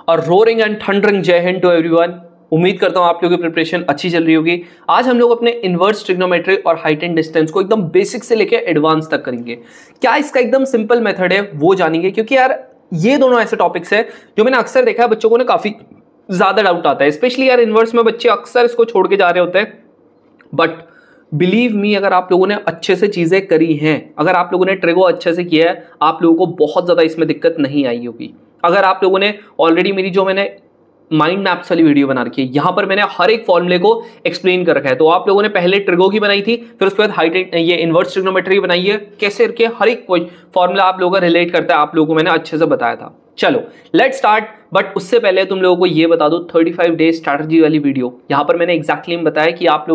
और roaring and thundering जय Hind to everyone. उम्मीद करता हूं आप लोगों की प्रिपरेशन अच्छी चल रही होगी। आज हम लोग अपने इनवर्स ट्रिग्नोमेट्री और हाइट एंड डिस्टेंस को एकदम बेसिक से लेकर एडवांस तक करेंगे। क्या इसका एकदम सिंपल मेथड है वो जानेंगे, क्योंकि यार ये दोनों ऐसे टॉपिक्स है जो मैंने अक्सर देखा है बच्चों को ना काफी ज्यादा डाउट आता है, स्पेशली यार इनवर्स में बच्चे अक्सर इसको छोड़ के जा रहे होते हैं। बट बिलीव मी, अगर आप लोगों ने अच्छे से चीजें करी हैं, अगर आप लोगों ने ट्रिगो अच्छे से किया है, आप लोगों को बहुत ज्यादा इसमें दिक्कत नहीं आई होगी। अगर आप लोगों ने ऑलरेडी मेरी जो मैंने माइंड मैप्स वाली वीडियो बना रखी है, यहां पर मैंने हर एक फॉर्मूले को एक्सप्लेन कर रखा है। तो आप लोगों ने पहले ट्रिगो की बनाई थी, फिर उसके बाद हाइट ये इनवर्स ट्रिग्नोमेट्री बनाई है, कैसे करके हर एक फॉर्मूला आप लोगों का रिलेट करता है, आप लोगों को मैंने अच्छे से बताया था। चलो लेट्स स्टार्ट। बट उससे पहले तुम लोगों को ये बता दो, 35 डेज स्ट्रैटेजी वाली वीडियो यहां पर मैंने एग्जैक्टली बताया कि आप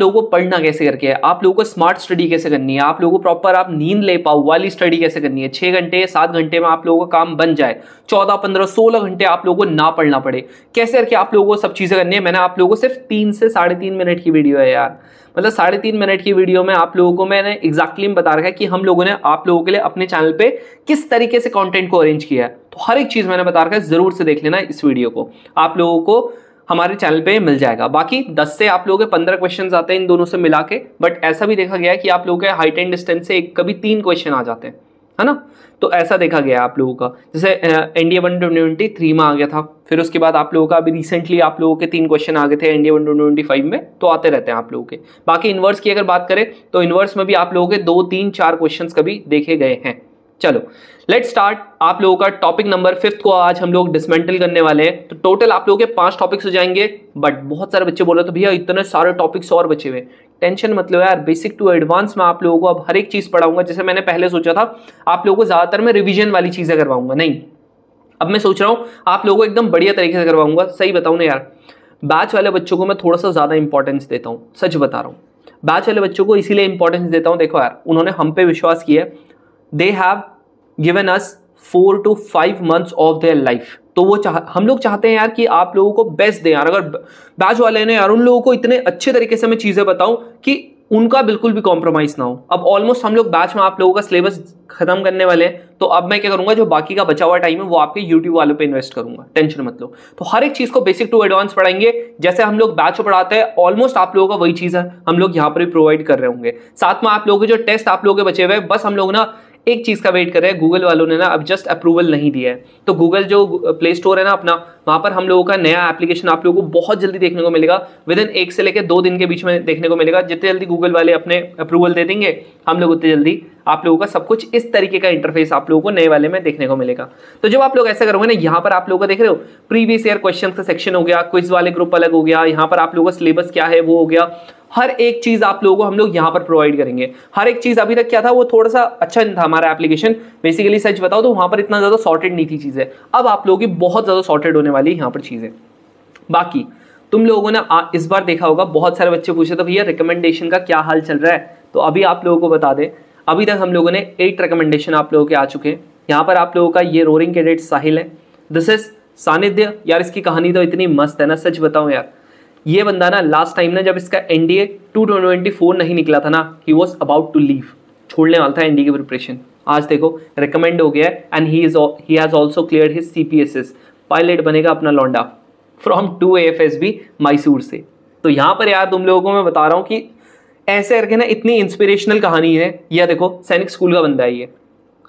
लोगों को पढ़ना कैसे करके है, आप लोगों को स्मार्ट स्टडी कैसे करनी है, आप लोगों को प्रॉपर आप नींद ले पाओ वाली स्टडी कैसे करनी है, 6 घंटे 7 घंटे में आप लोगों का काम बन जाए, 14 15 16 घंटे आप लोगों को ना पढ़ना पड़े, कैसे करके आप लोगों को सब चीजें करनी है। मैंने आप लोगों को सिर्फ 3 से 3.5 मिनट की वीडियो है यार, मतलब 3.5 मिनट की वीडियो में आप लोगों को मैंने एग्जैक्टली बता रखा है कि हम लोगों ने आप लोगों के लिए अपने चैनल पे किस तरीके से कंटेंट को अरेंज किया है। तो हर एक चीज मैंने बता रखा है, जरूर से देख लेना इस वीडियो को, आप लोगों को हमारे चैनल पे मिल जाएगा। बाकी 10 से आप लोगों के 15 क्वेश्चन आते हैं इन दोनों से मिला के, बट ऐसा भी देखा गया है कि आप लोगों के हाइट एंड डिस्टेंस से कभी 3 क्वेश्चन आ जाते हैं, है ना। तो ऐसा देखा गया है आप लोगों का, जैसे एनडीए 123 में आ गया था, फिर उसके बाद आप लोगों का अभी रिसेंटली आप लोगों के 3 क्वेश्चन आ गए थे एनडीए 125 में, तो आते रहते हैं आप लोगों के। बाकी इनवर्स की अगर बात करें तो इनवर्स में भी आप लोगों के 2 3 4 क्वेश्चन कभी देखे गए हैं। चलो लेट्स स्टार्ट। आप लोगों का टॉपिक नंबर 5 को आज हम लोग डिसमेंटल करने वाले हैं। तो टोटल आप लोगों के 5 टॉपिक्स हो जाएंगे। बट बहुत सारे बच्चे बोल रहे थे भैया इतने सारे टॉपिक्स और बचे हुए। टेंशन मत लो यार, बेसिक टू एडवांस में आप लोगों को अब हर एक चीज पढ़ाऊंगा। जैसे मैंने पहले सोचा था आप लोगों को ज्यादातर मैं रिविजन वाली चीजें करवाऊंगा, नहीं, अब मैं सोच रहा हूं आप लोगों को एकदम बढ़िया तरीके से करवाऊंगा। सही बताऊं ना यार, बैच वाले बच्चों को मैं थोड़ा सा ज्यादा इंपॉर्टेंस देता हूं, सच बता रहा हूं। बैच वाले बच्चों को इसीलिए इंपॉर्टेंस देता हूं, देखो यार उन्होंने हम पे विश्वास किया, they have given us 4 to 5 months of their life. तो वो हम लोग चाहते हैं यार कि आप लोगों को बेस्ट दें यार। अगर बैच वाले ने यार उन लोगों को इतने अच्छे तरीके से मैं चीजें बताऊं कि उनका बिल्कुल भी कॉम्प्रोमाइज ना हो। अब ऑलमोस्ट हम लोग बैच में आप लोगों का सिलेबस खत्म करने वाले हैं, तो अब मैं क्या करूंगा, जो बाकी का बचा हुआ टाइम है वो आपके यूट्यूब वालों पे इन्वेस्ट करूंगा, टेंशन मत लो। तो हर एक चीज को बेसिक टू एडवांस पढ़ाएंगे, जैसे हम लोग बैच में पढ़ाते हैं ऑलमोस्ट आप लोगों का वही चीज है हम लोग यहाँ पर भी प्रोवाइड कर रहे होंगे। साथ में आप लोगों के जो टेस्ट आप लोगों के बचे हुए, बस हम लोग ना एक चीज का वेट कर रहे हैं, गूगल वालों ने ना अब जस्ट अप्रूवल नहीं दिया है। तो गूगल जो प्ले स्टोर है ना अपना, वहां पर हम लोगों का नया एप्लीकेशन आप लोगों को बहुत जल्दी देखने को मिलेगा। विद इन 1 से लेकर 2 दिन के बीच में देखने को मिलेगा। जितने जल्दी गूगल वाले अपने अप्रूवल दे देंगे हम लोग, उतनी जल्दी आप लोगों का सब कुछ इस तरीके का इंटरफेस आप लोगों को नए वाले में देखने को मिलेगा। तो जब आप लोग ऐसा करोगे ना, यहाँ पर आप लोगों को देख रहे हो प्रीवियस ईयर क्वेश्चन का सेक्शन हो गया, क्विज वाले ग्रुप अलग हो गया, यहाँ पर आप लोगों का सिलेबस क्या है वो हो गया। हर एक चीज आप लोगों को हम लोग यहाँ पर प्रोवाइड करेंगे। हर एक चीज अभी तक क्या था, वो थोड़ा सा अच्छा नहीं था हमारा एप्लीकेशन, बेसिकली सच बताओ तो वहां पर इतना ज्यादा सॉर्टेड नहीं थी चीजें। अब आप लोगों की बहुत ज्यादा सॉर्टेड होने वाली है यहाँ पर चीजें। बाकी तुम लोगों ने इस बार देखा होगा, बहुत सारे बच्चे पूछे तो भैया रिकमेंडेशन का क्या हाल चल रहा है। तो अभी आप लोगों को बता दें, अभी तक हम लोगों ने 8 रिकमेंडेशन आप लोगों के आ चुके हैं। यहाँ पर आप लोगों का ये रोरिंग कैडेट साहिल है, दिस इज सानिध्य। यार इसकी कहानी तो इतनी मस्त है ना, सच बताऊं यार, ये बंदा ना लास्ट टाइम ना जब इसका एनडीए 224 नहीं निकला था ना, he was about to leave, छोड़ने वाला था एनडीए की प्रिपरेशन। आज देखो रिकमेंड हो गया है and he has also cleared his CPSS, pilot बनेगा अपना लौंडा फ्रॉम 2 AFSB मैसूर से। तो यहाँ पर यार तुम लोगों को मैं बता रहा हूँ कि ऐसे करके ना इतनी इंस्पिरेशनल कहानी है। यह देखो सैनिक स्कूल का बंदा है ये,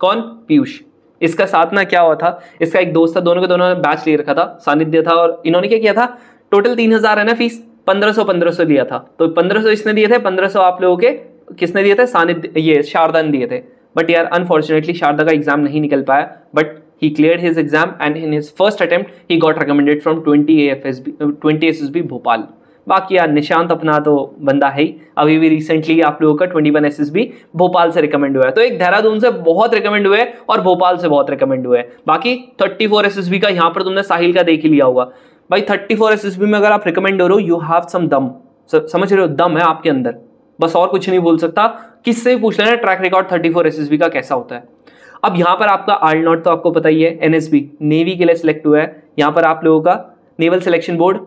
कौन, पीयूष। इसका साथ ना क्या हुआ था, इसका एक दोस्त था, दोनों के दोनों ने बैच ले रखा था, सानिध्य था, और इन्होंने क्या किया था, टोटल 3000 है ना फीस, 1500 लिया था। तो 1500 इसने दिए थे, 1500 आप लोगों के किसने दिए थे, सानिध्य, ये शारदा ने दिए थे। बट यार अनफॉर्चुनेटली शारदा का एग्जाम नहीं निकल पाया, but he cleared his exam and in his first attempt he got recommended from 20 SSB Bhopal. बाकी यार निशांत अपना तो बंदा है ही, अभी भी रिसेंटली आप लोगों का 21 SSB भोपाल से रिकमेंड हुआ है। तो एक देहरादून से बहुत रिकमेंड हुए और भोपाल से बहुत रिकमेंड हुए। बाकी 34 SSB का यहाँ पर तुमने साहिल का देख ही लिया होगा भाई। 34 SSB में अगर आप रिकमेंड हो रहे हो, यू हैव सम दम, समझ रहे हो, दम है आपके अंदर, बस और कुछ नहीं बोल सकता। किससे पूछ लेना ट्रैक रिकॉर्ड 34 SSB का कैसा होता है। अब यहाँ पर आपका आर्ल नॉट तो आपको पता ही है, एनएसबी नेवी के लिए सिलेक्ट हुआ है। यहाँ पर आप लोगों का नेवल सिलेक्शन बोर्ड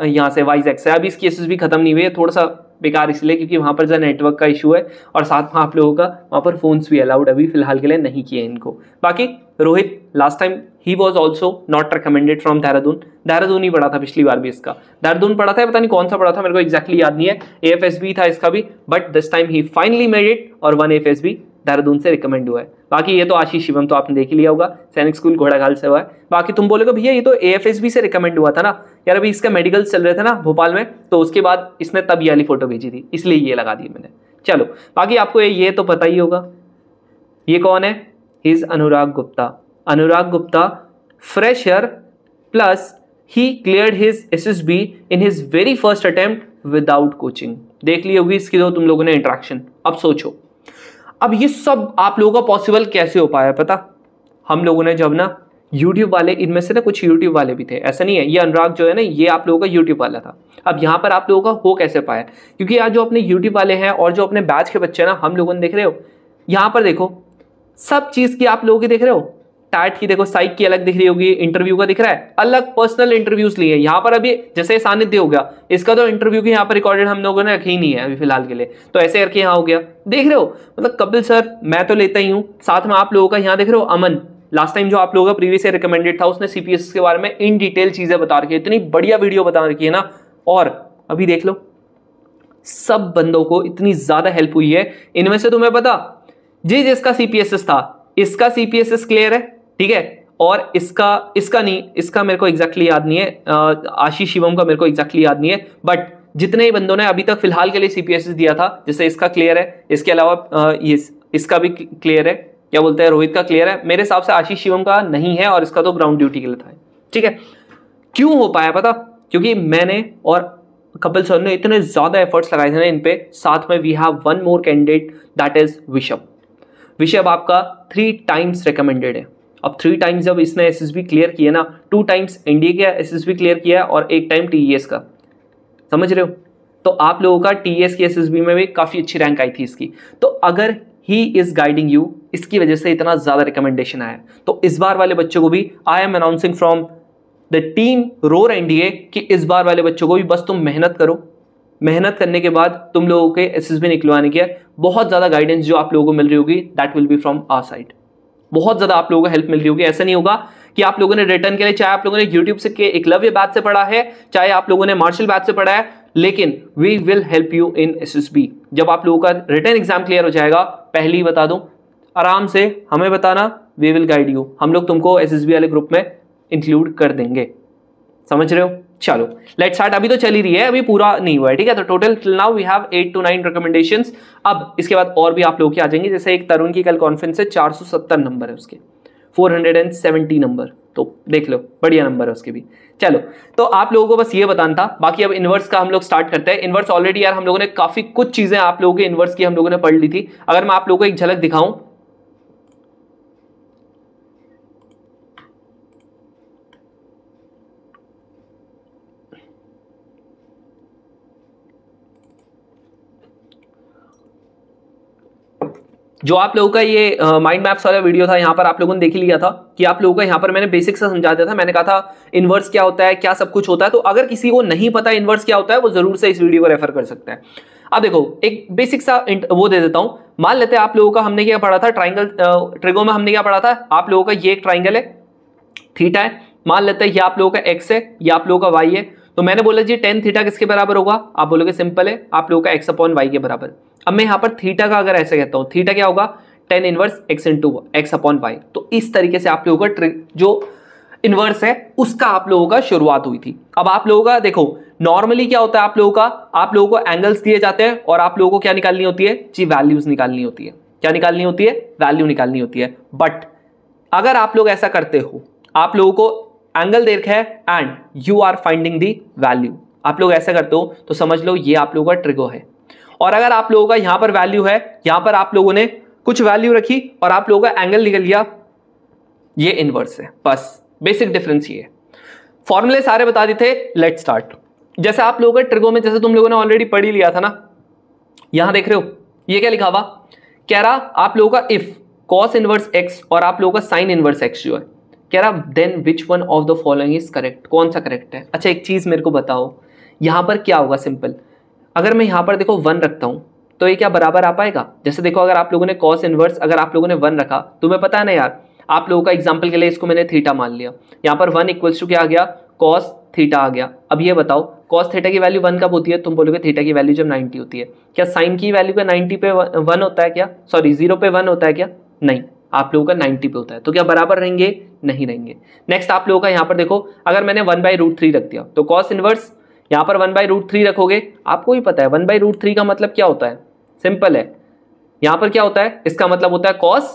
यहाँ से वाइजैक से, अभी इसकी एसएसबी खत्म नहीं हुई है, थोड़ा सा बेकार इसलिए क्योंकि वहाँ पर जो नेटवर्क का इशू है और साथ में आप लोगों का वहाँ पर फोन्स भी अलाउड अभी फिलहाल के लिए नहीं किए इनको। बाकी रोहित लास्ट टाइम ही was also not recommended from Dehradun ही पढ़ा था पिछली बार भी, इसका देहरादून पढ़ा था, पता नहीं कौन सा पढ़ा था, मेरे को एक्जैक्टली याद नहीं है। AFSB था इसका भी, but this time he finally made it और 1 AFSB देहरादून से रिकमेंड हुआ है। बाकी ये तो आशीष शिवम तो आपने देख ही लिया होगा, सैनिक स्कूल घोड़ाखाल से हुआ है। बाकी तुम बोलोगे भैया ये तो AFSB से रिकमेंड हुआ था ना यार, अभी इसका मेडिकल चल रहे थे ना भोपाल में, तो उसके बाद इसने तब ये वाली फोटो भेजी थी, इसलिए ये लगा दी मैंने। चलो बाकी आपको ये तो पता ही होगा, ये कौन है, his Anurag Gupta fresher plus he cleared his SSB in his very first attempt without coaching. देख ली होगी इसकी तो तुम लोगों ने इंट्रैक्शन। अब सोचो, अब ये सब आप लोगों का पॉसिबल कैसे हो पाया पता, हम लोगों ने जब ना YouTube वाले, इनमें से ना कुछ YouTube वाले भी थे, ऐसा नहीं है, ये अनुराग जो है ना ये आप लोगों का YouTube वाला था। अब यहाँ पर आप लोगों का हो कैसे पाया, क्योंकि यार जो अपने YouTube वाले हैं और जो अपने बैच के बच्चे ना हम लोगों ने देख रहे हो, यहाँ पर देखो सब चीज़ की आप लोगों की देख रहे हो, टैट की देखो, साइक की अलग दिख रही होगी, इंटरव्यू का दिख रहा है अलग, पर्सनल इंटरव्यूज लिए यहाँ पर। अभी जैसे सानिध्य हो गया, इसका तो इंटरव्यू की यहाँ पर रिकॉर्डेड हम लोगों ने रखी ही नहीं है अभी फिलहाल के लिए, तो ऐसे करके यहाँ हो गया, देख रहे हो। मतलब कपिल सर मैं तो लेता ही हूँ, साथ में आप लोगों का यहाँ देख रहे हो अमन, लास्ट टाइम जो आप लोगों का प्रीवियस ईयर रिकमेंडेड था, उसने CPS के बारे में इन डिटेल चीजें बता रखी है, इतनी बढ़िया वीडियो बता रखी है ना। और अभी देख लो सब बंदों को इतनी ज्यादा हेल्प हुई है। इनमें से तुम्हें पता जिसका CPSS था, इसका CPSS क्लियर है, ठीक है, और इसका नहीं, इसका मेरे को एग्जैक्टली याद नहीं है, आशीष शिवम का मेरे को एग्जैक्टली याद नहीं है, बट जितने ही बंदों ने अभी तक फिलहाल के लिए CPSS दिया था, जैसे इसका क्लियर है, इसके अलावा इसका भी क्लियर है, क्या बोलते हैं रोहित का क्लियर है, मेरे हिसाब से आशीष शिवम का नहीं है, और इसका तो ग्राउंड ड्यूटी के लिए था, ठीक है। क्यों हो पाया पता, क्योंकि मैंने और कपिल सर ने इतने ज्यादा एफर्ट्स लगाए थे ना इन पे। साथ में we have one more candidate that is Vishabh आपका 3 टाइम्स रिकमेंडेड है। अब 3 टाइम्स जब इसने SSB क्लियर किया ना, 2 टाइम्स NDA का SSB क्लियर किया और 1 टाइम TES का, समझ रहे हो। तो आप लोगों का TES की SSB में भी काफी अच्छी रैंक आई थी इसकी। तो अगर ही इज गाइडिंग यू, इसकी वजह से इतना ज्यादा रिकमेंडेशन आया, तो इस बार वाले बच्चों को भी I am announcing from the team roar NDA कि इस बार वाले बच्चों को भी बस तुम मेहनत करो, मेहनत करने के बाद तुम लोगों के SSB निकलवाने की बहुत ज्यादा गाइडेंस जो आप लोगों को मिल रही होगी, that will be from our side. बहुत ज्यादा आप लोगों को हेल्प मिल रही होगी। ऐसा नहीं होगा कि आप लोगों ने रिटर्न के लिए, चाहे आप लोगों ने यूट्यूब से के एकलव्य बैच से पढ़ा है, चाहे आप लोगों ने मार्शल बैच से पढ़ा है, लेकिन we will help you in SSB। जब आप लोगों का रिटर्न एग्जाम क्लियर हो जाएगा, पहले ही बता दूं, आराम से हमें बताना, वी विल गाइड यू, हम लोग तुमको SSB वाले ग्रुप में इंक्लूड कर देंगे, समझ रहे हो। चलो लेट्स स्टार्ट। अभी तो चल ही रही है, अभी पूरा नहीं हुआ है, ठीक है। तो total till now we have 8 to 9 recommendations. अब इसके बाद और भी आप लोगों की आ जाएंगे, जैसे एक तरुण की कल कॉन्फ्रेंस है, 470 नंबर है उसके, 470 नंबर, तो देख लो बढ़िया नंबर है उसके भी। चलो तो आप लोगों को बस ये बताना था। बाकी अब इनवर्स का हम लोग स्टार्ट करते हैं। इनवर्स ऑलरेडी यार हम लोगों ने काफी कुछ चीजें आप लोगों के इनवर्स की हम लोगों ने पढ़ ली थी। अगर मैं आप लोगों को एक झलक दिखाऊं, जो आप लोगों का ये माइंड मैप्स वाला वीडियो था, यहाँ पर आप लोगों ने देख लिया था कि आप लोगों का यहाँ पर मैंने बेसिक से समझा दिया था। मैंने कहा था इनवर्स क्या होता है, क्या सब कुछ होता है। तो अगर किसी को नहीं पता इनवर्स क्या होता है, वो जरूर से इस वीडियो को रेफर कर सकता है। अब देखो एक बेसिक सा वो दे देता हूँ। मान लेते हैं आप लोगों का हमने क्या पढ़ा था, ट्राइंगल ट्रिगो में हमने क्या पढ़ा था, आप लोगों का ये एक ट्राइंगल है, थीटा है, मान लेते हैं ये आप लोगों का एक्स है, ये आप लोगों का वाई है। तो मैंने बोला जी टेन थीटा किसके बराबर होगा, आप बोलोगे सिंपल है, आप लोगों का एक्स अपॉन वाई के बराबर। अब मैं यहाँ पर थीटा का अगर ऐसे कहता हूँ, थीटा क्या होगा, tan inverse X into X upon Y. तो इस तरीके से आप लोगों का जो इनवर्स है उसका आप लोगों का शुरुआत हुई थी। अब आप लोगों का देखो नॉर्मली क्या होता है, आप लोगों को एंगल्स दिए जाते हैं और आप लोगों को क्या निकालनी होती है जी, वैल्यूज निकालनी होती है। क्या निकालनी होती है, वैल्यू निकालनी होती है। बट अगर आप लोग ऐसा करते हो, आप लोगों को एंगल दे रखा है and you are finding the value, आप लोग ऐसा करते हो तो समझ लो ये आप लोगों का ट्रिगो है। और अगर आप लोगों का यहां पर वैल्यू है, यहां पर आप लोगों ने कुछ वैल्यू रखी और आप लोगों का एंगल निकल गया, ये इनवर्स है। बस बेसिक डिफरेंस ये है। फॉर्मूले सारे बता दी थे, लेट्स स्टार्ट। जैसे आप लोगों का ट्रिगो में जैसे तुम लोगों ने ऑलरेडी पढ़ ही लिया था ना, यहां देख रहे हो ये क्या लिखा हुआ, कह रहा आप लोगों का इफ कॉस इनवर्स एक्स और आप लोगों का साइन इनवर्स एक्स जो है, कह रहा then which one of the following is correct, कौन सा करेक्ट है। अच्छा एक चीज मेरे को बताओ, यहां पर क्या होगा, सिंपल अगर मैं यहाँ पर देखो 1 रखता हूँ तो ये क्या बराबर आ पाएगा? जैसे देखो अगर आप लोगों ने कॉस इनवर्स अगर आप लोगों ने 1 रखा, तुम्हें पता है ना यार, आप लोगों का एग्जाम्पल के लिए इसको मैंने थीटा मान लिया, यहाँ पर 1 इक्वल्स टू क्या आ गया? कॉस थीटा आ गया। अब ये बताओ कॉस थीटा की वैल्यू 1 कब होती है? तुम बोलोगे थीटा की वैल्यू जब 90 होती है। क्या साइन की वैल्यू का 90 पे 1 होता है क्या? सॉरी 0 पे 1 होता है क्या? नहीं, आप लोगों का 90 पे होता है। तो क्या बराबर रहेंगे? नहीं रहेंगे। नेक्स्ट आप लोगों का यहाँ पर देखो, अगर मैंने 1/√3 रख दिया तो कॉस इनवर्स यहाँ पर 1/√3 रखोगे, आपको ही पता है 1/√3 का मतलब क्या होता है? सिंपल है, यहाँ पर क्या होता है? इसका मतलब होता है cos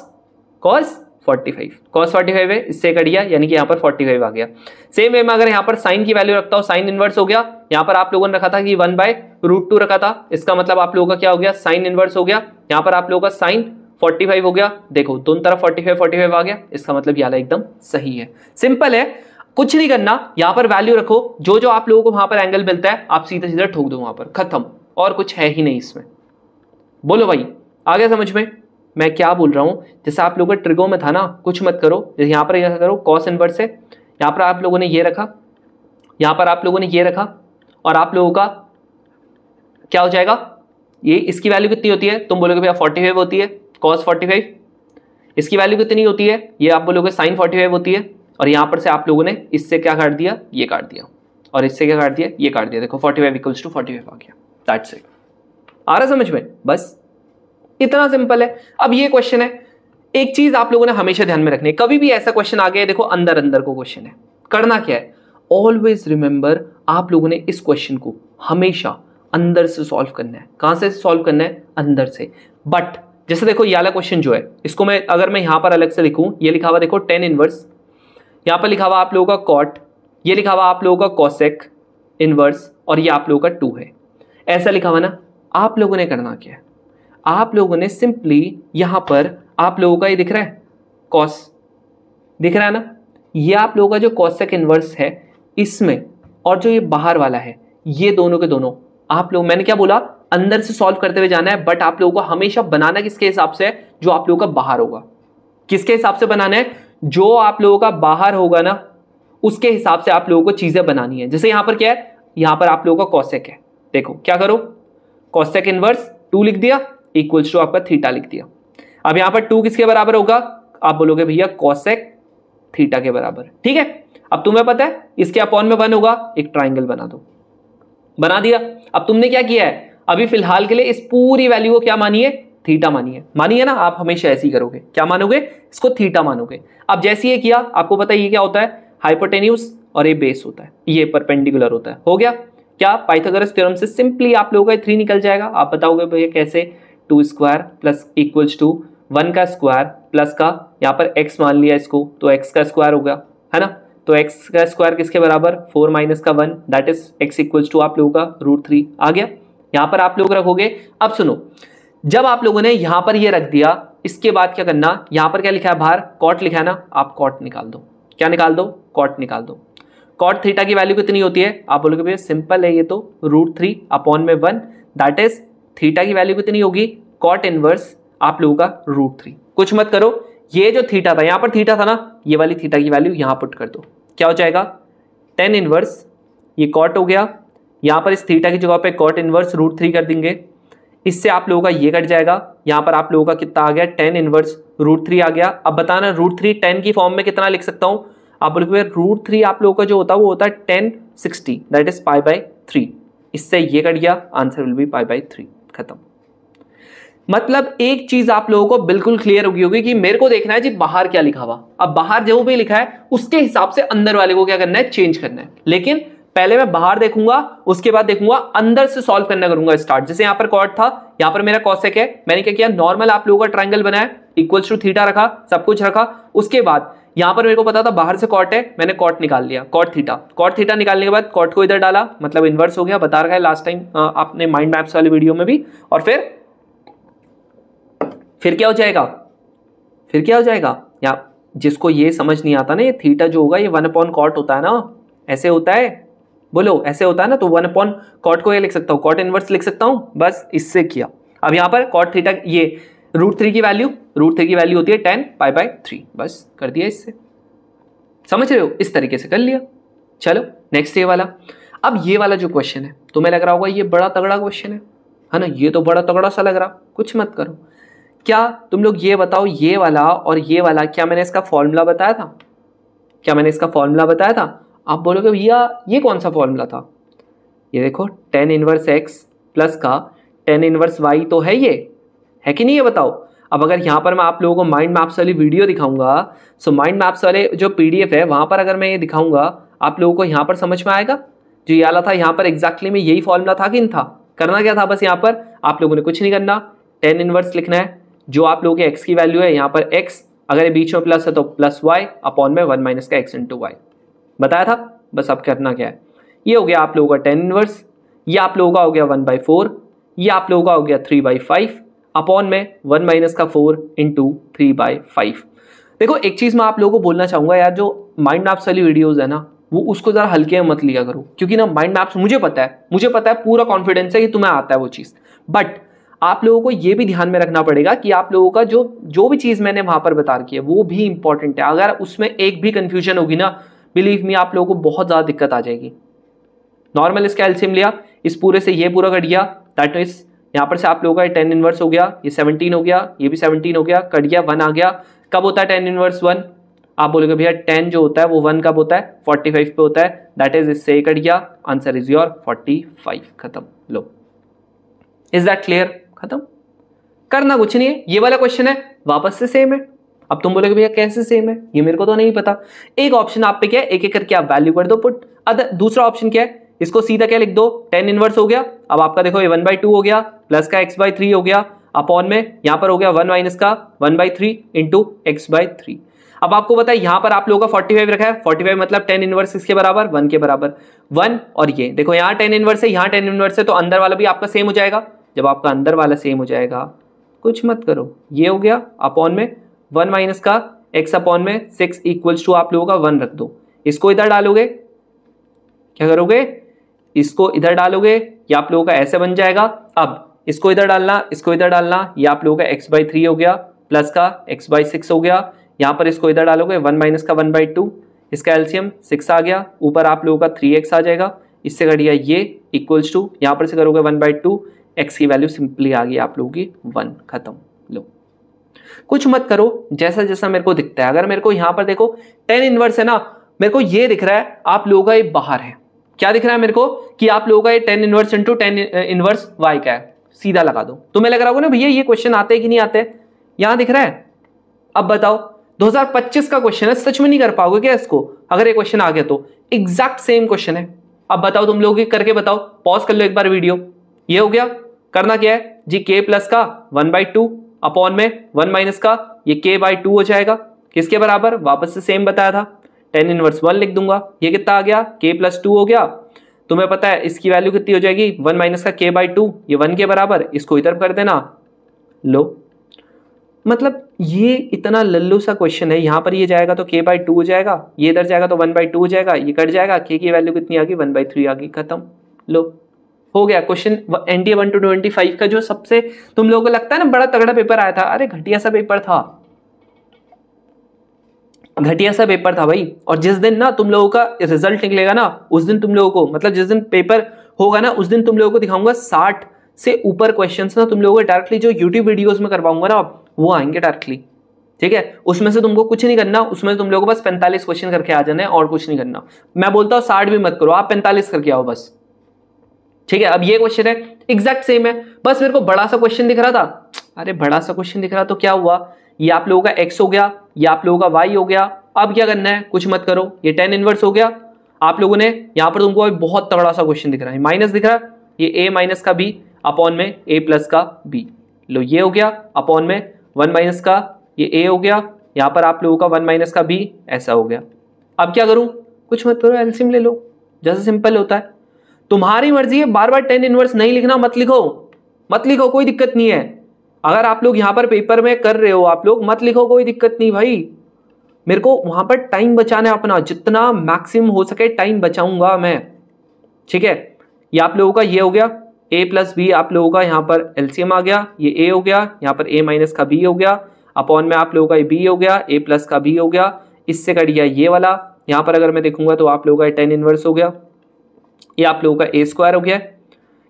45। cos 45 है, इससे कट गया, यानी कि यहाँ पर 45 आ गया। सेम वे में अगर यहाँ पर साइन की वैल्यू रखता हूँ, साइन इनवर्स हो गया। यहाँ पर आप लोगों ने रखा था कि 1/√2 रखा था, इसका मतलब आप लोगों का क्या हो गया? साइन इनवर्स हो गया। यहाँ पर आप लोगों का साइन 45 हो गया। देखो दोनों तरफ 45 आ गया, इसका मतलब ये वाला एकदम सही है। सिंपल है, कुछ नहीं करना, यहाँ पर वैल्यू रखो, जो जो आप लोगों को वहां पर एंगल मिलता है आप सीधा सीधा ठोक दो वहां पर, खत्म। और कुछ है ही नहीं इसमें। बोलो भाई, आ गया समझ में मैं क्या बोल रहा हूं? जैसे आप लोगों का ट्रिगो में था ना, कुछ मत करो, जैसे यहाँ पर ऐसा करो, कॉस इनवर्स है, यहाँ पर आप लोगों ने ये रखा, यहाँ पर आप लोगों ने ये रखा, और आप लोगों का क्या हो जाएगा? ये इसकी वैल्यू कितनी होती है? तुम बोलोगे भैया 45 होती है, कॉस 45। इसकी वैल्यू कितनी होती है? ये आप बोलोगे साइन 45 होती है। और यहाँ पर से आप लोगों ने इससे क्या काट दिया? ये काट दिया, और इससे क्या काट दिया? ये काट दिया। देखो 45 इक्वल्स टू 45 आ गया। That's it. आ रहा समझ में? बस इतना सिंपल है। अब ये क्वेश्चन है, एक चीज आप लोगों ने हमेशा ध्यान में रखनी है, कभी भी ऐसा क्वेश्चन आ गया, देखो अंदर अंदर को क्वेश्चन है, करना क्या है? ऑलवेज रिमेंबर, आप लोगों ने इस क्वेश्चन को हमेशा अंदर से सॉल्व करना है। कहां से सॉल्व करना है? अंदर से। बट जैसे देखो ये वाला क्वेश्चन जो है, इसको मैं अगर मैं यहां पर अलग से लिखूं, ये लिखा हुआ देखो tan इनवर्स, यहां पर लिखा हुआ आप लोगों का कॉट, ये लिखा हुआ आप लोगों का कॉसेक इनवर्स, और ये आप लोगों का 2 है, ऐसा लिखा हुआ ना। आप लोगों ने करना क्या है? आप लोगों ने सिंपली यहां पर आप लोगों का ये दिख रहा है कॉस, दिख रहा है ना, ये आप लोगों का जो कॉसेक इनवर्स है इसमें, और जो ये बाहर वाला है, ये दोनों के दोनों आप लोग, मैंने क्या बोला? अंदर से सॉल्व करते हुए जाना है। बट आप लोगों को हमेशा बनाना किसके हिसाब से है? जो आप लोगों का बाहर होगा। किसके हिसाब से बनाना है? जो आप लोगों का बाहर होगा ना, उसके हिसाब से आप लोगों को चीजें बनानी है। जैसे यहां पर क्या है? यहां पर आप लोगों का कॉसेक है, देखो क्या करो, कॉसेक इनवर्स 2 लिख दिया, इक्वल्स टू आपका थीटा लिख दिया। अब यहां पर 2 किसके बराबर होगा? आप बोलोगे भैया कॉसेक थीटा के बराबर। ठीक है, अब तुम्हें पता है इसके अपॉन में 1 होगा, एक ट्राइंगल बना दो, बना दिया। अब तुमने क्या किया है? अभी फिलहाल के लिए इस पूरी वैल्यू को क्या मानिए? थीटा मानिए। मानिए ना, आप हमेशा ऐसे ही करोगे। क्या मानोगे? इसको थीटा मानोगे। अब जैसे ये किया, आपको पता है ये क्या होता है? हाइपोटेन्यूज, और ये बेस होता है, ये परपेंडिकुलर होता है। हो गया क्या? पाइथागोरस थ्योरम से सिंपली आप लोगों का 3 निकल जाएगा। आप बताओगे भैया कैसे? 2 स्क्वायर प्लस इक्वल्स टू 1 का स्क्वायर प्लस का, यहाँ पर x मान लिया इसको, तो x का स्क्वायर होगा, है ना। तो x का स्क्वायर किसके बराबर? 4 माइनस का 1, that is x equals to आप लोगों का √3 आ गया। यहाँ पर आप लोग रखोगे। अब सुनो, जब आप लोगों ने यहाँ पर ये रख दिया, इसके बाद क्या करना? यहाँ पर क्या लिखा है? बाहर कॉट लिखा है ना, आप कॉट निकाल दो। क्या निकाल दो? कॉट निकाल दो। कॉट थीटा की वैल्यू कितनी होती है? आप बोलोगे भैया सिंपल है ये तो, √3 अपॉन में 1, दैट इज थीटा की वैल्यू कितनी होगी? कॉट इनवर्स आप लोगों का √3। कुछ मत करो, ये जो थीटा था, यहाँ पर थीटा था ना, ये वाली थीटा की वैल्यू यहाँ पुट कर दो। क्या हो जाएगा? tan इनवर्स, ये कॉट हो गया, यहाँ पर इस थीटा की जगह पे कॉट इनवर्स √3 कर देंगे, इससे आप लोगों का ये कट जाएगा। यहाँ पर आप लोगों का कितना आ गया? tan इनवर्स √3 आ गया। अब बताना √3 tan की फॉर्म में कितना लिख सकता हूँ? आप बोलोगे √3 आप लोगों का जो होता है वो होता है tan 60, दैट इज π/3। इससे ये कट गया, आंसर विल बी π/3। खत्म। मतलब एक चीज आप लोगों को बिल्कुल क्लियर होगी कि मेरे को देखना है जी बाहर क्या लिखा हुआ। अब बाहर जो भी लिखा है उसके हिसाब से अंदर वाले को क्या करना है? चेंज करना है। लेकिन पहले मैं बाहर देखूंगा, उसके बाद देखूंगा अंदर से सॉल्व करना करूंगा स्टार्ट। जैसे यहाँ पर कॉट था, यहाँ पर मेरा कॉसेक है, मैंने क्या किया? नॉर्मल आप लोगों का ट्राइंगल बनाया, इक्वल्स टू थीटा रखा, सब कुछ रखा। उसके बाद यहाँ पर मेरे को पता था बाहर से कॉट है, मैंने कॉट निकाल लिया, कॉट थीटा निकालने के बाद कॉट को इधर डाला, मतलब इनवर्स हो गया, बता रखा है लास्ट टाइम आपने माइंड मैप्स वाली वीडियो में भी। और फिर क्या हो जाएगा? फिर क्या हो जाएगा? या जिसको ये समझ नहीं आता ना, ये थीटा जो होगा ये 1/cot होता है ना, ऐसे होता है, बोलो ऐसे होता है ना, तो 1/cot को ये लिख सकता हूँ, कॉट इनवर्स लिख सकता हूँ, बस इससे किया। अब यहाँ पर कॉट थीटा, ये √3 की वैल्यू होती है tan π/3, बस कर दिया इससे। समझ रहे हो? इस तरीके से कर लिया। चलो नेक्स्ट ये वाला। अब ये वाला जो क्वेश्चन है तुम्हें लग रहा होगा ये बड़ा तगड़ा क्वेश्चन है ना, ये तो बड़ा तगड़ा सा लग रहा, कुछ मत करो। क्या तुम लोग ये बताओ, ये वाला और ये वाला क्या मैंने इसका फॉर्मूला बताया था? क्या मैंने इसका फॉर्मूला बताया था? आप बोलोगे भैया ये कौन सा फॉर्मूला था? ये देखो tan इनवर्स x प्लस का tan इनवर्स y तो है, ये है कि नहीं, ये बताओ। अब अगर यहाँ पर मैं आप लोगों को माइंड मैप्स वाली वीडियो दिखाऊंगा, सो माइंड मैप्स वाले जो PDF है वहाँ पर अगर मैं ये दिखाऊंगा आप लोगों को यहाँ पर समझ में आएगा जो ये वाला था, यहाँ पर एग्जैक्टली में यही फॉर्मूला था कि नहीं था? करना क्या था बस, यहाँ पर आप लोगों ने कुछ नहीं करना, tan इनवर्स लिखना है, जो आप लोगों के x की वैल्यू है यहाँ पर x, अगर ये बीच में प्लस है तो प्लस y अपॉन में 1 माइनस का x इंटू वाई, बताया था। बस अब करना क्या है, ये हो गया आप लोगों का tan इनवर्स, ये आप लोगों का हो गया 1/4, ये आप लोगों का हो गया 3/5 अपॉन में 1 माइनस का 4 इंटू 3/5। देखो एक चीज़ मैं आप लोगों को बोलना चाहूँगा यार, जो माइंड मैप्स वाली वीडियोज़ है ना वो उसको ज़रा हल्के में मत लिया करो, क्योंकि ना माइंड मैप्स मुझे पता है पूरा कॉन्फिडेंस है कि तुम्हें आता है वो चीज़, बट आप लोगों को ये भी ध्यान में रखना पड़ेगा कि आप लोगों का जो भी चीज़ मैंने वहाँ पर बता रखी है वो भी इंपॉर्टेंट है। अगर उसमें एक भी कन्फ्यूजन होगी ना, बिलीव मी आप लोगों को बहुत ज़्यादा दिक्कत आ जाएगी। नॉर्मल इसका एलसीएम लिया, इस पूरे से ये पूरा कट गया, दैट मीन्स यहाँ पर से आप लोगों का tan इनवर्स हो गया, ये 17 हो गया, ये भी 17 हो गया, कट गया 1 आ गया। कब होता है tan इनवर्स 1? आप बोलोगे भैया tan जो होता है वो 1 कब होता है? 45 पे होता है, दैट इज इससे कट गया, आंसर इज योर 45। खत्म। लो, इज दैट क्लियर? खत्म, करना कुछ नहीं है। ये वाला क्वेश्चन है वापस से सेम है। अब तुम बोलोगे भैया कैसे सेम है, ये मेरे को तो नहीं पता। एक ऑप्शन आप पे क्या है, एक एक करके आप वैल्यू कर दो पुट। अदर दूसरा ऑप्शन क्या है, इसको सीधा क्या लिख दो, tan इनवर्स हो गया, अब आपका देखो ये 1/2 हो गया, प्लस का x/3 हो गया, अपॉन में यहाँ पर हो गया 1 माइनस का 1/3 इंटू x/3। अब आपको पता है यहाँ पर आप लोगों का 45 रखा है, 45 मतलब tan इनवर्स इसके बराबर 1 के बराबर 1, और ये देखो यहाँ tan इनवर्स है, यहाँ tan इनवर्स है, तो अंदर वाला भी आपका सेम हो जाएगा। जब आपका अंदर वाला सेम हो जाएगा, कुछ मत करो, ये हो गया अपॉन में 1 माइनस का x अपॉन में 6 इक्वल्स टू आप लोगों का 1 रख दो। इसको इधर डालोगे, क्या करोगे, इसको इधर डालोगे, ये आप लोगों का ऐसे बन जाएगा। अब इसको इधर डालना, इसको इधर डालना, ये आप लोगों का x/3 हो गया, प्लस का x/6 हो गया, यहाँ पर इसको इधर डालोगे 1 माइनस का 1/2, इसका एलसीएम 6 आ गया, ऊपर आप लोगों का 3x आ जाएगा, इससे कट गया ये इक्वल्स टू, यहाँ पर से करोगे 1/2, x की वैल्यू सिंपली आ गई आप लोगों की 1। खत्म। लो, कुछ मत करो, जैसा जैसा मेरे को दिखता है। अगर मेरे को यहाँ पर देखो tan इनवर्स है ना, मेरे को ये दिख रहा है आप लोगों का ये बाहर है, क्या दिख रहा है मेरे को कि आप लोगों का ये tan inverse into tan inverse y का है, सीधा लगा दो। तुम्हें लग रहा होगा ना भैया ये क्वेश्चन आते हैं कि नहीं आते, यहाँ दिख रहा है। अब बताओ 2025 का क्वेश्चन है, सच में नहीं कर पाओगे क्या इसको? अगर ये क्वेश्चन आ गया तो एग्जैक्ट सेम क्वेश्चन है। अब बताओ तुम लोग करके बताओ, पॉज कर लो एक बार वीडियो। ये हो गया, करना क्या है जी, k प्लस का 1/2 अपॉन में 1 माइनस का ये k/2 हो जाएगा, किसके बराबर, वापस से सेम बताया था, tan इनवर्स 1 लिख दूंगा। ये कितना आ गया, k+2 हो गया। तुम्हें पता है इसकी वैल्यू कितनी हो जाएगी, 1 माइनस का k/2, ये 1 के बराबर, इसको इधर कर देना। लो, मतलब ये इतना लल्लू सा क्वेश्चन है, यहाँ पर ये जाएगा तो k/2 हो जाएगा, ये इधर जाएगा तो 1/2 हो जाएगा, ये कट जाएगा, k की वैल्यू कितनी आ गई, 1/3 आ गई। खत्म। लो, हो गया क्वेश्चन। NDA 1 to 25 का जो सबसे तुम लोगों को लगता है ना बड़ा तगड़ा पेपर आया था, अरे घटिया सा पेपर था, घटिया सा पेपर था भाई। और जिस दिन ना तुम लोगों का रिजल्ट निकलेगा ना, उस दिन तुम लोगों को, मतलब जिस दिन पेपर होगा ना, उस दिन तुम लोगों को दिखाऊंगा 60 से ऊपर क्वेश्चंस ना तुम लोगों को डायरेक्टली जो यूट्यूब वीडियोस में करवाऊंगा ना वो आएंगे डायरेक्टली, ठीक है। उसमें से तुमको कुछ नहीं करना, उसमें तुम लोगों को बस 45 क्वेश्चन करके आ जाना है और कुछ नहीं करना। मैं बोलता हूँ 60 भी मत करो, आप 45 करके आओ बस, ठीक है। अब ये क्वेश्चन है एग्जैक्ट सेम है, बस मेरे को बड़ा सा क्वेश्चन दिख रहा था। अरे बड़ा सा क्वेश्चन दिख रहा तो क्या हुआ, ये आप लोगों का x हो गया, ये आप लोगों का y हो गया। अब क्या करना है, कुछ मत करो, ये tan इनवर्स हो गया। आप लोगों ने यहाँ पर तुमको बहुत तगड़ा सा क्वेश्चन दिख रहा है, माइनस दिख रहा है, ये a माइनस का b अपॉन में a प्लस का b। लो, ये हो गया अपॉन में 1 माइनस का ये a हो गया, यहाँ पर आप लोगों का 1 माइनस का b ऐसा हो गया। अब क्या करूँ, कुछ मत करो, एलसीएम ले लो, जैसे सिंपल होता है। तुम्हारी मर्जी है, बार बार tan इनवर्स नहीं लिखना, मत लिखो, मत लिखो, कोई दिक्कत नहीं है। अगर आप लोग यहाँ पर पेपर में कर रहे हो, आप लोग मत लिखो, कोई दिक्कत नहीं भाई। मेरे को वहां पर टाइम बचाना है अपना, जितना मैक्सिमम हो सके टाइम बचाऊंगा मैं, ठीक है। ये आप लोगों का ये हो गया, a प्लस बी आप लोगों का यहाँ पर एलसीएम आ गया, ये a हो गया, यहाँ पर a माइनस का b हो गया, अपॉन में आप लोगों का b हो गया, a प्लस का b हो गया, इससे कट गया ये वाला। यहाँ पर अगर मैं देखूंगा तो आप लोगों का tan इनवर्स हो गया, ये आप लोगों का ए स्क्वायर हो गया,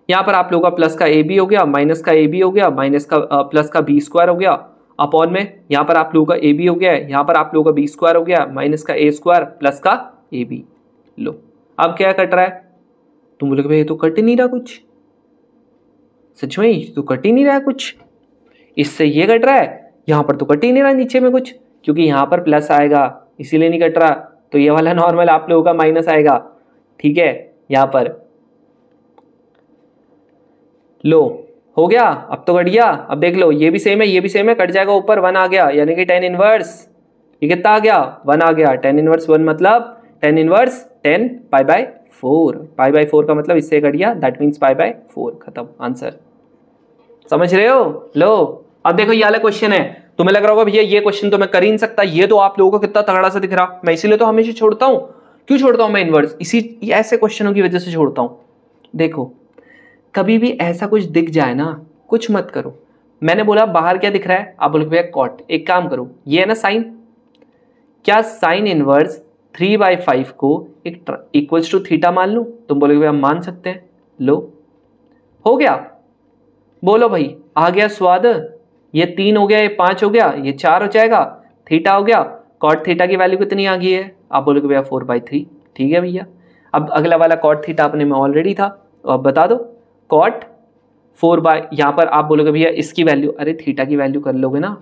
यहाँ पर आप लोगों का प्लस का ए बी हो गया, माइनस का ए बी हो गया, माइनस का प्लस का बी स्क्वायर हो गया, अपॉन में यहाँ पर आप लोगों का ए बी हो गया है, यहाँ पर आप लोगों का बी स्क्वायर हो गया, माइनस का ए स्क्वायर प्लस का ए बी। लो अब क्या कट रहा है? तुम बोलोगे भाई ये तो कट ही नहीं रहा कुछ, सच में ये तो कट ही नहीं रहा कुछ, इससे ये कट रहा है, यहाँ पर तो कट ही नहीं रहा नीचे में कुछ, क्योंकि यहाँ पर प्लस आएगा इसीलिए नहीं कट रहा। तो ये वाला नॉर्मल आप लोगों का माइनस आएगा, ठीक है। यहाँ पर लो हो गया, अब तो कट गया। अब देख लो ये भी सेम है, ये भी सेम है, कट जाएगा, ऊपर 1 आ गया, यानी कि tan इनवर्स ये कितना आ गया? 1 आ गया। tan इनवर्स 1 मतलब tan इनवर्स 10 π/4, π/4 का मतलब इससे कट गया, दैट मीन्स π/4, खत्म आंसर। समझ रहे हो? लो अब देखो ये वाला क्वेश्चन है, तुम्हें लग रहा होगा भैया ये क्वेश्चन तो मैं कर ही नहीं सकता, ये तो आप लोगों को कितना तगड़ा सा दिख रहा, मैं इसीलिए तो हमेशा छोड़ता हूं। क्यों छोड़ता हूं मैं इनवर्स? इसी ऐसे क्वेश्चनों की वजह से छोड़ता हूं। देखो कभी भी ऐसा कुछ दिख जाए ना, कुछ मत करो। मैंने बोला बाहर क्या दिख रहा है, आप बोलोगे भैया कॉट। एक काम करो, ये है ना साइन, क्या साइन इनवर्स 3/5 को एक इक्वल्स टू थीटा मान लूं? तुम बोलोगे भैया मान सकते हैं। लो हो गया, बोलो भाई आ गया स्वाद। ये 3 हो गया, ये 5 हो गया, ये 4 हो जाएगा, थीटा हो गया। कॉट थीटा की वैल्यू कितनी आ गई है? आप बोलोगे भैया 4/3। ठीक है भैया, अब अगला वाला कॉट थीटा अपने में ऑलरेडी था, तो अब बता दो कॉट 4 यहाँ पर आप बोलोगे भैया इसकी वैल्यू, अरे थीटा की वैल्यू कर लोगे ना,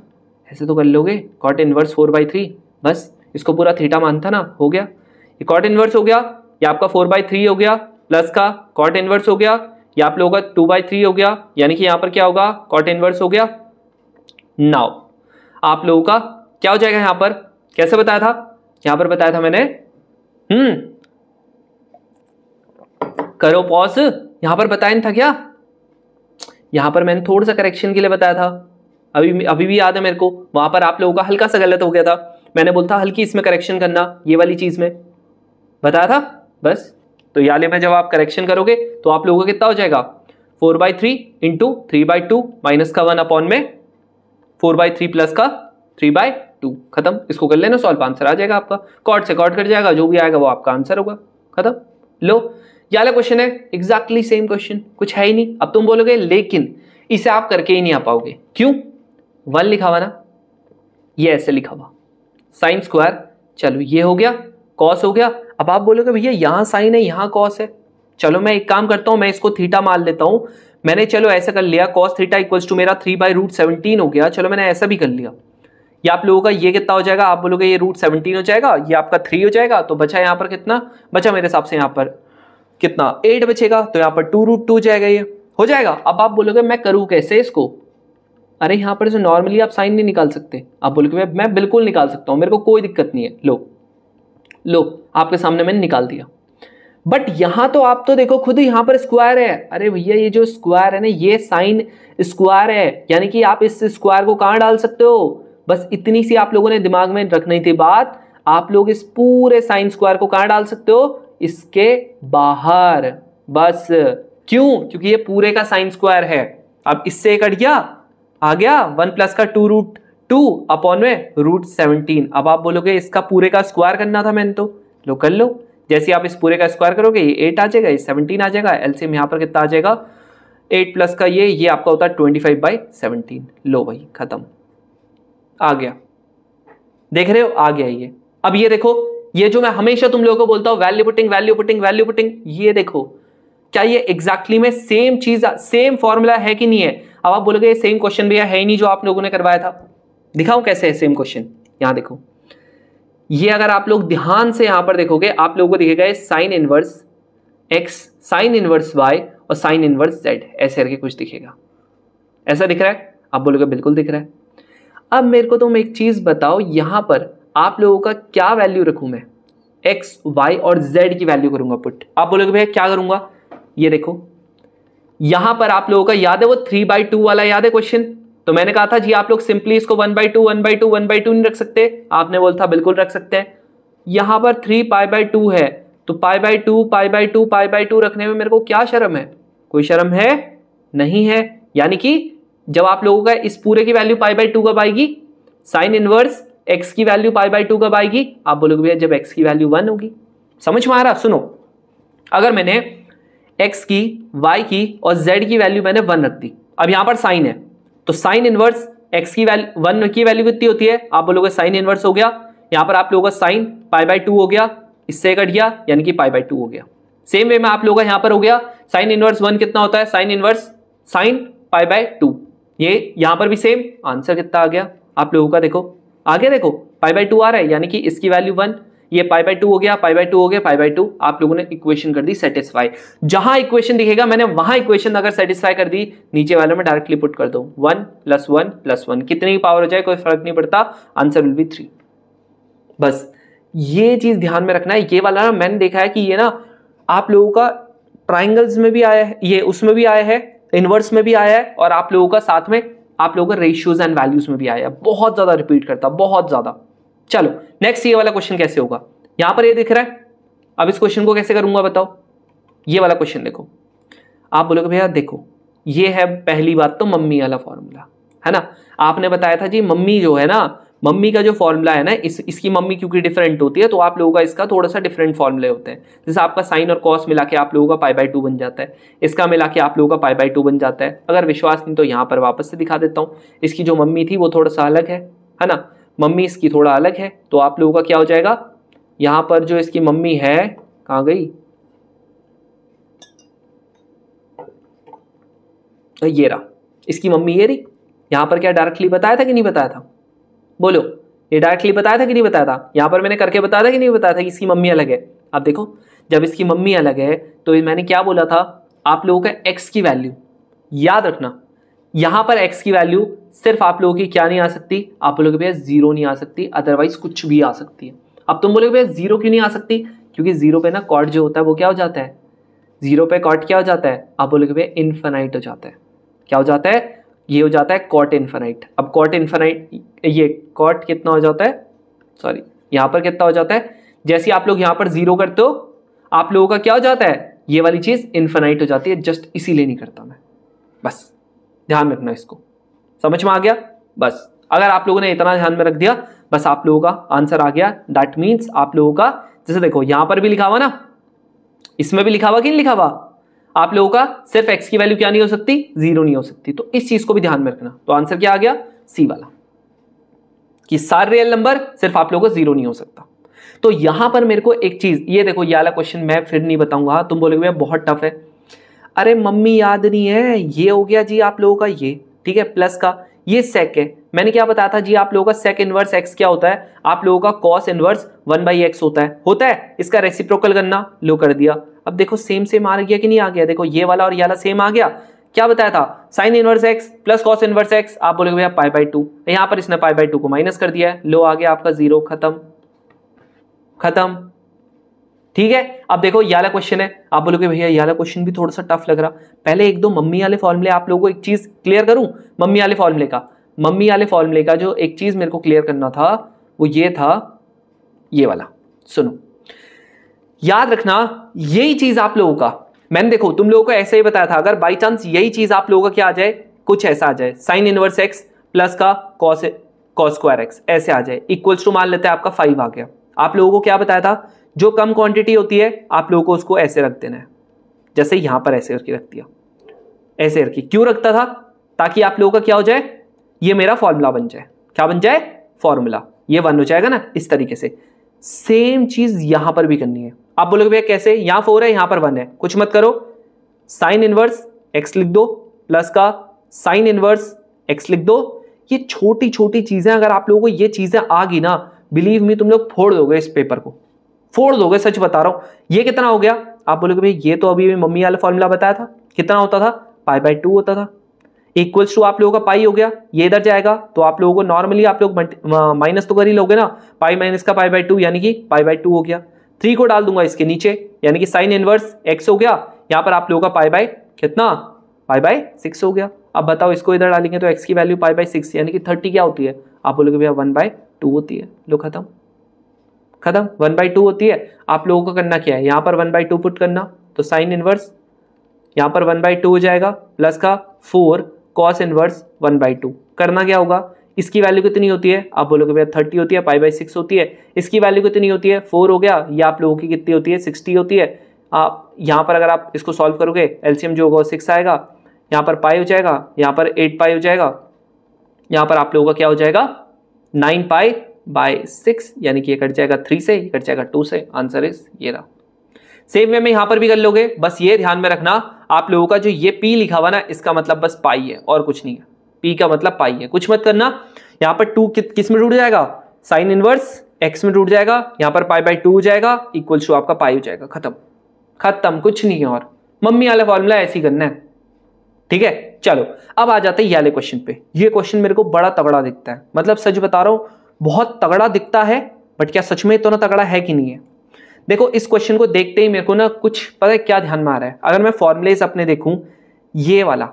ऐसे तो कर लोगे, कॉट इनवर्स 4/3, बस इसको पूरा थीटा मानता ना, हो गया। ये कॉट इनवर्स हो गया, ये आपका 4/3 हो गया, प्लस का कॉट इनवर्स हो गया, ये आप लोगों का 2/3 हो गया, यानी कि यहाँ पर क्या होगा? कॉट इनवर्स हो गया। नाउ आप लोगों का क्या हो जाएगा? यहाँ पर कैसे बताया था? यहाँ पर बताया था मैंने, करो पॉज, यहाँ पर बताया नहीं था क्या? यहाँ पर मैंने थोड़ा सा करेक्शन के लिए बताया था, अभी भी याद है मेरे को, वहां पर आप लोगों का हल्का सा गलत हो गया था, मैंने बोलता हल्की इसमें करेक्शन करना, ये वाली चीज में बताया था बस। तो याले में जब आप करेक्शन करोगे तो आप लोगों का कितना हो जाएगा? 4/3 इंटू 3/2 माइनस का 1 अपॉन में 4/3 प्लस का 3/2, खत्म। इसको कर लेना सॉल्व, आंसर आ जाएगा आपका। कॉट से कॉट कट जाएगा, जो भी आएगा वो आपका आंसर होगा, खत्म। लो ये वाला क्वेश्चन है एग्जैक्टली सेम क्वेश्चन, कुछ है ही नहीं। अब तुम बोलोगे लेकिन इसे आप करके ही नहीं आ पाओगे, क्यों? 1 लिखा हुआ ना, ये ऐसे लिखा हुआ साइन स्क्वायर, चलो ये हो गया, कॉस हो गया। अब आप बोलोगे भैया यहाँ साइन है यहाँ कॉस है, चलो मैं एक काम करता हूं, मैं इसको थीटा मान लेता हूं। मैंने चलो ऐसा कर लिया, कॉस थीटा इक्वल्स टू मेरा 3/√17 हो गया, चलो मैंने ऐसा भी कर लिया। ये आप लोगों का ये कितना हो जाएगा? आप बोलोगे ये √17 हो जाएगा, ये आपका 3 हो जाएगा, तो बचा यहाँ पर कितना बचा? मेरे हिसाब से यहाँ पर कितना 8 बचेगा, तो यहाँ पर 2√2 जाएगा, ये हो जाएगा। अब आप बोलोगे मैं करूँ कैसे इसको? अरे यहाँ पर जो नॉर्मली आप साइन नहीं निकाल सकते, आप बोलोगे मैं बिल्कुल निकाल सकता हूँ, मेरे को कोई दिक्कत नहीं है। लो आपके सामने मैंने निकाल दिया, बट यहां तो आप तो देखो खुद यहाँ पर स्क्वायर है। अरे भैया ये जो स्क्वायर है ना, ये साइन स्क्वायर है, यानी कि आप इस स्क्वायर को कहां डाल सकते हो? बस इतनी सी आप लोगों ने दिमाग में रखनी थी बात, आप लोग इस पूरे साइन स्क्वायर को कहां डाल सकते हो? इसके बाहर, बस। क्यों? क्योंकि ये पूरे का साइन स्क्वायर है। अब इससे कट गया, आ गया 1 प्लस का 2√2 अपॉन में √17। अब आप बोलोगे इसका पूरे का स्क्वायर करना था मैंने, तो लो कर लो। जैसे आप इस पूरे का स्क्वायर करोगे ये 8 आ जाएगा, ये 17 आ जाएगा, एलसीएम यहाँ पर कितना आ जाएगा? 8 प्लस का ये आपका होता है 25/17। लो भाई खत्म, आ गया, देख रहे हो आ गया ये। अब ये देखो, ये जो मैं हमेशा तुम लोगों को बोलता हूँ value putting value putting value putting, ये देखो क्या ये एग्जैक्टली में सेम चीज, सेम फॉर्मूला है कि नहीं है? अब आप बोलोगे सेम क्वेश्चन भैया है ही नहीं जो आप लोगों ने करवाया था। दिखाऊं कैसे है सेम क्वेश्चन? यहां देखो, ये अगर आप लोग ध्यान से यहां पर देखोगे, आप लोगों को दिखेगा sine inverse x, sine inverse y और साइन इनवर्स z, ऐसे करके कुछ दिखेगा। ऐसा दिख रहा है? आप बोलोगे बिल्कुल दिख रहा है। अब मेरे को तुम एक चीज बताओ, यहां पर आप लोगों का क्या वैल्यू रखूं मैं? x, y और z की वैल्यू करूंगा पुट। आप बोलोगे भैया क्या करूंगा? ये देखो यहां पर आप लोगों का याद है वो 3/2 वाला याद है क्वेश्चन? तो मैंने कहा था जी आप लोग सिंपली इसको 1/2 1/2 1/2 नहीं रख सकते, आपने बोला था बिल्कुल रख सकते हैं। यहां पर 3π/2 है, तो π/2 π/2 π/2 रखने में मेरे को क्या शर्म है? कोई शर्म है? नहीं है। यानी कि जब आप लोगों का इस पूरे की वैल्यू π/2 कब आएगी? साइन इनवर्स x की वैल्यू π/2 कब आएगी? आप बोलोगे भैया जब x की वैल्यू 1 होगी। समझ में आ रहा? सुनो, अगर मैंने एक्स की, वाई की और जेड की वैल्यू मैंने 1 रख दी। अब यहां पर साइन है तो साइन इनवर्स एक्स की वैल्यू 1 की वैल्यू कितनी होती है, आप बोलोगे साइन इनवर्स हो गया, यहां पर आप लोगों का साइन π/2 हो गया, इससे कट गया यानी कि π/2 हो गया। सेम वे में आप लोगों का यहां पर हो गया साइन इनवर्स 1 कितना होता है, साइन इनवर्स साइन π/2, ये यहां पर भी सेम आंसर कितना आ गया आप लोगों का, देखो आगे देखो π/2 आ रहा है यानी कि इसकी वैल्यू 1, ये π/2 हो गया, π/2 हो गया, π/2, आप लोगों ने इक्वेशन कर दी सेटिस्फाई। जहां इक्वेशन दिखेगा मैंने वहां इक्वेशन अगर सेटिस्फाई कर दी, नीचे वाले में डायरेक्टली पुट कर दो 1 + 1 + 1, कितनी भी पावर हो जाए कोई फर्क नहीं पड़ता, आंसर विल बी 3। बस ये चीज ध्यान में रखना है। ये वाला ना मैंने देखा है कि ये ना आप लोगों का ट्राइंगल्स में भी आया है, ये उसमें भी आया है, इनवर्स में भी आया है, और आप लोगों का साथ में आप लोगों का रेशियोज एंड वैल्यूज में भी आया है, बहुत ज्यादा रिपीट करता, बहुत ज्यादा। चलो नेक्स्ट ये वाला क्वेश्चन कैसे होगा, यहां पर ये दिख रहा है, अब इस क्वेश्चन को कैसे करूंगा बताओ। ये वाला क्वेश्चन देखो, आप बोलोगे भैया देखो ये है पहली बात तो मम्मी वाला फॉर्मूला है ना, आपने बताया था जी मम्मी जो है ना, मम्मी का जो फॉर्मूला है ना, इसकी मम्मी क्योंकि डिफरेंट होती है तो आप लोगों का इसका थोड़ा सा डिफरेंट फॉर्मूले होते हैं। जैसे आपका साइन और कॉस मिला के आप लोगों का π/2 बन जाता है, इसका मिला के आप लोगों का π/2 बन जाता है। अगर विश्वास नहीं तो यहाँ पर वापस से दिखा देता हूँ, इसकी जो मम्मी थी वो थोड़ा सा अलग है ना, मम्मी इसकी थोड़ा अलग है, तो आप लोगों का क्या हो जाएगा, यहाँ पर जो इसकी मम्मी है कहाँ गई, ये रहा इसकी मम्मी, ये रही। यहाँ पर क्या डायरेक्टली बताया था कि नहीं बताया था, बोलो ये डायरेक्टली बताया था कि नहीं बताया था, यहाँ पर मैंने करके बताया था कि नहीं बताया था कि इसकी मम्मी अलग है। अब देखो जब इसकी मम्मी अलग है तो मैंने क्या बोला था, आप लोगों का एक्स की वैल्यू याद रखना, यहाँ पर एक्स की वैल्यू सिर्फ आप लोगों की क्या नहीं आ सकती, आप बोलोगे भैया 0 नहीं आ सकती, अदरवाइज कुछ भी आ सकती है। अब तुम बोलोगे भैया 0 क्यों नहीं आ सकती, क्योंकि 0 पे ना कॉट जो होता है वो क्या हो जाता है, 0 पे कॉट क्या हो जाता है, आप बोलोगे भैया इन्फिनाइट हो जाता है, क्या हो जाता है, ये हो जाता है कॉट इन्फिनाइट। अब कॉट इन्फिनाइट, ये कॉट कितना हो जाता है, सॉरी यहाँ पर कितना हो जाता है, जैसे आप लोग यहाँ पर 0 करते हो आप लोगों का क्या हो जाता है, ये वाली चीज इन्फिनाइट हो जाती है, जस्ट इसीलिए नहीं करता मैं, बस ध्यान रखना इसको, समझ में आ गया। बस अगर आप लोगों ने इतना ध्यान में रख दिया बस आप लोगों का आंसर आ गया। दैट मीन्स आप लोगों का, जैसे देखो यहां पर भी लिखा हुआ ना, इसमें भी लिखा हुआ कि नहीं लिखा हुआ, आप लोगों का सिर्फ एक्स की वैल्यू क्या नहीं हो सकती, 0 नहीं हो सकती, तो इस चीज को भी ध्यान में रखना। तो आंसर क्या आ गया, सी वाला, कि सारे रियल नंबर सिर्फ आप लोगों को 0 नहीं हो सकता। तो यहां पर मेरे को एक चीज, ये देखो ये वाला क्वेश्चन मैं फिर नहीं बताऊंगा, तुम बोलोगे बहुत टफ है, अरे मम्मी याद नहीं है, ये हो गया जी आप लोगों का ये, ठीक है, प्लस का ये सेक है, मैंने क्या बताया था जी आप लोगों का सेक इनवर्स एक्स क्या होता है, आप लोगों का कॉस इनवर्स 1/x होता है, इसका रेसिप्रोकल करना, लो कर दिया। अब देखो सेम सेम आ गया कि नहीं आ गया, देखो ये वाला और ये वाला सेम आ गया, क्या बताया था, sine inverse x plus cos inverse x, आप बोलोगे भैया π/2, यहां पर इसने π/2 को माइनस कर दिया है, लो आ गया आपका 0, खत्म, ठीक है। अब देखो ये वाला क्वेश्चन है, आप बोलोगे भैया ये वाला क्वेश्चन भी थोड़ा सा टफ लग रहा, पहले एक दो मम्मी वाले फॉर्मूले आप लोगों को एक चीज क्लियर करूं, मम्मी वाले फॉर्मूले का जो एक चीज मेरे को क्लियर करना था वो ये था, ये वाला सुनो, याद रखना यही चीज आप लोगों का, मैंने देखो तुम लोगों को ऐसे ही बताया था, अगर बाई चांस यही चीज आप लोगों का क्या आ जाए, कुछ ऐसा आ जाए, साइन इनवर्स एक्स प्लस का कॉस स्क्वायर एक्स ऐसे आ जाए, इक्वल्स टू मान लेते हैं आपका 5 आ गया, आप लोगों को क्या बताया था, जो कम क्वांटिटी होती है आप लोगों को उसको ऐसे रख देना है, जैसे यहां पर ऐसे करके रख दिया, ऐसे करके क्यों रखता था, ताकि आप लोगों का क्या हो जाए, ये मेरा फॉर्मूला बन जाए, क्या बन जाए, फॉर्मूला, ये 1 हो जाएगा ना, इस तरीके से। सेम चीज यहां पर भी करनी है, आप बोलोगे भैया कैसे, यहां 4 है यहां पर 1 है, कुछ मत करो, साइन इनवर्स एक्स लिख दो प्लस का साइन इनवर्स एक्स लिख दो, ये छोटी छोटी चीजें अगर आप लोगों को ये चीजें आ गई ना, बिलीव मी तुम लोग फोड़ दोगे, इस पेपर को फोड़ दोगे, सच बता रहा हूं। ये कितना हो गया, आप बोलोगे भाई ये तो अभी मम्मी वाला फॉर्मूला बताया था, कितना होता था, π/2 होता था, इक्वल्स टू आप लोगों का पाई हो गया, ये इधर जाएगा तो आप लोगों को नॉर्मली आप लोग माइनस तो कर ही लोगे ना, पाई माइनस का π/2 यानी कि π/2 हो गया, 3 को डाल दूंगा इसके नीचे, यानी कि साइन इनवर्स एक्स हो गया, यहां पर आप लोगों का कितना π/6 हो गया। अब बताओ इसको इधर डालेंगे तो एक्स की वैल्यू π/6 यानी कि 30 क्या होती है, आप बोलोगे भैया 1/2 होती है, लो खत्म 1/2 होती है। आप लोगों को करना क्या है, यहां पर 1/2 पुट करना, तो साइन इनवर्स यहां पर 1/2 हो जाएगा प्लस का 4 कॉस इनवर्स 1/2, करना क्या होगा, इसकी वैल्यू कितनी होती है, आप बोलोगे भैया 30 होती है, π/6 होती है, इसकी वैल्यू कितनी होती है 4 हो गया, ये आप लोगों की कितनी होती है 60 होती है, आप यहाँ पर अगर आप इसको सॉल्व करोगे एलसीएम जो होगा 6 आएगा, यहाँ पर पाई हो जाएगा, यहाँ पर 8 पाई हो जाएगा, यहाँ पर आप लोगों का क्या हो जाएगा 9 पाई बाय 6, यानी कि ये कट जाएगा 3 से, ये कट जाएगा 2 से। आंसर इज ये रहा। सेम वे में यहाँ पर भी कर लोगे, बस ये ध्यान में रखना आप लोगों का जो ये पी लिखा हुआ ना इसका मतलब बस पाई है और कुछ नहीं है। पी का मतलब पाई है, कुछ मत करना। यहाँ पर 2 किस में टूट जाएगा, साइन इनवर्स एक्स में टूट जाएगा, यहाँ पर पाई बाय 2 हो जाएगा, इक्वल टू आपका पाई हो जाएगा। खत्म खत्म, कुछ नहीं है और मम्मी वाला फॉर्मूला ऐसे ही करना है, ठीक है। चलो अब आ जाते हैं ये वाले क्वेश्चन पे। ये क्वेश्चन मेरे को बड़ा तगड़ा दिखता है, मतलब सच बता रहा हूं बहुत तगड़ा दिखता है, बट क्या सच में इतना तगड़ा है कि नहीं है। देखो इस क्वेश्चन को देखते ही मेरे को ना कुछ पता है क्या ध्यान में आ रहा है। अगर मैं फॉर्मुलेज अपने देखूं ये वाला,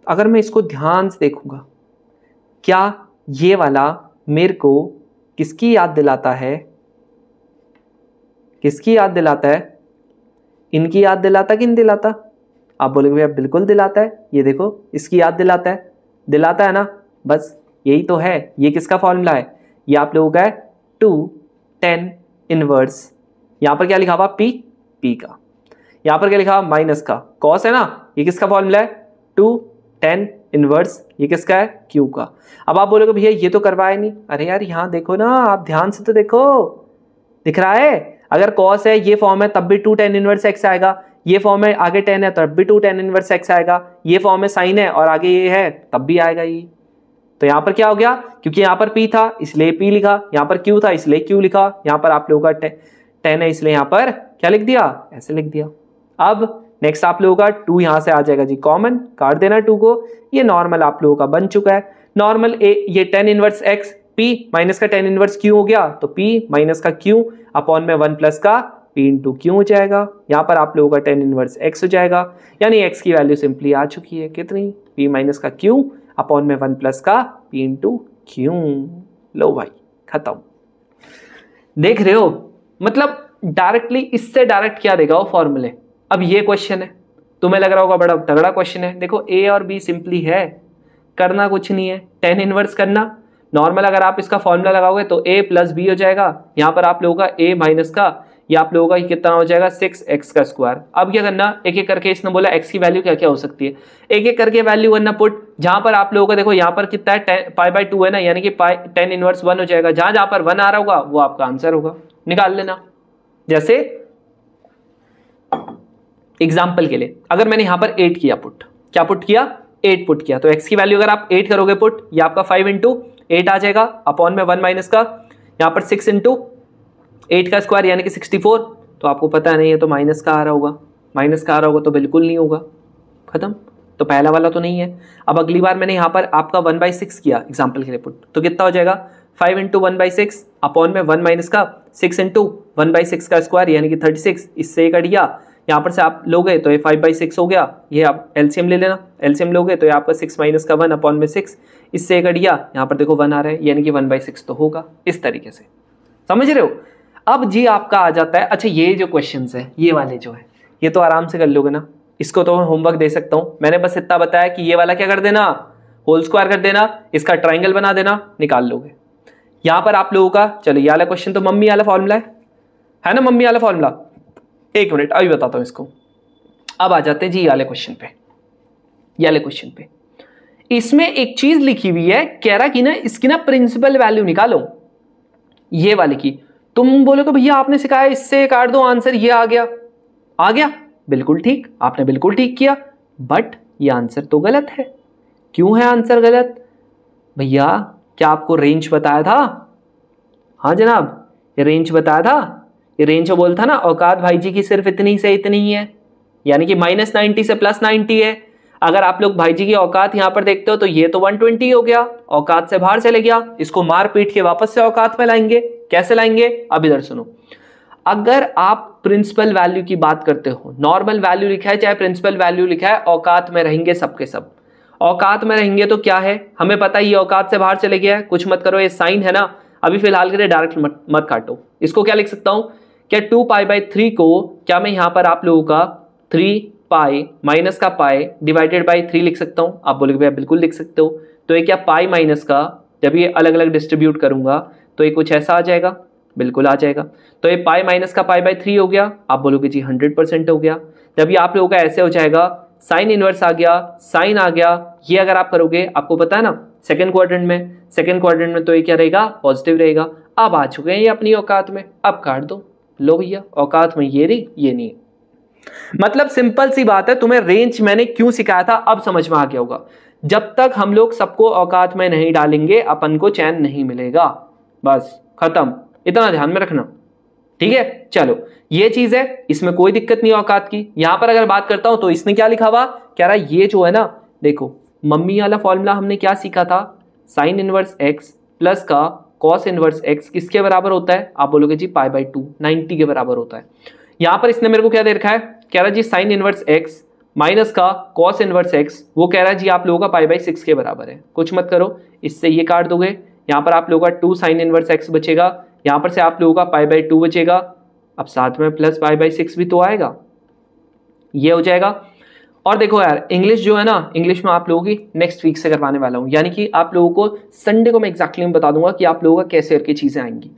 अगर मैं इसको ध्यान से देखूंगा, क्या ये वाला मेरे को किसकी याद दिलाता है, किसकी याद दिलाता है, इनकी याद दिलाता कि नहीं दिलाता। आप बोलोगे भैया बिल्कुल दिलाता है, ये देखो इसकी याद दिलाता है, दिलाता है ना, बस यही तो है। ये किसका फॉर्मूला है, ये आप लोगों का है 2 tan इनवर्स, यहाँ पर क्या लिखा हुआ पी, पी का, यहाँ पर क्या लिखा हुआ माइनस का, कॉस है ना, ये किसका फॉर्मूला है 2 tan इनवर्स, ये किसका है क्यू का। अब आप बोलोगे भैया ये तो करवाया नहीं, अरे यार यहाँ देखो ना, आप ध्यान से तो देखो, दिख रहा है। अगर कॉस है ये फॉर्म है तब भी 2 tan इनवर्स एक्स आएगा, ये फॉर्म है आगे 10 है तब भी 2 tan इनवर्स एक्स आएगा, ये फॉर्म में साइन है और आगे ये है तब भी आएगा ये। तो यहाँ पर क्या हो गया, क्योंकि यहाँ पर P था इसलिए P लिखा, यहाँ पर Q था इसलिए Q लिखा, यहाँ पर आप लोगों का 10 है इसलिए यहाँ पर क्या लिख दिया, ऐसे लिख दिया। अब नेक्स्ट आप लोगों का 2 यहाँ से आ जाएगा जी कॉमन, काट देना 2 को, ये नॉर्मल आप लोगों का बन चुका है। नॉर्मल ये tan inverse x P minus का tan इनवर्स Q हो गया, तो P माइनस का Q अपॉन में 1 प्लस का P इंटू Q हो जाएगा। यहाँ पर आप लोगों का tan इनवर्स x हो जाएगा, यानी x की वैल्यू सिंपली आ चुकी है कितनी, P माइनस का Q अपॉन में 1 प्लस का P इंटू Q। लो भाई खत्म। देख रहे हो, मतलब डायरेक्टली इससे डायरेक्ट क्या देगा वो फॉर्मूले। अब ये क्वेश्चन है, तुम्हें लग रहा होगा बड़ा तगड़ा क्वेश्चन है। देखो A और B सिंपली है, करना कुछ नहीं है, tan इनवर्स करना। नॉर्मल अगर आप इसका फॉर्मूला लगाओगे तो A प्लस बी हो जाएगा, यहाँ पर आप लोगों का A माइनस का, ये आप लोगों का कितना हो जाएगा 6x का स्क्वायर। अब क्या करना, एक एक करके इसने बोला x की वैल्यू क्या क्या हो सकती है, एक एक करके वैल्यू करना पुट। जहां पर आप लोगों का देखो यहाँ पर कितना है पाई बाय 2 है ना, यानी कि पाई tan इनवर्स 1 हो जाएगा। जहां जहां पर 1 आ रहा होगा वो आपका आंसर होगा, निकाल लेना। जैसे एग्जाम्पल के लिए अगर मैंने यहाँ पर 8 किया पुट, क्या पुट किया 8 पुट किया, तो x की वैल्यू अगर आप 8 करोगे पुट, ये आपका 5 इंटू 8 आ जाएगा अपॉन में 1 माइनस का, यहाँ पर 6 इंटू 8 का स्क्वायर यानी कि 64। तो आपको पता नहीं है तो माइनस का आ रहा होगा, माइनस का आ रहा होगा तो बिल्कुल नहीं होगा, खत्म। तो पहला वाला तो नहीं है। अब अगली बार मैंने यहाँ पर आपका 1/6 किया एग्जाम्पल के लिए पुट, तो कितना हो जाएगा 5 इंटू 1/6 अपॉन में 1 माइनस का 6 इंटू 1/6 का स्क्वायर यानी कि 36, इससे एक कट गया, यहाँ पर से आप लोगे तो ये 5/6 हो गया, ये आप एलसीएम ले लेना, एलसीएम लोगे तो ये आपका 6 माइनस का 1 अपॉन में 6, इससे एक कट गया, यहाँ पर देखो 1 आ रहा है यानी कि 1/6 तो होगा। इस तरीके से समझ रहे हो। अब जी आपका आ जाता है, अच्छा ये जो क्वेश्चंस है ये वाले जो है ये तो आराम से कर लोगे ना, इसको तो मैं होमवर्क दे सकता हूँ। मैंने बस इतना बताया कि ये वाला क्या कर देना, होल स्क्वायर कर देना, इसका ट्राइंगल बना देना, निकाल लोगे। यहाँ पर आप लोगों का चलो ये वाला क्वेश्चन तो मम्मी वाला फॉर्मूला है ना, मम्मी वाला फॉर्मूला। एक मिनट अभी बताता हूँ इसको। अब आ जाते हैं जी ये वाले क्वेश्चन पे, ये वाले क्वेश्चन पे इसमें एक चीज लिखी हुई है, कह रहा कि ना इसकी ना प्रिंसिपल वैल्यू निकालो, ये वाले की। तुम बोलोगे भैया आपने सिखाया इससे काट दो आंसर, ये आ गया, आ गया, बिल्कुल ठीक, आपने बिल्कुल ठीक किया, बट ये आंसर तो गलत है। क्यों है आंसर गलत भैया, क्या आपको रेंज बताया था? हाँ जनाब, ये रेंज बताया था, ये रेंज बोलता ना औकात भाई जी की सिर्फ इतनी से इतनी ही है, यानी कि -90 से +90 है। अगर आप लोग भाई जी की औकात यहाँ पर देखते हो तो ये तो 120 हो गया, औकात से बाहर चले गया, इसको मार पीट के वापस से औकात में लाएंगे। कैसे लाएंगे, अब इधर सुनो। अगर आप प्रिंसिपल वैल्यू की बात करते हो, नॉर्मल वैल्यू लिखा है चाहे प्रिंसिपल वैल्यू लिखा है, औकात में रहेंगे सबके सब। औकात में रहेंगे तो क्या है, हमें पता है ये औकात से बाहर चले गया है, कुछ मत करो, ये साइन है ना, अभी फिलहाल के लिए डायरेक्ट मत काटो। इसको क्या लिख सकता हूं, क्या 2π/3 को क्या मैं यहां पर आप लोगों का 3π माइनस का पाई डिवाइडेड बाई 3 लिख सकता हूं? आप बोलोगे भैया बिल्कुल लिख सकते हो। तो ये क्या पाई माइनस का, जब ये अलग अलग डिस्ट्रीब्यूट करूंगा तो ये कुछ ऐसा आ जाएगा, बिल्कुल आ जाएगा। तो ये पाई माइनस का पाई बाई 3 हो गया, आप बोलोगे जी 100% हो गया। जब ये आप लोगों का ऐसे हो जाएगा, साइन इनवर्स आ गया, साइन आ गया, ये अगर आप करोगे, आपको पता है ना सेकंड क्वाड्रेंट में तो ये क्या रहेगा, पॉजिटिव रहेगा। अब आ चुके हैं ये अपनी औकात में, अब काट दो। लो भैया, औकात में ये रही, ये नहीं। मतलब सिंपल सी बात है, तुम्हें रेंज मैंने क्यों सिखाया था अब समझ में आ गया होगा। जब तक हम लोग सबको औकात में नहीं डालेंगे अपन को चैन नहीं मिलेगा, बस खत्म, इतना ध्यान में रखना, ठीक है। चलो ये चीज है, इसमें कोई दिक्कत नहीं औकात की। यहां पर अगर बात करता हूं तो इसने क्या लिखा हुआ, कह रहा ये जो है ना, देखो मम्मी वाला फॉर्मूला हमने क्या सीखा था, साइन इनवर्स एक्स प्लस का कॉस इनवर्स एक्स किसके बराबर होता है, आप बोलोगे जी पाई बाई 2, 90 के बराबर होता है। यहां पर इसने मेरे को क्या दे रखा है, कह रहा जी साइन इनवर्स एक्स माइनस का कॉस इनवर्स एक्स, वो कह रहा है जी आप लोगों का पाई बाई 6 के बराबर है। कुछ मत करो, इससे ये काट दोगे, यहां पर आप लोगों का 2 साइन इनवर्स एक्स बचेगा, यहां पर से आप लोगों का पाई बाई 2 बचेगा, अब साथ में प्लस पाई बाई 6 भी तो आएगा, ये हो जाएगा। और देखो यार, इंग्लिश जो है ना, इंग्लिश में आप लोगों की नेक्स्ट वीक से करवाने वाला हूं, यानी कि आप लोगों को संडे को मैं एग्जैक्टली बता दूंगा कि आप लोगों का कैसे करके चीजें आएंगी,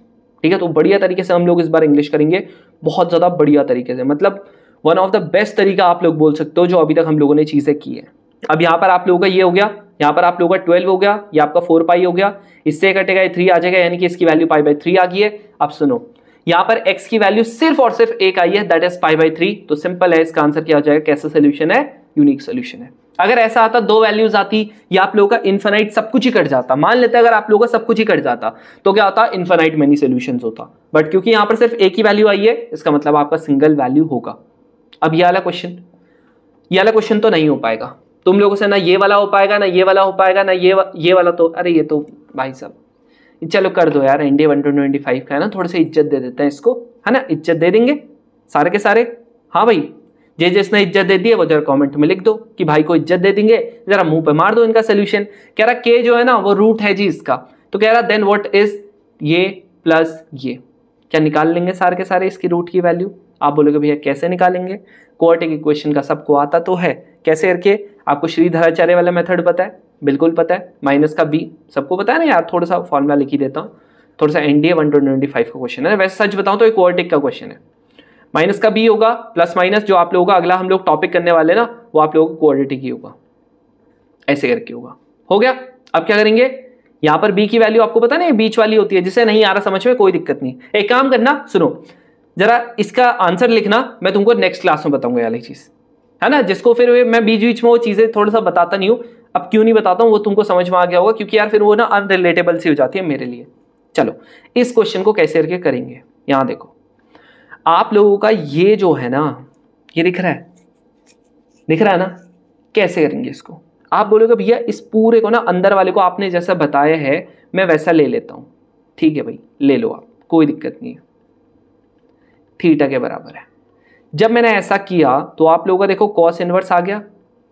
ठीक है। तो बढ़िया तरीके से हम लोग इस बार इंग्लिश करेंगे, बहुत ज्यादा बढ़िया तरीके से, मतलब वन ऑफ द बेस्ट तरीका आप लोग बोल सकते हो जो अभी तक हम लोगों ने चीजें की है। अब यहाँ पर आप लोगों का ये हो गया, यहाँ पर आप लोगों का 12 हो गया, ये आपका 4 पाई हो गया, इससे कटेगा ये 3 आ जाएगा, यानी कि इसकी वैल्यू पाई बाई 3 आ गई है। अब सुनो, यहाँ पर x की वैल्यू सिर्फ और सिर्फ एक आई है, दैट इज पाई बाई 3, तो सिंपल है, इसका आंसर क्या हो जाएगा, कैसा सोल्यूशन है, यूनिक सोल्यूशन है। अगर ऐसा आता 2 वैल्यूज आती या आप लोगों का इनफाइनाइट सब कुछ ही कट जाता, मान लेते अगर आप लोगों का सब कुछ ही कट जाता तो क्या होता, इनफाइनाइट मेनी सोल्यूशंस होता, बट क्योंकि यहाँ पर सिर्फ एक ही वैल्यू आई है, इसका मतलब आपका सिंगल वैल्यू होगा। अब ये वाला क्वेश्चन तो नहीं हो पाएगा तुम लोगों से, ना ये वाला हो पाएगा, ना ये वाला हो पाएगा, ना ये वाला, तो अरे ये तो भाई साहब, चलो कर दो यार, एनडीए 125 का है ना, थोड़े से इज्जत दे देते हैं इसको, है ना, इज्जत दे देंगे सारे के सारे। हाँ भाई, जिसने इज्जत दे दी है वो जरा कमेंट में लिख दो कि भाई को इज्जत दे देंगे, जरा मुंह पे मार दो इनका सोल्यूशन। कह रहा के जो है ना वो रूट है जी इसका, तो कह रहा देन व्हाट इज ये प्लस ये, क्या निकाल लेंगे सारे के सारे इसकी रूट की वैल्यू। आप बोलोगे भैया कैसे निकालेंगे, क्वाड्रेटिक इक्वेशन का सबको आता तो है, कैसे करके, आपको श्रीधराचार्य वाला मेथड पता है, बिल्कुल पता है, माइनस का बी सबको पता है ना यार, थोड़ा सा फॉर्मूला लिख ही देता हूँ, थोड़ा सा एनडीए 125 का क्वेश्चन है, वैसे सच बताऊं तो एक क्वाड्रेटिक का क्वेश्चन है, माइनस का बी होगा, प्लस माइनस जो आप लोगों का अगला हम लोग टॉपिक करने वाले ना, वो आप लोगों को क्वाड्रेटिक ही होगा, ऐसे करके होगा। हो गया, अब क्या करेंगे, यहाँ पर बी की वैल्यू आपको पता नहीं बीच वाली होती है, जिसे नहीं आ रहा समझ में कोई दिक्कत नहीं, एक काम करना, सुनो जरा इसका आंसर लिखना, मैं तुमको नेक्स्ट क्लास में बताऊंगा वाली चीज, है ना, जिसको फिर मैं बीच बीच में वो चीजें थोड़ा सा बताता नहीं हूँ। अब क्यों नहीं बताता हूँ वो तुमको समझ में आ गया होगा, क्योंकि यार फिर वो ना अनरिलेटेबल सी हो जाती है मेरे लिए। चलो इस क्वेश्चन को कैसे करके करेंगे, यहाँ देखो आप लोगों का ये जो है ना, ये दिख रहा है ना, कैसे करेंगे इसको। आप बोलोगे भैया इस पूरे को ना, अंदर वाले को आपने जैसा बताया है मैं वैसा ले लेता हूँ, ठीक है भाई ले लो आप, कोई दिक्कत नहीं है, थीटा के बराबर है। जब मैंने ऐसा किया तो आप लोगों का देखो कॉस इनवर्स आ गया,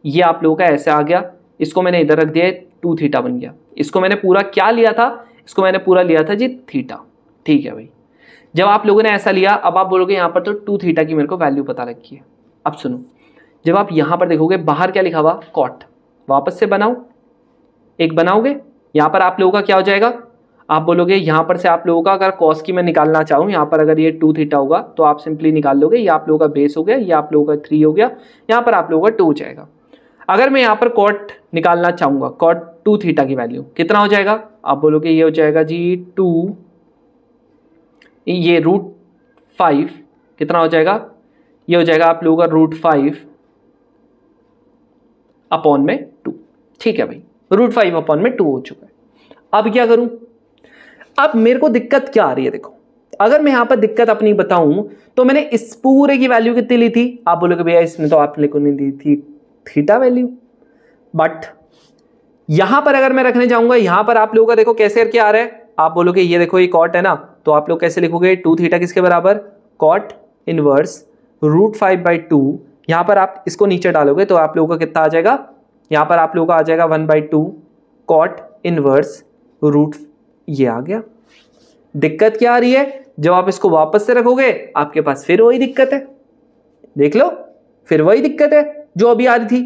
ये आप लोगों का ऐसे आ गया, इसको मैंने इधर रख दिया, 2 थीटा बन गया। इसको मैंने पूरा क्या लिया था, इसको मैंने पूरा लिया था जी थीटा, ठीक है भाई। जब आप लोगों ने ऐसा लिया, अब आप बोलोगे यहाँ पर तो 2 थीटा की मेरे को वैल्यू पता लगी है। अब सुनो, जब आप यहाँ पर देखोगे बाहर क्या लिखा हुआ, कॉट, वापस से बनाओ, एक बनाओगे, यहाँ पर आप लोगों का क्या हो जाएगा, आप बोलोगे यहाँ पर से आप लोगों का अगर कॉस की मैं निकालना चाहूँ, यहाँ पर अगर ये 2 थीटा होगा तो आप सिंपली निकाल लोगे, ये आप लोगों का बेस हो गया, ये आप लोगों का 3 हो गया, यहाँ पर आप लोगों का 2 हो जाएगा। अगर मैं यहाँ पर कॉट निकालना चाहूँगा, कॉट 2 थीटा की वैल्यू कितना हो जाएगा, आप बोलोगे ये हो जाएगा जी 2, ये √5 कितना हो जाएगा, ये हो जाएगा आप लोगों का √5 अपॉन में 2, ठीक है भाई, √5 अपॉन में 2 हो चुका है। अब क्या करूं, अब मेरे को दिक्कत क्या आ रही है, देखो अगर मैं यहां पर दिक्कत अपनी बताऊं तो मैंने इस पूरे की वैल्यू कितनी ली थी, आप बोलोगे भैया इसमें तो आपने को नहीं दी थी थीटा वैल्यू, बट यहां पर अगर मैं रखने जाऊंगा, यहां पर आप लोगों का देखो कैसे करके आ रहा है, आप बोलोगे ये देखो ये कॉट है ना, तो आप लोग कैसे लिखोगे, 2 थीटा किसके बराबर, कॉट इनवर्स √5/2, यहां पर आप इसको नीचे डालोगे तो आप लोगों का कितना आ जाएगा, यहां पर आप लोगों का आ जाएगा 1/2 कॉट इनवर्स रूट, ये आ गया। दिक्कत क्या आ रही है, जब आप इसको वापस से रखोगे आपके पास फिर वही दिक्कत है, देख लो फिर वही दिक्कत है जो अभी आ रही थी।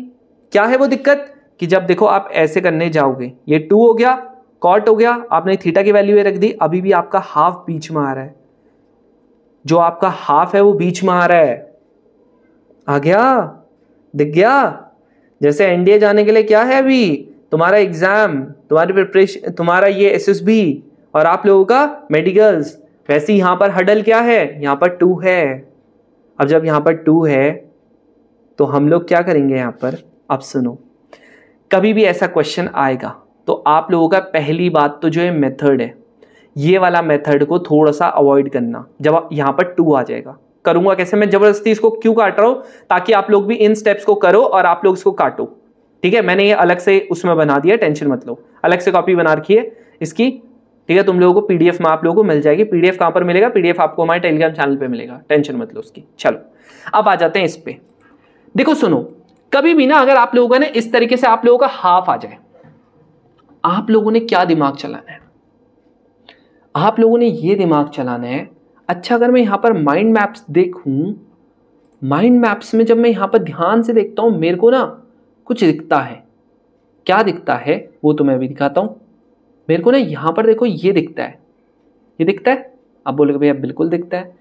क्या है वो दिक्कत, कि जब देखो आप ऐसे करने जाओगे, ये 2 हो गया, कॉट हो गया, आपने थीटा की वैल्यू रख दी, अभी भी आपका हाफ बीच में आ रहा है, जो आपका हाफ है वो बीच में आ रहा है, आ गया, दिख गया। जैसे एनडीए जाने के लिए क्या है अभी, तुम्हारा एग्जाम, तुम्हारी प्रिपरेशन, तुम्हारा ये एसएसबी और आप लोगों का मेडिकल्स, वैसे यहां पर हडल क्या है, यहां पर 2 है। अब जब यहां पर 2 है तो हम लोग क्या करेंगे यहां पर, अब सुनो, कभी भी ऐसा क्वेश्चन आएगा तो आप लोगों का पहली बात तो जो है मेथड है, ये वाला मेथड को थोड़ा सा अवॉइड करना। जब यहां पर 2 आ जाएगा, करूंगा कैसे, मैं जबरदस्ती इसको क्यों काट रहा हूं, ताकि आप लोग भी इन स्टेप्स को करो और आप लोग इसको काटो, ठीक है। मैंने ये अलग से उसमें बना दिया, टेंशन मत लो, अलग से कॉपी बना रखी है इसकी, ठीक है। तुम लोगों को पीडीएफ में आप लोगों को मिल जाएगी। पीडीएफ कहां पर मिलेगा, पीडीएफ आपको हमारे टेलीग्राम चैनल पे मिलेगा, टेंशन मत लो उसकी। चलो अब आ जाते हैं इस पे। देखो सुनो, कभी भी ना अगर आप लोगों ने इस तरीके से आप लोगों का हाफ आ जाए, आप लोगों ने क्या दिमाग चलाना है, आप लोगों ने ये दिमाग चलाना है, अच्छा अगर मैं यहां पर माइंड मैप्स देखूं, माइंड मैप्स में जब मैं यहां पर ध्यान से देखता हूं मेरे को ना कुछ दिखता है। क्या दिखता है वो तो मैं भी दिखाता हूं। मेरे को ना यहां पर देखो ये दिखता है, ये दिखता है। आप बोलोगे भैया बिल्कुल दिखता है।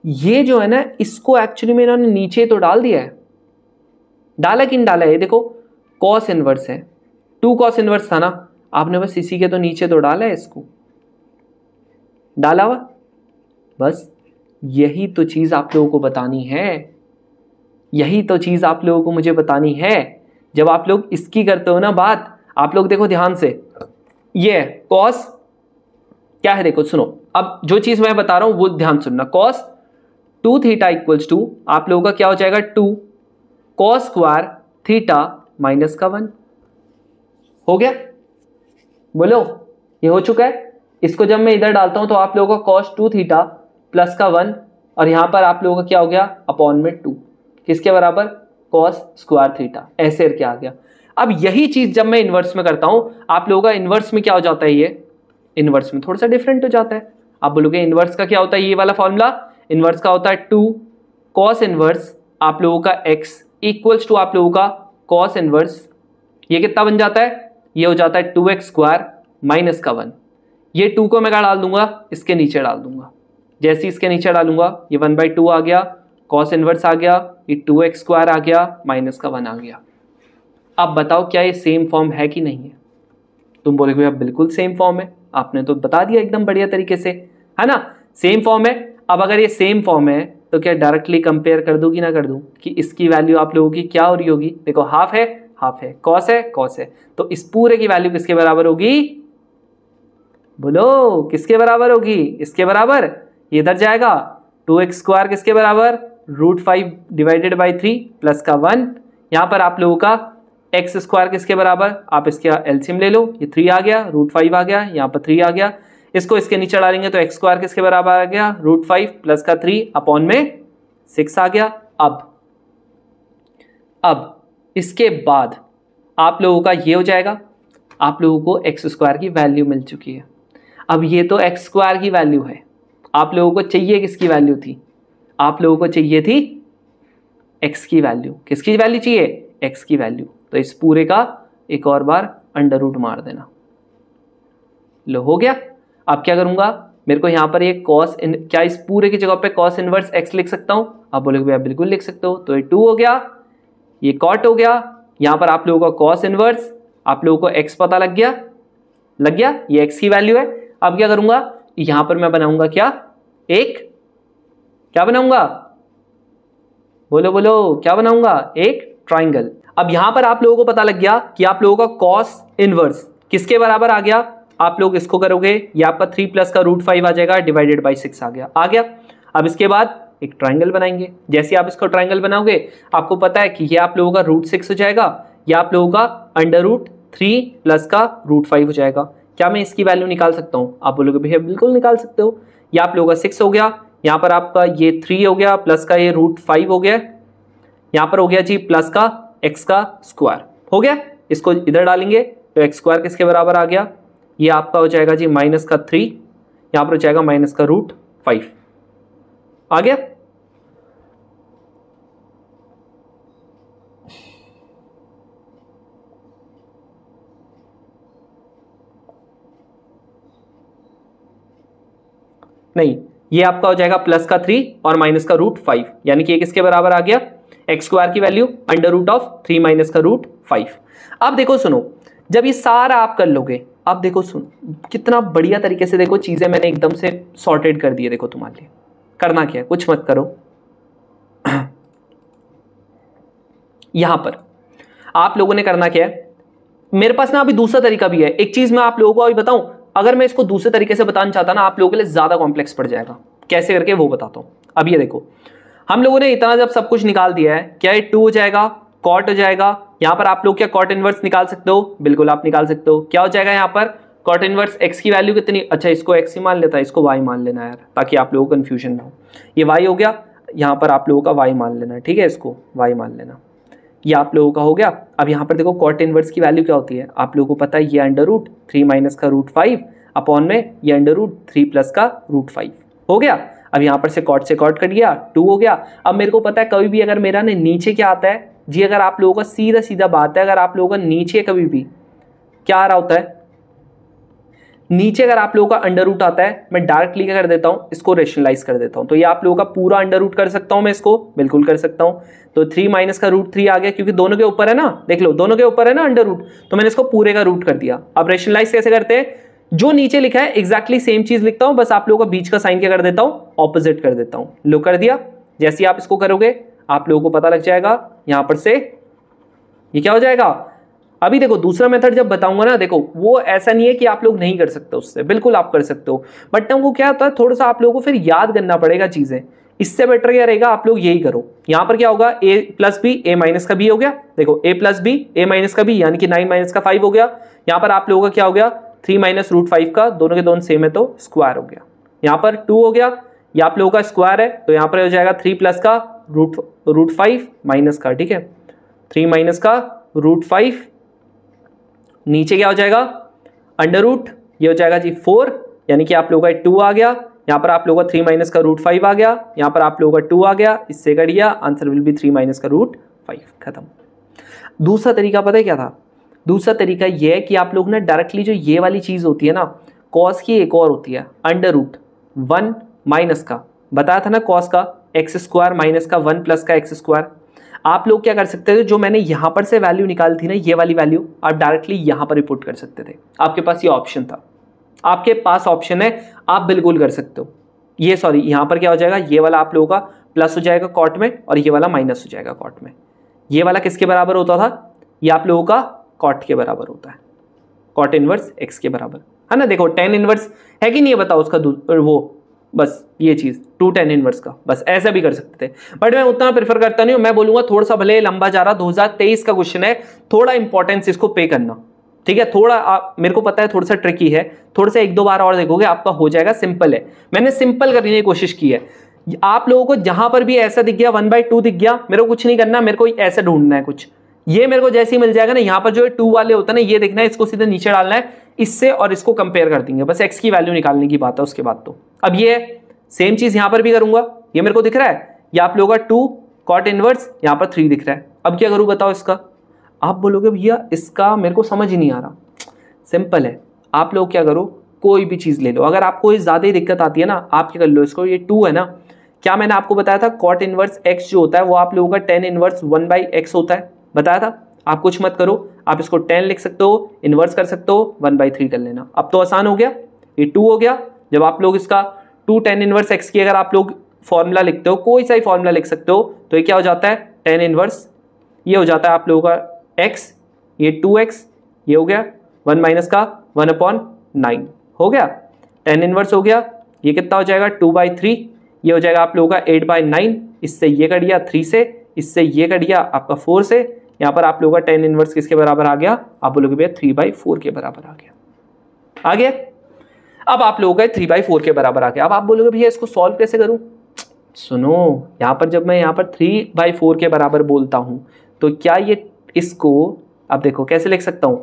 ये जो है ना, इसको एक्चुअली में इन्होंने नीचे तो डाल दिया है, डाला कि नहीं डाला है, ये देखो कॉस इनवर्स है, 2 कॉस इनवर्स था ना, आपने बस इसी के तो नीचे तो डाला है, इसको डाला हुआ। बस यही तो चीज आप लोगों को बतानी है, यही तो चीज आप लोगों को मुझे बतानी है। जब आप लोग इसकी करते हो ना बात, आप लोग देखो ध्यान से, ये कॉस क्या है, देखो सुनो, अब जो चीज मैं बता रहा हूं वो ध्यान सुनना। कॉस 2 थीटा इक्वल्स टू, आप लोगों का क्या हो जाएगा, 2 कॉस स्क्वायर थीटा माइनस का 1। हो गया, बोलो ये हो चुका है। इसको जब मैं इधर डालता हूं तो आप लोगों का कॉस 2 थीटा प्लस का 1, और यहां पर आप लोगों का क्या हो गया, अपॉन में 2, किसके बराबर, कॉस स्क्वायर थीटा, ऐसे क्या आ गया। अब यही चीज जब मैं इनवर्स में करता हूं, आप लोगों का इनवर्स में क्या हो जाता है, ये इनवर्स में थोड़ा सा डिफरेंट हो जाता है। आप बोलोगे इनवर्स का क्या होता है, ये वाला फॉर्मूला, इनवर्स का होता है 2 कॉस इनवर्स आप लोगों का x इक्वल्स टू आप लोगों का कॉस इनवर्स, ये कितना बन जाता है, ये हो जाता है 2x स्क्वायर माइनस का 1। ये 2 को मैं क्या डाल दूंगा, इसके नीचे डाल दूंगा। जैसे इसके नीचे डालूंगा ये 1/2 आ गया, कॉस इनवर्स आ गया, ये 2x स्क्वायर आ गया, माइनस का 1 आ गया। अब बताओ क्या ये सेम फॉर्म है कि नहीं है। तुम बोलोगे भैया बिल्कुल सेम फॉर्म है, आपने तो बता दिया एकदम बढ़िया तरीके से, है ना, सेम फॉर्म है। अब अगर ये सेम फॉर्म है तो क्या डायरेक्टली कंपेयर कर दूं कि ना कर दूं, कि इसकी वैल्यू आप लोगों की क्या हो रही होगी, देखो हाफ है हाफ है, कॉस है कॉस है, तो इस पूरे की वैल्यू किसके बराबर होगी, बोलो किसके बराबर होगी, इसके बराबर। ये इधर जाएगा, 2x स्क्वायर किसके बराबर, √5 डिवाइडेड बाई 3 प्लस का 1। यहां पर आप लोगों का एक्स स्क्वायर किसके बराबर, आप इसका एलसीएम ले लो, ये 3 आ गया, √5 आ गया, यहाँ पर 3 आ गया, इसको इसके नीचे डालेंगे तो एक्स स्क्वायर किसके बराबर आ गया, √5 प्लस का 3 अपॉन में 6 आ गया। अब इसके बाद आप लोगों का ये हो जाएगा, आप लोगों को एक्स स्क्वायर की वैल्यू मिल चुकी है। अब ये तो एक्स स्क्वायर की वैल्यू है, आप लोगों को चाहिए किसकी वैल्यू थी, आप लोगों को चाहिए थी एक्स की वैल्यू, किसकी वैल्यू चाहिए, एक्स की वैल्यू। तो इस पूरे का एक और बार अंडर रूट मार देना, लो हो गया। अब क्या करूंगा, मेरे को यहां पर ये कॉस क्या इस पूरे की जगह पे कॉस इनवर्स एक्स लिख सकता हूं, आप बोलोगे भैया बिल्कुल लिख सकते हो। तो ये 2 हो गया, ये कॉट हो गया, यहां पर आप लोगों का कॉस इनवर्स, आप लोगों को एक्स पता लग गया, लग गया, ये एक्स की वैल्यू है। अब क्या करूंगा, यहां पर मैं बनाऊंगा क्या, एक क्या बनाऊंगा, बोलो बोलो क्या बनाऊंगा, एक ट्राइंगल। अब यहां पर आप लोगों को पता लग गया कि आप लोगों का कॉस इनवर्स किसके बराबर आ गया, आप लोग इसको करोगे, ये आपका 3 प्लस का √5 आ जाएगा, डिवाइडेड बाई 6 आ गया। अब इसके बाद एक ट्राइंगल बनाएंगे। जैसे आप इसको ट्राइंगल बनाओगे, आपको पता है कि ये आप लोगों का √6 हो जाएगा, या आप लोगों का √3 प्लस का √5 हो जाएगा। क्या मैं इसकी वैल्यू निकाल सकता हूं, आप बोलोगे भैया बिल्कुल निकाल सकते हो। ये आप लोगों का 6 हो गया, यहाँ पर आपका ये 3 हो गया, प्लस का ये √5 हो गया, यहाँ पर हो गया जी प्लस का एक्स का स्क्वायर हो गया। इसको इधर डालेंगे तो एक्स स्क्वायर किसके बराबर आ गया, ये आपका हो जाएगा जी माइनस का 3, यहाँ पर हो जाएगा माइनस का √5 आ गया। नहीं, ये आपका हो जाएगा प्लस का 3 और माइनस का √5, यानी कि ये किसके बराबर आ गया, एक्स स्क्वायर की वैल्यू √3 माइनस का √5। अब देखो सुनो, जब ये सारा आप कर लोगे, अब देखो सुनो कितना बढ़िया तरीके से देखो चीजें मैंने एकदम से सॉर्टेड कर दी है। देखो तुम्हारे लिए करना क्या है, कुछ मत करो। यहां पर आप लोगों ने करना क्या है, मेरे पास ना अभी दूसरा तरीका भी है। एक चीज मैं आप लोगों को अभी बताऊं, अगर मैं इसको दूसरे तरीके से बताना चाहता ना आप लोगों के लिए ज्यादा कॉम्प्लेक्स पड़ जाएगा। कैसे करके वो बताता हूं। अब ये देखो, हम लोगों ने इतना जब सब कुछ निकाल दिया है, क्या ये 2 हो जाएगा, कॉट हो जाएगा। यहां पर आप लोग क्या कॉट इनवर्स निकाल सकते हो, बिल्कुल आप निकाल सकते हो। क्या हो जाएगा यहां पर कॉट इनवर्स एक्स की वैल्यू कितनी, अच्छा इसको एक्स ही मान लेता है, इसको वाई मान लेना यार, ताकि आप लोगों को कंफ्यूजन ना हो। ये वाई हो गया, यहां पर आप लोगों का वाई मान लेना, ठीक है, इसको वाई मान लेना, ये आप लोगों का हो गया। अब यहाँ पर देखो कॉट इनवर्स की वैल्यू क्या होती है, आप लोगों को पता है, ये √3 माइनस का √5 अपॉन में ये √3 प्लस का √5 हो गया। अब यहाँ पर से कट गया, 2 हो गया। अब मेरे को पता है कभी भी अगर मेरा ने नीचे क्या आता है जी, अगर आप लोगों का सीधा सीधा बात है, अगर आप लोगों का नीचे कभी भी क्या आ रहा होता है, नीचे अगर आप लोगों का √, आता है, मैं डायरेक्टली क्या कर देता हूं, इसको रेशनलाइज कर देता हूं। तो ये आप लोगों का पूरा √, कर सकता हूं मैं इसको, बिल्कुल कर सकता हूं। तो 3 माइनस का √3 आ गया, क्योंकि दोनों के ऊपर है ना, देख लो दोनों के ऊपर है ना √, तो मैंने इसको पूरे का रूट कर दिया। अब रेशनलाइज कैसे करते हैं, जो नीचे लिखा है एग्जैक्टली सेम चीज लिखता हूं, बस आप लोगों का बीच का साइन क्या कर देता हूं, ऑपोजिट कर देता हूं। लो कर दिया। जैसे आप इसको करोगे आप लोगों को पता लग जाएगा, यहां पर से ये क्या हो जाएगा। अभी देखो दूसरा मेथड जब बताऊंगा ना, देखो वो ऐसा नहीं है कि आप लोग नहीं कर सकते उससे, बिल्कुल आप कर सकते हो, बट हमको क्या होता है थोड़ा सा आप लोगों को फिर याद करना पड़ेगा चीजें। इससे बेटर क्या रहेगा, आप लोग यही करो। यहां पर क्या होगा, a plus B A minus का बी हो गया, देखो a plus B A minus का बी, यानी कि 9 माइनस का 5 हो गया। यहां पर आप लोगों का क्या हो गया, 3 माइनस √5 का, दोनों के दोनों सेम है तो स्क्वायर हो गया। यहाँ पर 2 हो गया, ये आप लोगों का स्क्वायर है, तो यहाँ पर हो जाएगा 3 प्लस का √5 माइनस का, ठीक है, 3 माइनस का √5, नीचे क्या हो जाएगा √, ये हो जाएगा जी 4, यानी कि आप लोगों का 2 आ गया। यहाँ पर आप लोगों का 3 माइनस का √5 आ गया, यहाँ पर आप लोगों का 2 आ गया, इससे कर दिया, आंसर विल बी 3 माइनस का √5, खत्म। दूसरा तरीका पता है क्या था, दूसरा तरीका ये है कि आप लोग ना डायरेक्टली जो ये वाली चीज होती है ना, कॉस की एक और होती है √1 माइनस का, बताया था ना कॉस का x² माइनस का 1 प्लस का x²। आप लोग क्या कर सकते थे, जो मैंने यहां पर से वैल्यू निकाली थी ना, ये वाली वैल्यू आप डायरेक्टली यहां पर पुट कर सकते थे। आपके पास ये ऑप्शन था, आपके पास ऑप्शन है, आप बिल्कुल कर सकते हो। ये सॉरी यहां पर क्या हो जाएगा, ये वाला आप लोगों का प्लस हो जाएगा कॉट में, और ये वाला माइनस हो जाएगा कॉट में। ये वाला किसके बराबर होता था, ये आप लोगों का कॉट के बराबर होता है, कॉट इनवर्स x के बराबर है ना। देखो tan इनवर्स है कि नहीं है, बताओ उसका वो, बस ये चीज 2 tan इनवर्स का, बस ऐसा भी कर सकते थे, बट मैं उतना प्रेफर करता नहीं हूं। मैं बोलूंगा थोड़ा सा भले लंबा जा रहा, 2023 का क्वेश्चन है, थोड़ा इंपॉर्टेंस इसको पे करना, ठीक है। थोड़ा मेरे को पता है थोड़ा सा ट्रिकी है, थोड़ा सा 1-2 बार और देखोगे आपका हो जाएगा। सिंपल है, मैंने सिंपल करने की कोशिश की है। आप लोगों को जहां पर भी ऐसा दिख गया 1/2 दिख गया, मेरे को कुछ नहीं करना, मेरे को ऐसा ढूंढना है कुछ, ये मेरे को जैसे ही मिल जाएगा ना, यहाँ पर जो 2 वाले होता है ना, ये देखना है, इसको सीधे नीचे डालना है, इससे और इसको कंपेयर कर देंगे, बस x की वैल्यू निकालने की बात है उसके बाद। तो अब ये सेम चीज यहां पर भी करूंगा, ये मेरे को दिख रहा है, ये आप लोगों का 2 कॉट इनवर्स, यहां पर 3 दिख रहा है। अब क्या करूं बताओ इसका, आप बोलोगे भैया इसका मेरे को समझ ही नहीं आ रहा। सिंपल है, आप लोग क्या करो, कोई भी चीज ले लो, अगर आपको ज्यादा ही दिक्कत आती है ना, आप क्या कर लो, इसको ये 2 है ना, क्या मैंने आपको बताया था कॉट इनवर्स x जो होता है वो आप लोगों का tan इनवर्स 1/x होता है, बताया था। आप कुछ मत करो, आप इसको 10 लिख सकते हो, इन्वर्स कर सकते हो, 1/3 कर लेना। अब तो आसान हो गया, ये 2 हो गया। जब आप लोग इसका 2 tan इनवर्स x की अगर आप लोग फॉर्मूला लिखते हो, कोई सा ही फॉर्मूला लिख सकते हो, तो ये क्या हो जाता है tan इनवर्स, ये हो जाता है आप लोगों का x, ये 2x, ये हो गया 1 माइनस का 1/9 हो गया, tan इनवर्स हो गया, ये कितना हो जाएगा 2/3, ये हो जाएगा आप लोगों का 8/9, इससे ये कट गया 3 से, इससे ये कट गया आपका 4 से, यहाँ पर आप लोगों का tan इनवर्स किसके बराबर आ गया, आप बोलोगे भैया 3/4 के बराबर आ गया। आ गया, अब आप लोगों का 3/4 के बराबर आ गया। अब आप बोलोगे भैया इसको सॉल्व कैसे करूं, सुनो, यहाँ पर जब मैं यहाँ पर 3/4 के बराबर बोलता हूं, तो क्या ये इसको, अब देखो कैसे लिख सकता हूं,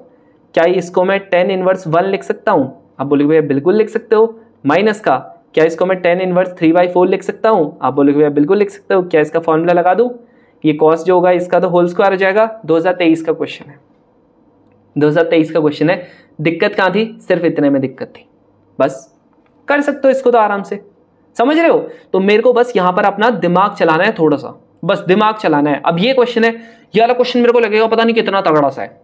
क्या इसको मैं tan इनवर्स 1 लिख सकता हूं, आप बोलोगे भैया बिल्कुल लिख सकते हो। माइनस का, क्या इसको मैं tan इनवर्स 3/4 लिख सकता हूं, आप बोलोगे भैया बिल्कुल लिख सकते हो। क्या इसका फॉर्मूला लगा दूं, ये कॉस जो होगा इसका तो होल स्क्वायर हो जाएगा। 2023 का क्वेश्चन है, 2023 का क्वेश्चन है। दिक्कत कहाँ थी, सिर्फ इतने में दिक्कत थी, बस कर सकते हो इसको तो आराम से, समझ रहे हो? तो मेरे को बस यहां पर अपना दिमाग चलाना है, थोड़ा सा बस दिमाग चलाना है। अब ये क्वेश्चन है, ये वाला क्वेश्चन मेरे को लगेगा पता नहीं कितना तगड़ा सा है,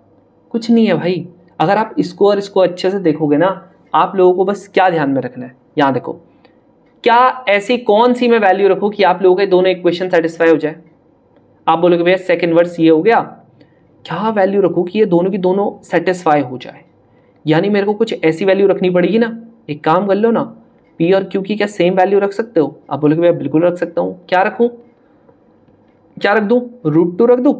कुछ नहीं है भाई। अगर आप इसको और इसको अच्छे से देखोगे ना, आप लोगों को बस क्या ध्यान में रखना है, यहां देखो, क्या ऐसी कौन सी मैं वैल्यू रखूं कि आप लोगों के दोनों इक्वेशन सेटिस्फाई हो जाए। आप बोलोगे भैया सेकंड वर्स ये हो गया, क्या वैल्यू रखूं कि ये दोनों की दोनों सेटिस्फाई हो जाए, यानी मेरे को कुछ ऐसी वैल्यू रखनी पड़ेगी ना। एक काम कर लो ना, पी और क्यू की क्या सेम वैल्यू रख सकते हो? आप बोलोगे भैया बिल्कुल रख सकता हूं। क्या रखूं, क्या रख दूं? √2 रख दूं?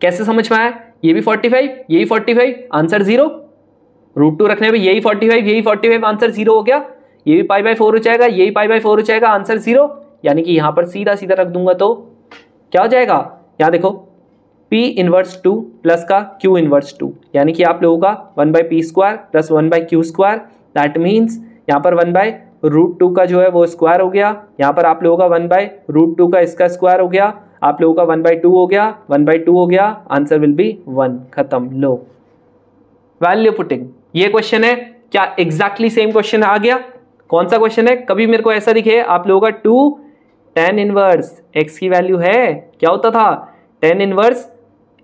कैसे समझ में आया? ये भी 45, यही 45, आंसर 0। √2 रखने पे यही 45, यही 45, आंसर 0 हो गया। ये भी π/4 हो जाएगा, यही π/4 हो जाएगा, आंसर 0। यानी कि यहां पर सीधा सीधा रख दूंगा तो क्या हो जाएगा? यहां देखो, P इनवर्स 2 प्लस का Q इनवर्स 2, यानी कि आप लोगों का 1/p² plus 1/q²। That means यहाँ पर 1/√2 का जो है वो स्क्वायर हो गया, यहाँ पर आप लोगों का 1/√2 का इसका स्क्वायर हो गया, आप लोगों का 1/2 हो गया, 1/2 हो गया, आंसर विल बी 1। खत्म। लो, वैल्यू पुटिंग, ये क्वेश्चन है। क्या एग्जैक्टली सेम क्वेश्चन आ गया? कौन सा क्वेश्चन है? कभी मेरे को ऐसा दिखे आप लोगों का 2 tan इनवर्स x की वैल्यू है, क्या होता था? tan इनवर्स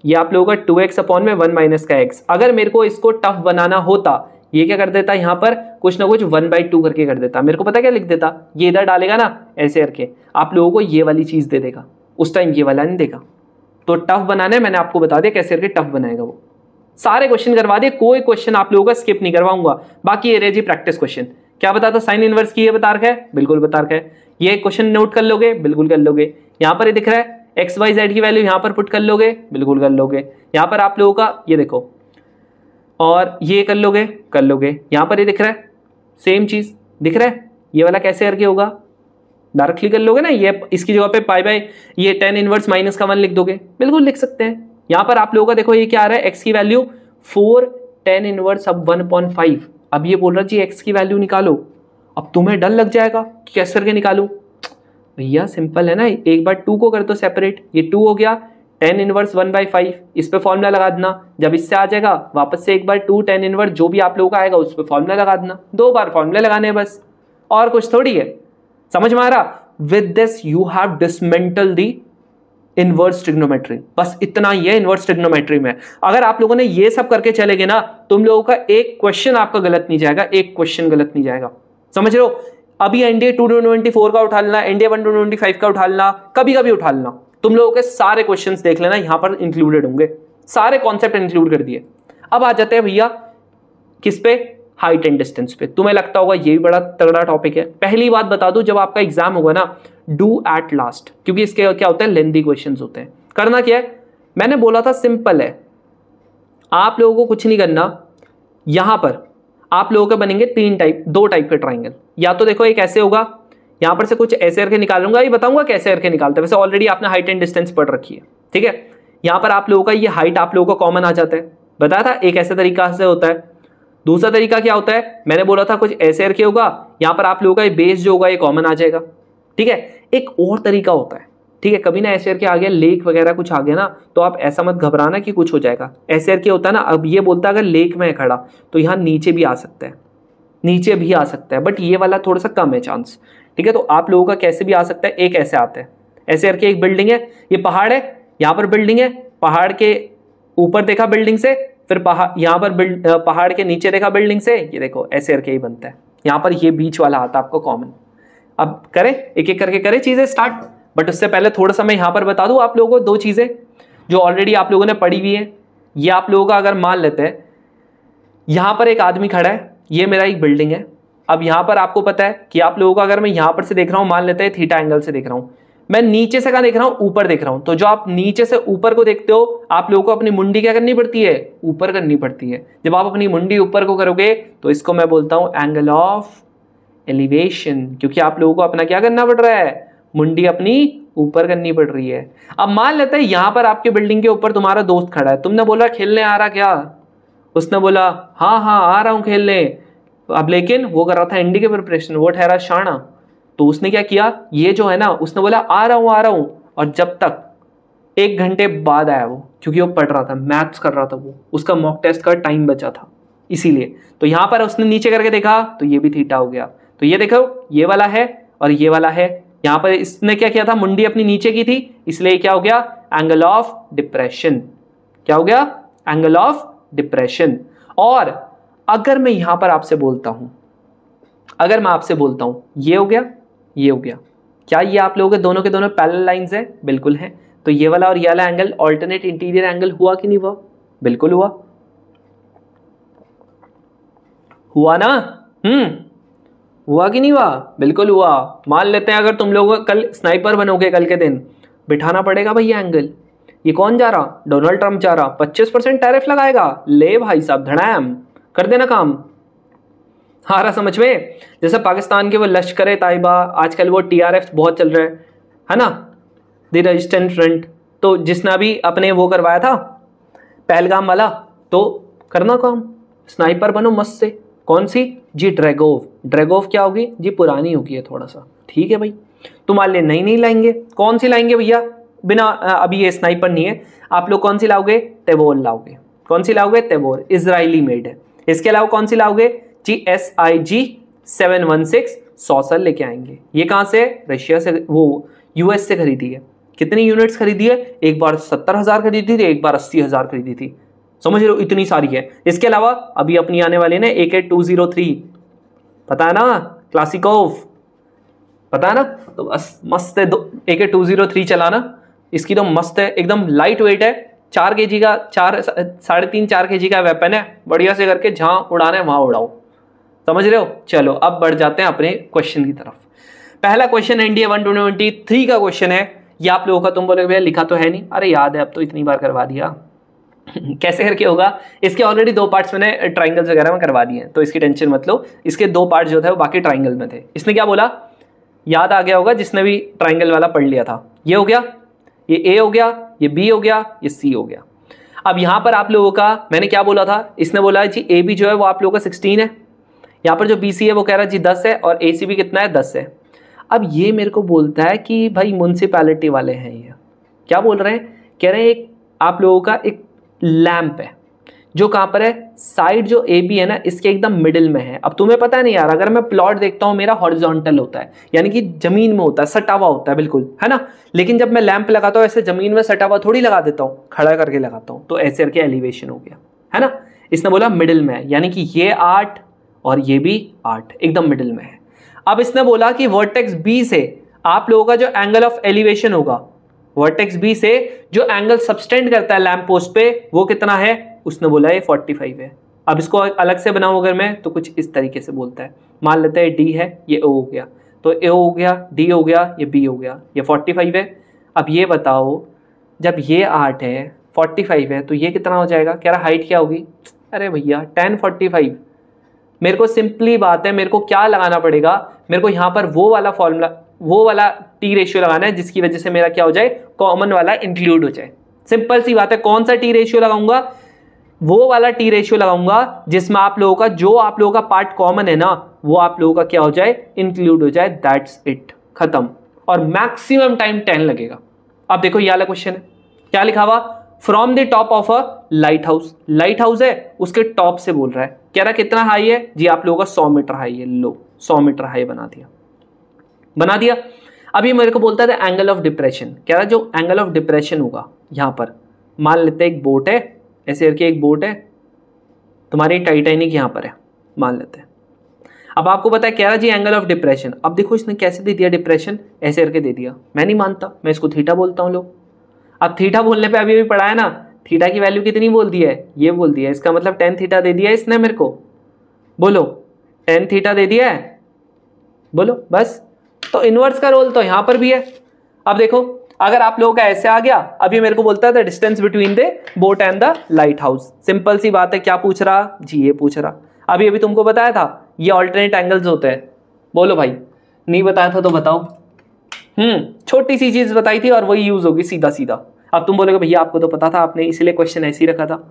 ये आप लोगों का 2x अपॉन में 1 माइनस का x। अगर मेरे को इसको टफ बनाना होता, ये क्या कर देता, यहाँ पर कुछ ना कुछ 1/2 करके कर देता। मेरे को पता क्या लिख देता, ये इधर डालेगा ना ऐसे करके, आप लोगों को ये वाली चीज दे देगा, उस टाइम ये वाला नहीं देगा। तो टफ बनाना है, मैंने आपको बता दिया कैसे करके टफ बनाएगा वो। सारे क्वेश्चन करवा दिए, कोई क्वेश्चन आप लोगों का स्किप नहीं करवाऊंगा। बाकी ये रहे जी प्रैक्टिस क्वेश्चन। क्या बताता, साइन इनवर्स की ये बता रखा है, बिल्कुल बता रखा है। ये क्वेश्चन नोट कर लोगे, बिल्कुल कर लोगे। यहाँ पर ये दिख रहा है एक्स वाई जेड की वैल्यू यहाँ पर पुट कर लोगे, बिल्कुल कर लोगे। यहाँ पर आप लोगों का ये देखो, और ये कर लोगे, कर लोगे। यहाँ पर ये दिख रहा है सेम चीज दिख रहा है, ये वाला कैसे करके होगा, डायरेक्टली कर लोगे ना। ये इसकी जगह पे ये tan इनवर्स माइनस का 1 लिख दोगे, बिल्कुल लिख सकते हैं। यहाँ पर आप लोगों का देखो ये क्या आ रहा है, x की वैल्यू 4 tan इनवर्स अब 1/5। अब ये बोल रहा जी x की वैल्यू निकालो। अब तुम्हें डर लग जाएगा कि कैसे करके निकालूं। भैया सिंपल है ना, एक बार 2 को कर दो सेपरेट, ये 2 हो गया, tan इनवर्स 1/5, इस पे फॉर्मूला लगा देना। जब इससे आ जाएगा वापस से एक बार 2 tan इनवर्स जो भी आप लोगों का आएगा उस पे फॉर्मूला लगा देना। 2 बार फॉर्मूले लगाने हैं बस, और कुछ थोड़ी है। समझ में आ रहा? With this you have dismantle the inverse trigonometry. बस इतना ही है इनवर्स ट्रिग्नोमेट्री में। अगर आप लोगों ने ये सब करके चलेगे ना, तुम लोगों का एक क्वेश्चन आपका गलत नहीं जाएगा, एक क्वेश्चन गलत नहीं जाएगा। समझ रहे हो? अभी एनडीए 224 का उठा लेना, एनडीए 125 का उठा लेना, कभी कभी उठा लेना, तुम लोगों के सारे क्वेश्चंस देख लेना, यहां पर इंक्लूडेड होंगे, सारे कॉन्सेप्ट इंक्लूड कर दिए। अब आ जाते हैं भैया किस पे, हाइट एंड डिस्टेंस पे। तुम्हें लगता होगा ये भी बड़ा तगड़ा टॉपिक है। पहली बात बता दूं, जब आपका एग्जाम होगा ना, डू एट लास्ट, क्योंकि इसके क्या होता है, लेंथी क्वेश्चंस होते हैं। करना क्या है, मैंने बोला था सिंपल है, आप लोगों को कुछ नहीं करना। यहां पर आप लोगों के बनेंगे दो टाइप के ट्राइंगल। या तो देखो एक ऐसे होगा, यहां पर से कुछ ऐसे करके निकालूंगा, ये बताऊंगा कैसे करके निकालते हैं। वैसे ऑलरेडी आपने हाइट एंड डिस्टेंस पढ़ रखी है, ठीक है। यहां पर आप लोगों का ये हाइट आप लोगों का कॉमन आ जाता है, बताया था एक ऐसे तरीका से होता है। दूसरा तरीका क्या होता है, मैंने बोला था कुछ ऐसे करके होगा, यहां पर आप लोगों का ये बेस जो होगा ये कॉमन आ जाएगा, ठीक है। एक और तरीका होता है, ठीक है, कभी ना ऐसे करके आ गया, लेक वगैरह कुछ आ गया ना, तो आप ऐसा मत घबराना कि कुछ हो जाएगा। ऐसे करके होता है ना, अब ये बोलता है अगर लेक में है खड़ा तो यहाँ नीचे भी आ सकता है, नीचे भी आ सकता है, बट ये वाला थोड़ा सा कम है चांस, ठीक है। तो आप लोगों का कैसे भी आ सकता है, एक ऐसे आता है, ऐसे करके एक बिल्डिंग है, ये पहाड़ है, यहाँ पर बिल्डिंग है, पहाड़ के ऊपर देखा बिल्डिंग से, फिर यहाँ पर पहाड़ के नीचे देखा बिल्डिंग से, ये देखो ऐसे करके ही बनता है। यहाँ पर ये बीच वाला आता है आपको कॉमन। अब करें एक एक करके करें चीजें स्टार्ट, बट उससे पहले थोड़ा सा मैं यहाँ पर बता दूं आप लोगों को दो चीजें जो ऑलरेडी आप लोगों ने पढ़ी हुई है। ये आप लोगों का अगर मान लेते हैं, यहाँ पर एक आदमी खड़ा है, ये मेरा एक बिल्डिंग है। अब यहाँ पर आपको पता है कि आप लोगों का अगर मैं यहाँ पर से देख रहा हूँ, मान लेते हैं थीटा एंगल से देख रहा हूँ, मैं नीचे से कहाँ देख रहा हूँ, ऊपर देख रहा हूँ। तो जो आप नीचे से ऊपर को देखते हो, आप लोगों को अपनी मुंडी क्या करनी पड़ती है, ऊपर करनी पड़ती है। जब आप अपनी मुंडी ऊपर को करोगे तो इसको मैं बोलता हूँ एंगल ऑफ एलिवेशन, क्योंकि आप लोगों को अपना क्या करना पड़ रहा है, मुंडी अपनी ऊपर करनी पड़ रही है। अब मान लेते हैं यहाँ पर आपके बिल्डिंग के ऊपर तुम्हारा दोस्त खड़ा है, तुमने बोला खेलने आ रहा क्या, उसने बोला हाँ हाँ आ रहा हूँ खेलने। अब लेकिन वो कर रहा था एनडी के प्रिपरेशन, वो ठहरा शाना, तो उसने क्या किया, ये जो है ना, उसने बोला आ रहा हूँ, और जब तक 1 घंटे बाद आया वो, क्योंकि वो पढ़ रहा था, मैथ्स कर रहा था, वो उसका मॉक टेस्ट का टाइम बचा था इसीलिए। तो यहाँ पर उसने नीचे करके देखा तो ये भी थीटा हो गया। तो ये देखो ये वाला है और ये वाला है। यहाँ पर इसने क्या किया था, मुंडी अपनी नीचे की थी, इसलिए क्या हो गया, एंगल ऑफ डिप्रेशन। क्या हो गया, एंगल ऑफ डिप्रेशन। और अगर मैं यहां पर आपसे बोलता हूं, अगर मैं आपसे बोलता हूं ये हो गया, ये हो गया, क्या ये आप लोगों के दोनों पैरेलल लाइंस है? बिल्कुल है। तो ये वाला और ये वाला एंगल ऑल्टरनेट इंटीरियर एंगल हुआ कि नहीं हुआ? बिल्कुल हुआ, हुआ ना? हुआ कि नहीं हुआ? बिल्कुल हुआ। मान लेते हैं अगर तुम लोग कल स्नाइपर बनोगे, कल के दिन बिठाना पड़ेगा भैया एंगल। ये कौन जा रहा? डोनाल्ड ट्रंप जा रहा, 25% टैरिफ लगाएगा, ले भाई साहब धड़ाम, कर देना काम। आ रहा समझ में? जैसे पाकिस्तान के वो लश्कर ताइबा, आजकल वो TRF बहुत चल रहा है ना, द रेजिस्टेंट फ्रंट। तो जिसने अभी अपने वो करवाया था पहलगाम वाला, तो करना काम, स्नाइपर बनो मस्त से। कौन सी जी? ड्रैगोव। ड्रैगोव क्या होगी जी? पुरानी होगी है थोड़ा सा, ठीक है भाई। तो मान ले नहीं लाएंगे, कौन सी लाएंगे भैया? बिना अभी ये स्नाइपर नहीं है, आप लोग कौन सी लाओगे? तेवोर लाओगे। कौन सी लाओगे? तेवोर, इजरायली मेड है। इसके अलावा कौन सी लाओगे जी? SIG 716 सॉसर लेके आएंगे। ये कहां से? रशिया से, वो US से खरीदी है। कितनी यूनिट्स खरीदी है? एक बार 70,000 खरीदी थी, एक बार 80,000 खरीदी थी। समझ रहे हो, इतनी सारी है। इसके अलावा अभी अपनी आने वाली ने AK-203, पता है ना, क्लासिकोव, पता है ना? तो बस मस्त है, AK-203 चलाना। इसकी तो मस्त है, एकदम लाइट वेट है, 4 kg का, 3.5-4 kg का वेपन है। बढ़िया से करके जहां उड़ाना है वहां उड़ाओ। समझ रहे हो? चलो अब बढ़ जाते हैं अपने क्वेश्चन की तरफ। पहला क्वेश्चन NDA 123 का क्वेश्चन है। ये आप लोगों का, तुम बोलोगे भैया लिखा तो है नहीं, अरे याद है, अब तो इतनी बार करवा दिया। कैसे करके होगा? इसके ऑलरेडी 2 पार्ट्स मैंने ट्राइंगल्स वगैरह में करवा दिए हैं, तो इसकी टेंशन मत लो। इसके 2 पार्ट जो थे वो बाकी ट्राइंगल में थे। इसने क्या बोला, याद आ गया होगा जिसने भी ट्राइंगल वाला पढ़ लिया था। ये हो गया, ये A हो गया, ये B हो गया, ये C हो गया। अब यहां पर आप लोगों का मैंने क्या बोला था, इसने बोला जी AB जो है वो आप लोगों का 16 है, यहाँ पर जो BC है वो कह रहा है जी 10 है, और ACB कितना है? 10 है। अब ये मेरे को बोलता है कि भाई म्युनिसिपैलिटी वाले हैं, ये क्या बोल रहे हैं? कह रहे हैं एक आप लोगों का एक लैंप है जो कहां पर है, साइड जो AB है ना इसके एकदम मिडिल में है। अब तुम्हें पता है नहीं यार, अगर मैं प्लॉट देखता हूं मेरा हॉरिजॉन्टल होता है, यानी कि जमीन में होता है, सटा हुआ होता है बिल्कुल, है ना। लेकिन जब मैं लैंप लगाता हूं ऐसे जमीन में सटा हुआ थोड़ी लगा देता हूं, खड़ा करके लगाता हूं, तो ऐसे करके एलिवेशन हो गया, है ना। इसने बोला मिडिल में है, यानी कि ये 8 और ये भी 8 एकदम मिडिल में है। अब इसने बोला कि वर्टेक्स B से आप लोगों का जो एंगल ऑफ एलिवेशन होगा, वर्टेक्स B से जो एंगल सबस्टेंड करता है लैंप पोस्ट पे, वो कितना है? उसने बोला ये 45 है। अब इसको अलग से बनाऊं अगर मैं, तो कुछ इस तरीके से बोलता है। मान लेते हैं D है, ये O हो गया, तो A हो गया, D हो गया, ये B हो गया, ये 45 है। अब ये बताओ, जब ये 8 है, 45 है, तो ये कितना हो जाएगा? कह रहा हाइट क्या होगी? अरे भैया tan 45। मेरे को सिंपली बात है, मेरे को क्या लगाना पड़ेगा? मेरे को यहाँ पर वो वाला फॉर्मूला, वो वाला T रेशियो लगाना है जिसकी वजह से मेरा क्या हो जाए, कॉमन वाला इंक्लूड हो जाए। सिंपल सी बात है। कौन सा T रेशियो लगाऊंगा? वो वाला T रेशियो लगाऊंगा जिसमें आप लोगों का, जो आप लोगों का पार्ट कॉमन है ना, वो आप लोगों का क्या हो जाए, इंक्लूड हो जाए। दैट्स इट, खत्म। और मैक्सिमम टाइम 10 लगेगा। अब देखो ये वाला क्वेश्चन है, क्या लिखा हुआ? From the top of a light house. Light house है, उसके टॉप से बोल रहा है। कह रहा कितना हाई है जी? आप लोगों का 100 मीटर हाई है। लो 100 मीटर हाई बना दिया, बना दिया। अभी मेरे को बोलता था एंगल ऑफ डिप्रेशन। कह रहा जो एंगल ऑफ डिप्रेशन होगा यहां पर, मान लेते एक बोट है, ऐसे करके एक बोट है तुम्हारी, टाइटैनिक यहां पर है, मान लेते हैं। अब आपको पता है, कह रहा जी एंगल ऑफ डिप्रेशन। अब देखो इसने कैसे दे दिया डिप्रेशन, ऐसे करके दे दिया। मैं नहीं मानता, मैं इसको थीटा बोलता हूं लोग। अब थीटा बोलने पे अभी पढ़ा है ना, थीटा की वैल्यू कितनी बोल दी है? ये बोल दिया है। इसका मतलब tan थीटा दे दिया है इसने मेरे को। बोलो tan थीटा दे दिया है, बोलो बस। तो इनवर्स का रोल तो यहां पर भी है। अब देखो अगर आप लोगों का ऐसे आ गया, अभी मेरे को बोलता है the distance between the boat and the lighthouse. Simple सी बात है, क्या पूछ रहा जी? ये पूछ रहा। अभी अभी तुमको बताया था ये ऑल्टरनेट एंगल्स होते हैं। बोलो भाई, नहीं बताया था तो बताओ। छोटी सी चीज बताई थी और वही यूज होगी सीधा सीधा। अब तुम बोलोगे भैया आपको तो पता था, आपने इसीलिए क्वेश्चन ऐसे ही रखा था।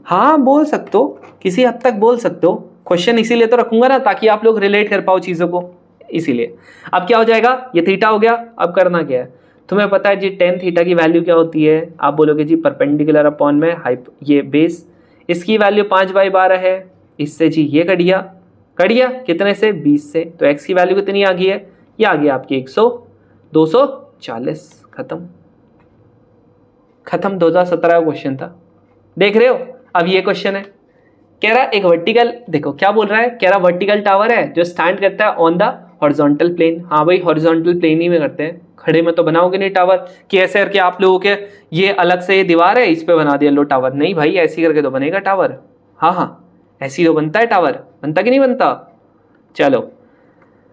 हाँ बोल सकते हो, किसी हद तक बोल सकते हो। क्वेश्चन इसीलिए तो रखूंगा ना, ताकि आप लोग रिलेट कर पाओ चीजों को, इसीलिए। अब क्या हो जाएगा? ये थीटा हो गया। अब करना क्या है, तुम्हें पता है जी tan थीटा की वैल्यू क्या होती है? आप बोलोगे जी परपेंडिकुलर अपॉन में हाइप, ये बेस, इसकी वैल्यू 5/12 है। इससे जी ये कट गया, कट गया कितने से? 20 से। तो x की वैल्यू कितनी आ गई है? ये आ गया आपकी 100, 240, खत्म खत्म। 2017 का क्वेश्चन था, देख रहे हो। अब ये क्वेश्चन है, कह रहा एक वर्टिकल, देखो क्या बोल रहा है, कह रहा वर्टिकल टावर है जो स्टैंड करता है ऑन द हॉरिजॉन्टल प्लेन। हाँ भाई हॉरिजॉन्टल प्लेन ही में करते हैं, खड़े में तो बनाओगे नहीं टावर कि ऐसे करके आप लोगों के ये अलग से ये दीवार है इस पे बना दिया लो टावर, नहीं भाई ऐसी करके तो बनेगा टावर। हाँ हाँ ऐसी तो बनता है टावर, बनता कि नहीं बनता। चलो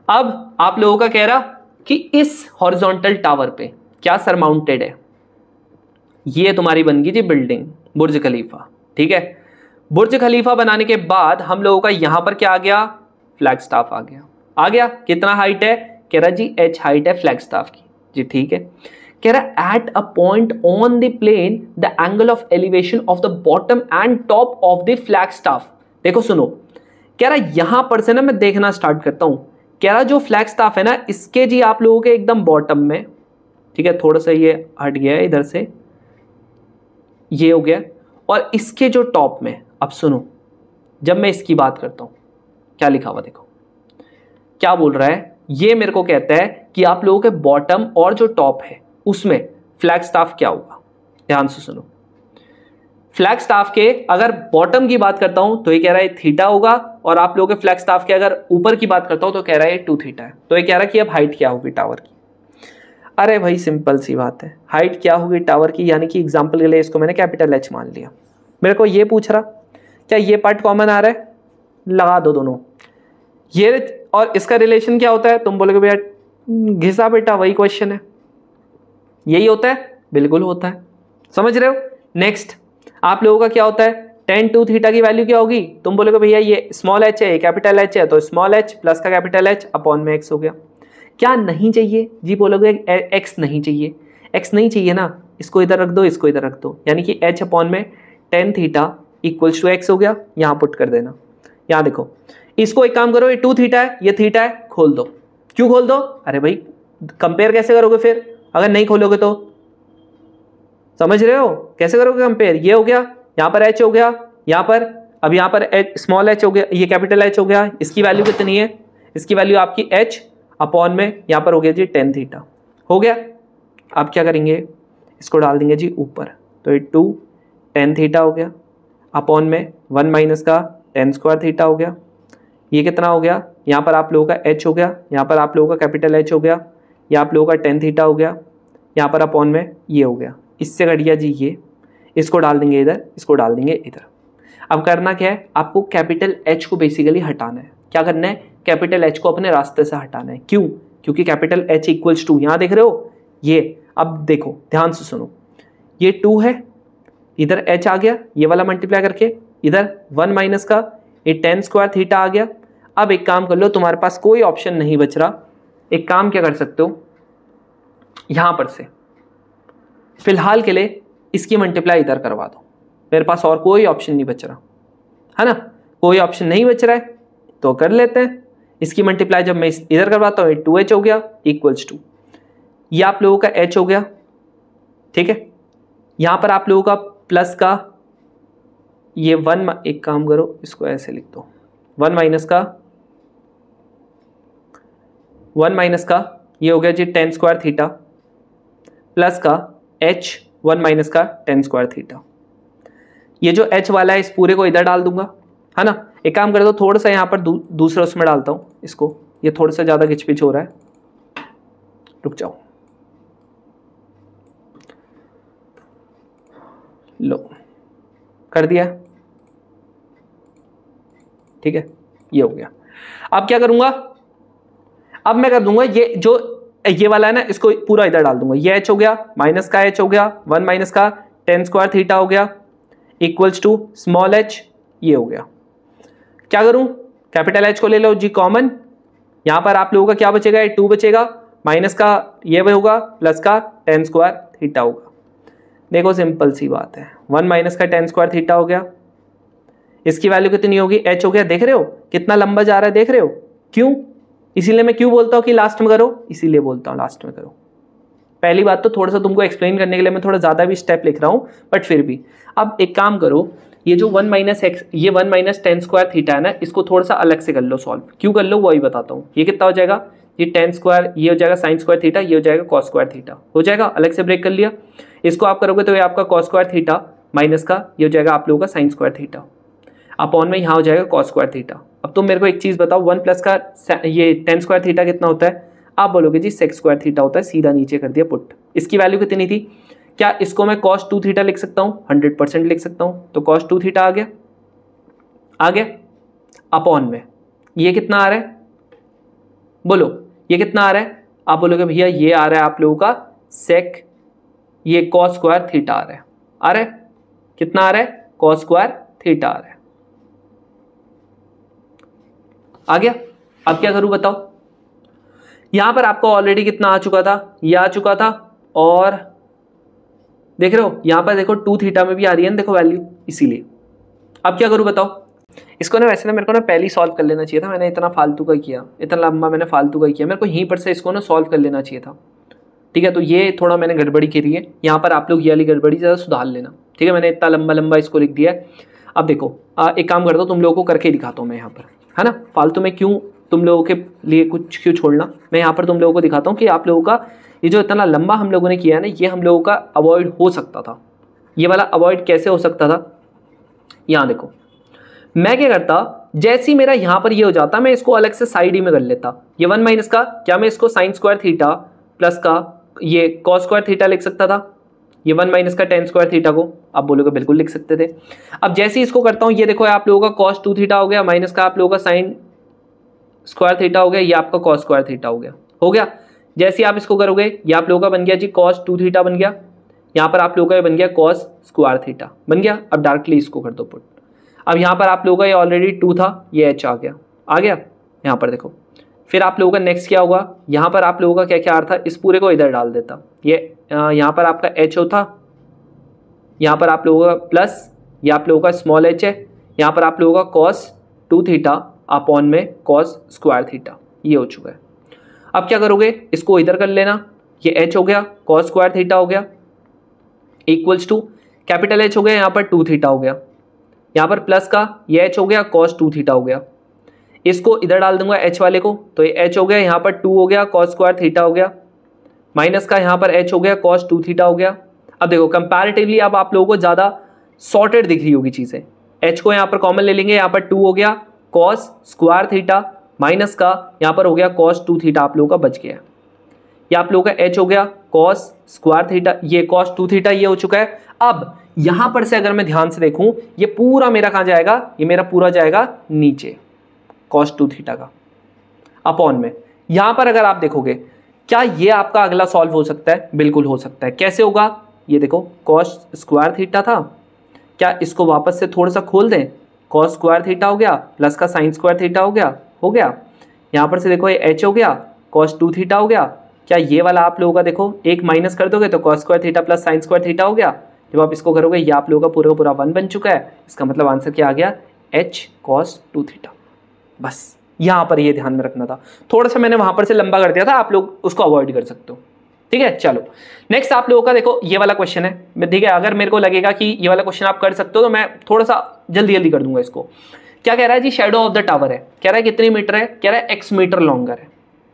अब आप लोगों का कह रहा कि इस हॉरिजॉन्टल टावर पे क्या सरमाउंटेड है, ये तुम्हारी बन गई जी बिल्डिंग बुर्ज खलीफा। ठीक है, बुर्ज खलीफा बनाने के बाद हम लोगों का यहां पर क्या आ गया, फ्लैग स्टाफ आ गया। आ गया, कितना हाइट है, कह रहा जी h हाइट है फ्लैग स्टाफ की जी। ठीक है, कह रहा at a point on the plane the angle of elevation of the bottom and top of the flag staff. देखो सुनो, कह रहा यहां पर से ना मैं देखना स्टार्ट करता हूं, कह रहा जो फ्लैग स्टाफ है ना इसके जी आप लोगों के एकदम बॉटम में, ठीक है थोड़ा सा ये हट गया है इधर से, ये हो गया, और इसके जो टॉप में, अब सुनो जब मैं इसकी बात करता हूं क्या लिखा हुआ देखो, क्या बोल रहा है, ये मेरे को कहता है कि आप लोगों के बॉटम और जो टॉप है उसमें फ्लैग स्टाफ क्या होगा। ध्यान से सुनो, फ्लैग स्टाफ के अगर बॉटम की बात करता हूं तो ये कह रहा है थीटा होगा, और आप लोगों के फ्लैग स्टाफ के अगर ऊपर की बात करता हूं तो कह रहा है 2 थीटा है। तो ये कह रहा है कि अब हाइट क्या होगी टावर की। अरे भाई सिंपल सी बात है, हाइट क्या होगी टावर की, यानी कि एग्जांपल के लिए इसको मैंने कैपिटल H मान लिया। मेरे को ये पूछ रहा क्या ये पार्ट कॉमन आ रहा है, लगा दो दोनों ये, और इसका रिलेशन क्या होता है, तुम बोलोगे भैया घिसा बेटा वही क्वेश्चन है, यही होता है, बिल्कुल होता है, समझ रहे हो। नेक्स्ट आप लोगों का क्या होता है, tan 2 थीटा की वैल्यू क्या होगी, तुम बोलोगे भैया ये स्मॉल h है ये कैपिटल H है, तो स्मॉल h प्लस का कैपिटल H अपॉन में x हो गया। क्या नहीं चाहिए जी, बोलोगे x नहीं चाहिए, x नहीं चाहिए ना, इसको इधर रख दो इसको इधर रख दो, यानी कि h अपॉन में tan theta equals to x हो गया, यहाँ पुट कर देना। यहाँ देखो इसको एक काम करो, ये 2 थीटा है ये थीटा है, खोल दो। क्यों खोल दो, अरे भाई कंपेयर कैसे करोगे फिर अगर नहीं खोलोगे तो, समझ रहे हो कैसे करोगे कंपेयर। ये हो गया, यहाँ पर h हो गया, यहाँ पर अब यहाँ पर स्मॉल h हो गया, ये कैपिटल H हो गया, इसकी वैल्यू कितनी है, इसकी वैल्यू आपकी h अपॉन में यहाँ पर हो गया जी tan थीटा हो गया। आप क्या करेंगे, इसको डाल देंगे जी ऊपर, तो ये 2 tan थीटा हो गया अपॉन में 1 माइनस का tan स्क्वायर थीटा हो गया। ये कितना हो गया, यहाँ पर आप लोगों का h हो गया, यहाँ पर आप लोगों का कैपिटल H हो गया, ये आप लोगों का tan थीटा हो गया, यहाँ पर अपॉन में ये हो गया, इससे कट गया जी ये, इसको डाल देंगे इधर, इसको डाल देंगे इधर। अब करना क्या है, आपको कैपिटल H को बेसिकली हटाना है। क्या करना है, कैपिटल H को अपने रास्ते से हटाना है। क्यों, क्योंकि कैपिटल H इक्वल्स टू, यहाँ देख रहे हो ये, अब देखो ध्यान से सुनो, ये 2 है, इधर h आ गया, ये वाला मल्टीप्लाई करके इधर 1 माइनस का ये tan स्क्वायर थीटा आ गया। अब एक काम कर लो, तुम्हारे पास कोई ऑप्शन नहीं बच रहा, एक काम क्या कर सकते हो, यहां पर से फिलहाल के लिए इसकी मल्टीप्लाई इधर करवा दो, मेरे पास और कोई ऑप्शन नहीं बच रहा है ना, कोई ऑप्शन नहीं बच रहा है तो कर लेते हैं इसकी मल्टीप्लाई। जब मैं इधर करवाता हूँ 2h हो गया इक्वल्स टू, ये आप लोगों का h हो गया, ठीक है, यहां पर आप लोगों का प्लस का ये 1, एक काम करो इसको ऐसे लिख दो, 1 माइनस का ये हो गया जी tan स्क्वायर थीटा प्लस का h 1 माइनस का tan स्क्वायर थीटा। ये जो h वाला है इस पूरे को इधर डाल दूंगा, है ना। एक काम कर दो, थोड़ा सा यहाँ पर दूसरा उसमें डालता हूँ इसको, ये थोड़ा सा ज़्यादा खिचपिच हो रहा है, रुक जाओ, लो कर दिया, ठीक है, ये हो गया। अब क्या करूंगा, अब मैं कर दूंगा ये जो ये वाला है ना इसको पूरा इधर डाल दूंगा, ये h हो गया माइनस का h हो गया 1 माइनस का tan स्क्वायर थीटा हो गया इक्वल्स टू स्मॉल h, ये हो गया। क्या करूं, कैपिटल H को ले लो जी कॉमन, यहां पर आप लोगों का क्या बचेगा, ये 2 बचेगा, माइनस का ये होगा प्लस का tan स्क्वायर थीटा होगा। देखो सिंपल सी बात है, 1 माइनस का tan स्क्वायर थीटा हो गया, इसकी वैल्यू कितनी होगी, h हो गया, देख रहे हो कितना लंबा जा रहा है, देख रहे हो क्यों, इसीलिए मैं क्यों बोलता हूँ कि लास्ट में करो, इसीलिए बोलता हूँ लास्ट में करो। पहली बात तो थोड़ा सा तुमको एक्सप्लेन करने के लिए मैं थोड़ा ज़्यादा भी स्टेप लिख रहा हूँ, बट फिर भी अब एक काम करो, ये जो 1 माइनस एक्स, ये 1 माइनस tan स्क्वायर थीटा है ना, इसको थोड़ा सा अलग से कर लो सॉल्व, क्यों कर लो वही बताता हूँ। ये कितना हो जाएगा, ये टेन स्क्वायर, ये हो जाएगा साइन स्क्वायर थीटा, ये हो जाएगा कॉस स्क्वायर थीटा, हो जाएगा, अलग से ब्रेक कर लिया। इसको आप करोगे तो ये आपका कॉस स्क्वायर थीटा माइनस का ये हो जाएगा आप लोगों का साइन स्क्वायर थीटा, अपॉन में यहाँ हो जाएगा कॉस स्क्वायर थीटा। अब तुम मेरे को एक चीज़ बताओ, 1 प्लस का ये टेन स्क्वायर थीटा कितना होता है? आप बोलोगे जी सेक स्क्वायर थीटा होता है, सीधा नीचे कर दिया पुट। इसकी वैल्यू कितनी थी? क्या इसको मैं cos 2 थीटा लिख सकता हूँ? 100% लिख सकता हूँ, तो cos 2 थीटा आ गया अपॉन में ये कितना आ रहा है? बोलो ये कितना आ रहा है? आप बोलोगे भैया ये आ रहा है आप लोगों का सेक ये cos स्क्वायर थीटा आ रहा है, कितना आ रहा है? cos स्क्वायर थीटा आ रहा है। आ गया? अब क्या करूं बताओ? यहां पर आपको ऑलरेडी कितना आ चुका था? ये आ चुका था, और देख रहे हो यहां पर देखो 2 थीटा में भी आ रही है ना, देखो वैल्यू, इसीलिए। अब क्या करूं बताओ? इसको ना वैसे ना मेरे को ना पहले ही सॉल्व कर लेना चाहिए था, मैंने इतना फालतू का किया, इतना लंबा मैंने फालतू का किया, मेरे को यहीं पर से इसको ना सॉल्व कर लेना चाहिए था। ठीक है, तो ये थोड़ा मैंने गड़बड़ी करी है, यहाँ पर आप लोग ये वाली गड़बड़ी ज़्यादा सुधार लेना। ठीक है, मैंने इतना लंबा लंबा इसको लिख दिया है। अब देखो एक काम करता हूँ, तुम लोगों को करके दिखाता हूँ मैं यहाँ पर, है ना, फालतू में क्यों तुम लोगों के लिए कुछ क्यों छोड़ना। मैं यहाँ पर तुम लोगों को दिखाता हूँ कि आप लोगों का ये जो इतना लंबा हम लोगों ने किया है ना, ये हम लोगों का अवॉइड हो सकता था। ये वाला अवॉइड कैसे हो सकता था? यहाँ देखो, मैं क्या करता, जैसे ही मेरा यहाँ पर ये हो जाता, मैं इसको अलग से साइड ही में कर लेता। ये 1 माइनस का क्या मैं इसको साइन स्क्वायर थीटा प्लस का ये कॉस स्क्वायर थीटा लिख सकता था। ये 1 माइनस का टेन स्क्वायर थीटा को आप बोलोगे बिल्कुल लिख सकते थे। अब जैसे ही इसको करता हूँ, ये देखो आप लोगों का cos 2 थीटा हो गया, माइनस का आप लोगों का साइन स्क्वायर थीटा हो गया, ये आपका cos स्क्वायर थीटा हो गया। जैसे ही आप इसको करोगे, ये आप लोगों का बन गया जी cos 2 थीटा बन गया, यहाँ पर आप लोगों का ये बन गया cos स्क्वायर थीटा बन गया। अब डायरेक्टली इसको कर दो पुट। अब यहाँ पर आप लोगों का ये ऑलरेडी 2 था, ये h आ गया यहाँ पर देखो। फिर आप लोगों का नेक्स्ट क्या होगा, यहाँ पर आप लोगों का क्या क्या आ रहा था, इस पूरे को इधर डाल देता। ये यहाँ पर आपका h होता, यहाँ पर आप लोगों का प्लस, ये आप लोगों का स्मॉल h है, यहाँ पर आप लोगों का cos 2 थीटा अपॉन में cos स्क्वायर थीटा, ये हो चुका है। अब क्या करोगे, इसको इधर कर लेना, ये h हो गया, cos स्क्वायर थीटा हो गया, इक्वल्स टू कैपिटल H हो गया, यहाँ पर 2 थीटा हो गया, यहाँ पर प्लस का ये h हो गया, cos 2 थीटा हो गया। इसको इधर डाल दूंगा h वाले को, तो ये h हो गया, यहाँ पर 2 हो गया, cos स्क्वायर थीटा हो गया, माइनस का यहाँ पर h हो गया, cos 2 थीटा हो गया। अब देखो कंपैरेटिवली अब आप लोगों को ज़्यादा सॉर्टेड दिख रही होगी चीज़ें। h को यहाँ पर कॉमन ले लेंगे, यहाँ पर 2 हो गया cos स्क्वायर थीटा, माइनस का यहाँ पर हो गया cos 2 थीटा आप लोगों का बच गया। ये आप लोगों का h हो गया cos स्क्वायर थीटा, ये cos 2 थीटा ये हो चुका है। अब यहां पर से अगर मैं ध्यान से देखूं, ये पूरा मेरा कहां जाएगा, ये मेरा पूरा जाएगा नीचे cos 2 थीटा का अपॉन में। यहां पर अगर आप देखोगे, क्या ये आपका अगला सॉल्व हो सकता है? बिल्कुल हो सकता है। कैसे होगा, ये देखो cos स्क्वायर थीटा था, क्या इसको वापस से थोड़ा सा खोल दें, cos स्क्वायर थीटा हो गया प्लस का साइन स्क्वायर थीटा हो गया। यहां पर से देखो ये h हो गया, cos 2 थीटा हो गया। क्या ये वाला आप लोगों का देखो एक माइनस कर दोगे तो cos square theta plus sine square theta हो गया। जब आप इसको करोगे, ये आप लोगों का पूरा का पूरा 1 बन चुका है। इसका मतलब आंसर क्या आ गया, h cos 2 थीटा। बस यहाँ पर ये ध्यान में रखना था। थोड़ा सा मैंने वहां पर से लंबा कर दिया था, आप लोग उसको अवॉइड कर सकते हो। ठीक है, चलो नेक्स्ट आप लोगों का देखो ये वाला क्वेश्चन है। ठीक है, अगर मेरे को लगेगा कि ये वाला क्वेश्चन आप कर सकते हो तो मैं थोड़ा सा जल्दी कर दूंगा इसको। क्या कह रहा है जी, शेडो ऑफ द टावर है, कह रहा है कितनी मीटर है, कह रहा है x मीटर लॉन्गर है।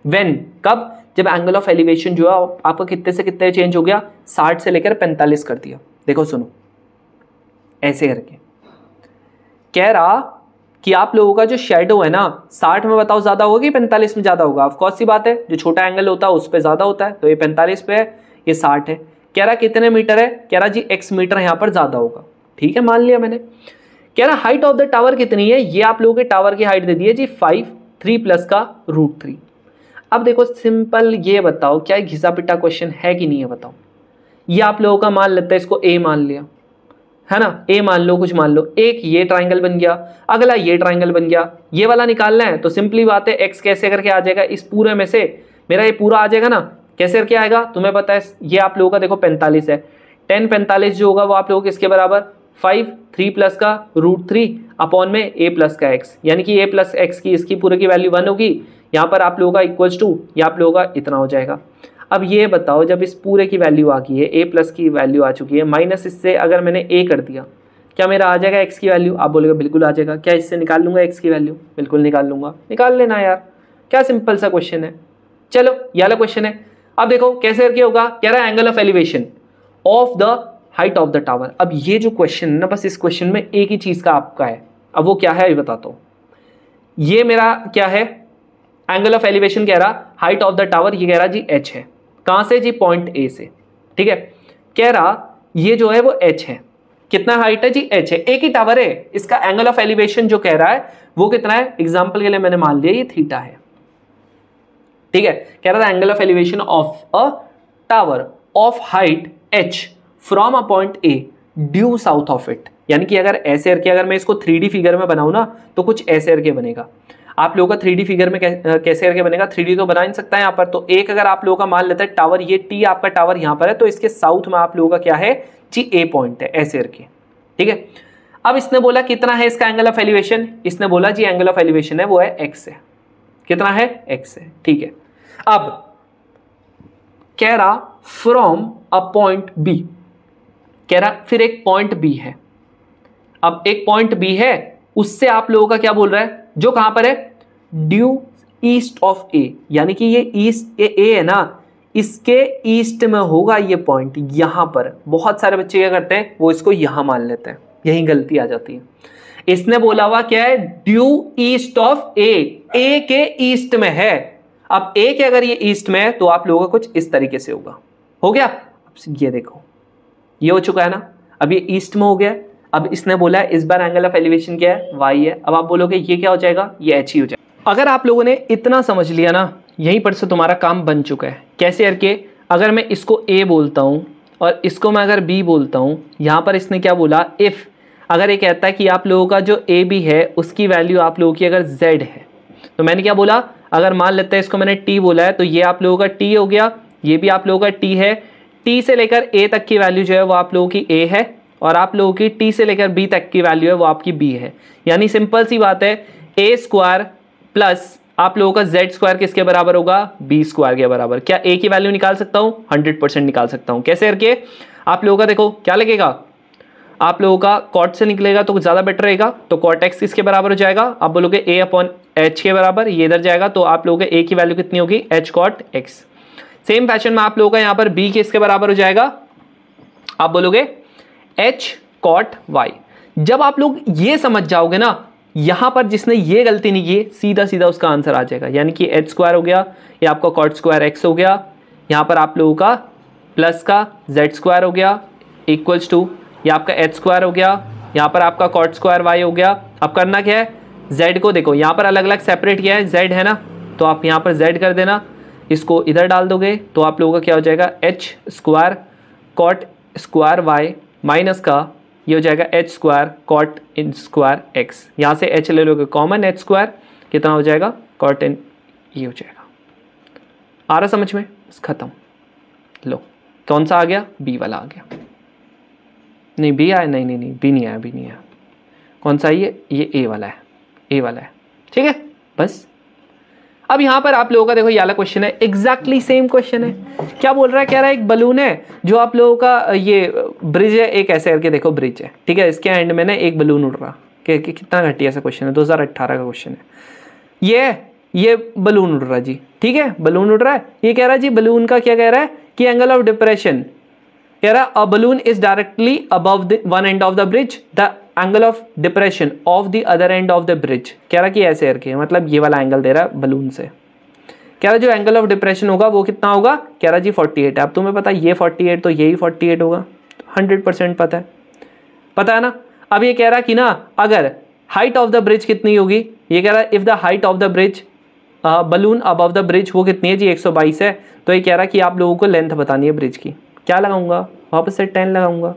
व्हेन, कब, जब एंगल ऑफ एलिवेशन जो है आपका कितने से कितने चेंज हो गया, 60 से लेकर 45 कर दिया। देखो सुनो, ऐसे करके कह रहा कि आप लोगों का जो शेडो है ना, 60 में बताओ ज्यादा होगा कि 45 में ज्यादा होगा। ऑफ कोर्स सी बात है, जो छोटा एंगल होता है उस पर ज्यादा होता है, तो ये 45 पे है, ये 60 है। कह रहा कितने मीटर है, कह रहा जी x मीटर यहाँ पर ज्यादा होगा। ठीक है, मान लिया मैंने। कह रहा हाइट ऑफ द टावर कितनी है, ये आप लोगों के टावर की हाइट दे दी है जी 5, 3 प्लस का √3। अब देखो सिंपल, ये बताओ क्या घिसा पिटा क्वेश्चन है कि नहीं है, बताओ। ये आप लोगों का मान लेता है, इसको a मान लिया है ना, a मान लो, कुछ मान लो, एक ये ट्राइंगल बन गया, अगला ये ट्राइंगल बन गया। ये वाला निकालना है तो सिंपली बात है, x कैसे करके आ जाएगा, इस पूरे में से मेरा ये पूरा आ जाएगा ना। कैसे करके आएगा तुम्हें पता है, ये आप लोगों का देखो 45 है, 10 45 जो होगा वो आप लोगों को किसके बराबर, 5, 3 प्लस का √3 अपॉन में a प्लस का x, यानी कि a प्लस एक्स की इसकी पूरे की वैल्यू 1 होगी। यहाँ पर आप लोगों का इक्वल्स टू, ये आप लोगों का इतना हो जाएगा। अब ये बताओ, जब इस पूरे की वैल्यू आ गई है, a प्लस की वैल्यू आ चुकी है, माइनस इससे अगर मैंने a कर दिया, क्या मेरा आ जाएगा x की वैल्यू? आप बोलेगा बिल्कुल आ जाएगा। क्या इससे निकाल लूंगा x की वैल्यू? बिल्कुल निकाल लूंगा। निकाल लेना यार, क्या सिंपल सा क्वेश्चन है। चलो ये वाला क्वेश्चन है। अब देखो कैसे करके होगा, कह रहा है angle of elevation of the height of the tower. अब ये जो क्वेश्चन है ना, बस इस क्वेश्चन में एक ही चीज का आपका है, अब वो क्या है ये बताता हूं। ये मेरा क्या है, एंगल ऑफ एलिवेशन कह रहा हाइट ऑफ द टावर, ये कह रहा जी h है। कहां से जी, पॉइंट ए से, ठीक है। कह रहा ये जो है वो h है, कितना हाइट है जी, h है, एक ही टावर है। इसका एंगल ऑफ एलिवेशन जो कह रहा है वो कितना है, एग्जांपल के लिए मैंने मान लिया ये थीटा है, ठीक है। कह रहा था angle of elevation of a tower of height h from a point a due south of it. यानी कि अगर ऐसे करके अगर मैं इसको 3D फिगर में बनाऊं ना तो कुछ ऐसे करके बनेगा। आप लोगों का 3D फिगर में कैसे करके बनेगा, 3D तो बना नहीं सकता है यहाँ पर। तो एक अगर आप लोगों का मान लेते हैं टावर, ये T आपका टावर यहाँ पर है, तो इसके साउथ में आप लोगों का क्या है जी, A पॉइंट है, ऐसे करके, ठीक है। अब इसने बोला कितना है इसका एंगल ऑफ एलिवेशन, इसने बोला जी एंगल ऑफ एलिवेशन है वो है x है, कितना है x है, ठीक है। अब कह रहा फ्रॉम अ पॉइंट B, कह रहा फिर एक पॉइंट B है। अब एक पॉइंट B है, उससे आप लोगों का क्या बोल रहा है, जो कहां पर है, ड्यू ईस्ट ऑफ A, यानी कि ये ईस्ट ए है ना, इसके ईस्ट में होगा ये पॉइंट यहां पर। बहुत सारे बच्चे क्या करते हैं, वो इसको यहां मान लेते हैं, यही गलती आ जाती है। इसने बोला हुआ क्या है, due east of A, A के ईस्ट में है। अब A के अगर ये ईस्ट में है तो आप लोगों का कुछ इस तरीके से होगा, हो गया। अब ये देखो ये हो चुका है ना, अब ये ईस्ट में हो गया। अब इसने बोला है इस बार एंगल ऑफ एलिवेशन क्या है, y है। अब आप बोलोगे ये क्या हो जाएगा, ये h ही हो जाएगा। अगर आप लोगों ने इतना समझ लिया ना, यहीं पर से तुम्हारा काम बन चुका है। कैसे करके, अगर मैं इसको a बोलता हूँ और इसको मैं अगर b बोलता हूँ, यहाँ पर इसने क्या बोला, इफ़ अगर ये कहता है कि आप लोगों का जो a b है उसकी वैल्यू आप लोगों की अगर z है, तो मैंने क्या बोला, अगर मान लेते हैं इसको मैंने t बोला है, तो ये आप लोगों का t हो गया, ये भी आप लोगों का t है। t से लेकर a तक की वैल्यू जो है वो आप लोगों की a है, और आप लोगों की t से लेकर b तक की वैल्यू है वो आपकी b है। यानी सिंपल सी बात है, a स्क्वायर प्लस आप लोगों का z स्क्वायर किसके बराबर होगा, b स्क्वायर के बराबर। क्या a की वैल्यू निकाल सकता हूँ, 100% निकाल सकता हूँ। कैसे करके, आप लोगों का देखो क्या लगेगा, आप लोगों का कॉट से निकलेगा तो ज़्यादा बेटर रहेगा। तो कॉट एक्स किसके बराबर हो जाएगा, आप बोलोगे a अपॉन h के बराबर, ये इधर जाएगा तो आप लोगों के a की वैल्यू कितनी होगी, h cot x। Same fashion में आप लोगों का यहाँ पर b किसके बराबर हो जाएगा, आप बोलोगे h कॉट y। जब आप लोग ये समझ जाओगे ना, यहां पर जिसने ये गलती नहीं की सीधा सीधा उसका आंसर आ जाएगा। यानी कि h स्क्वायर हो गया, ये आपका कॉट स्क्वायर x हो गया, यहाँ पर आप लोगों का प्लस का z स्क्वायर हो गया इक्वल्स टू ये आपका h स्क्वायर हो गया, यहाँ पर आपका कॉट स्क्वायर y हो गया। अब करना क्या है, z को देखो यहाँ पर अलग अलग सेपरेट किया है, z है ना, तो आप यहाँ पर z कर देना, इसको इधर डाल दोगे तो आप लोगों का क्या हो जाएगा, h square cot square y minus का ये हो जाएगा h square cot in square x। यहाँ से h ले लोगे कॉमन, h स्क्वायर कितना हो जाएगा, कॉट इन, ये हो जाएगा। आ रहा समझ में, बस खत्म। लो कौन सा आ गया, b वाला आ गया। नहीं b आया, नहीं नहीं नहीं b नहीं आया, b नहीं आया। कौन सा ये a वाला है, a वाला है, ठीक है बस। अब यहाँ पर आप लोगों का देखो ये वाला क्वेश्चन है, एग्जैक्टली सेम क्वेश्चन है। क्या बोल रहा है, कह रहा है एक बलून है जो आप लोगों का ये ब्रिज है, एक ऐसे करके देखो ब्रिज है, ठीक है, इसके एंड में ना एक बलून उड़ रहा, कितना घटिया सा क्वेश्चन है, 2018 का क्वेश्चन है। ये बलून उड़ रहा जी, ठीक है, बलून उड़ रहा है। ये कह रहा है जी बलून का क्या कह रहा है कि एंगल ऑफ डिप्रेशन, कह रहा है a balloon is directly above the one end of the bridge, the angle of depression of the other end of the bridge. कह रहा कि ऐसे करके, मतलब ये वाला एंगल दे रहा है बलून से। कह रहा जो एंगल ऑफ डिप्रेशन होगा वो कितना होगा, कह रहा जी 48 है। अब तुम्हें पता है ये 48 तो यही 48 होगा, 100% पता है ना। अब ये कह रहा कि ना अगर हाइट ऑफ द ब्रिज कितनी होगी, ये कह रहा if the height of the bridge balloon above the bridge वो कितनी है जी, 122 है। तो ये कह रहा कि आप लोगों को लेंथ बतानी है ब्रिज की। क्या लगाऊंगा, वापस से 10 लगाऊंगा,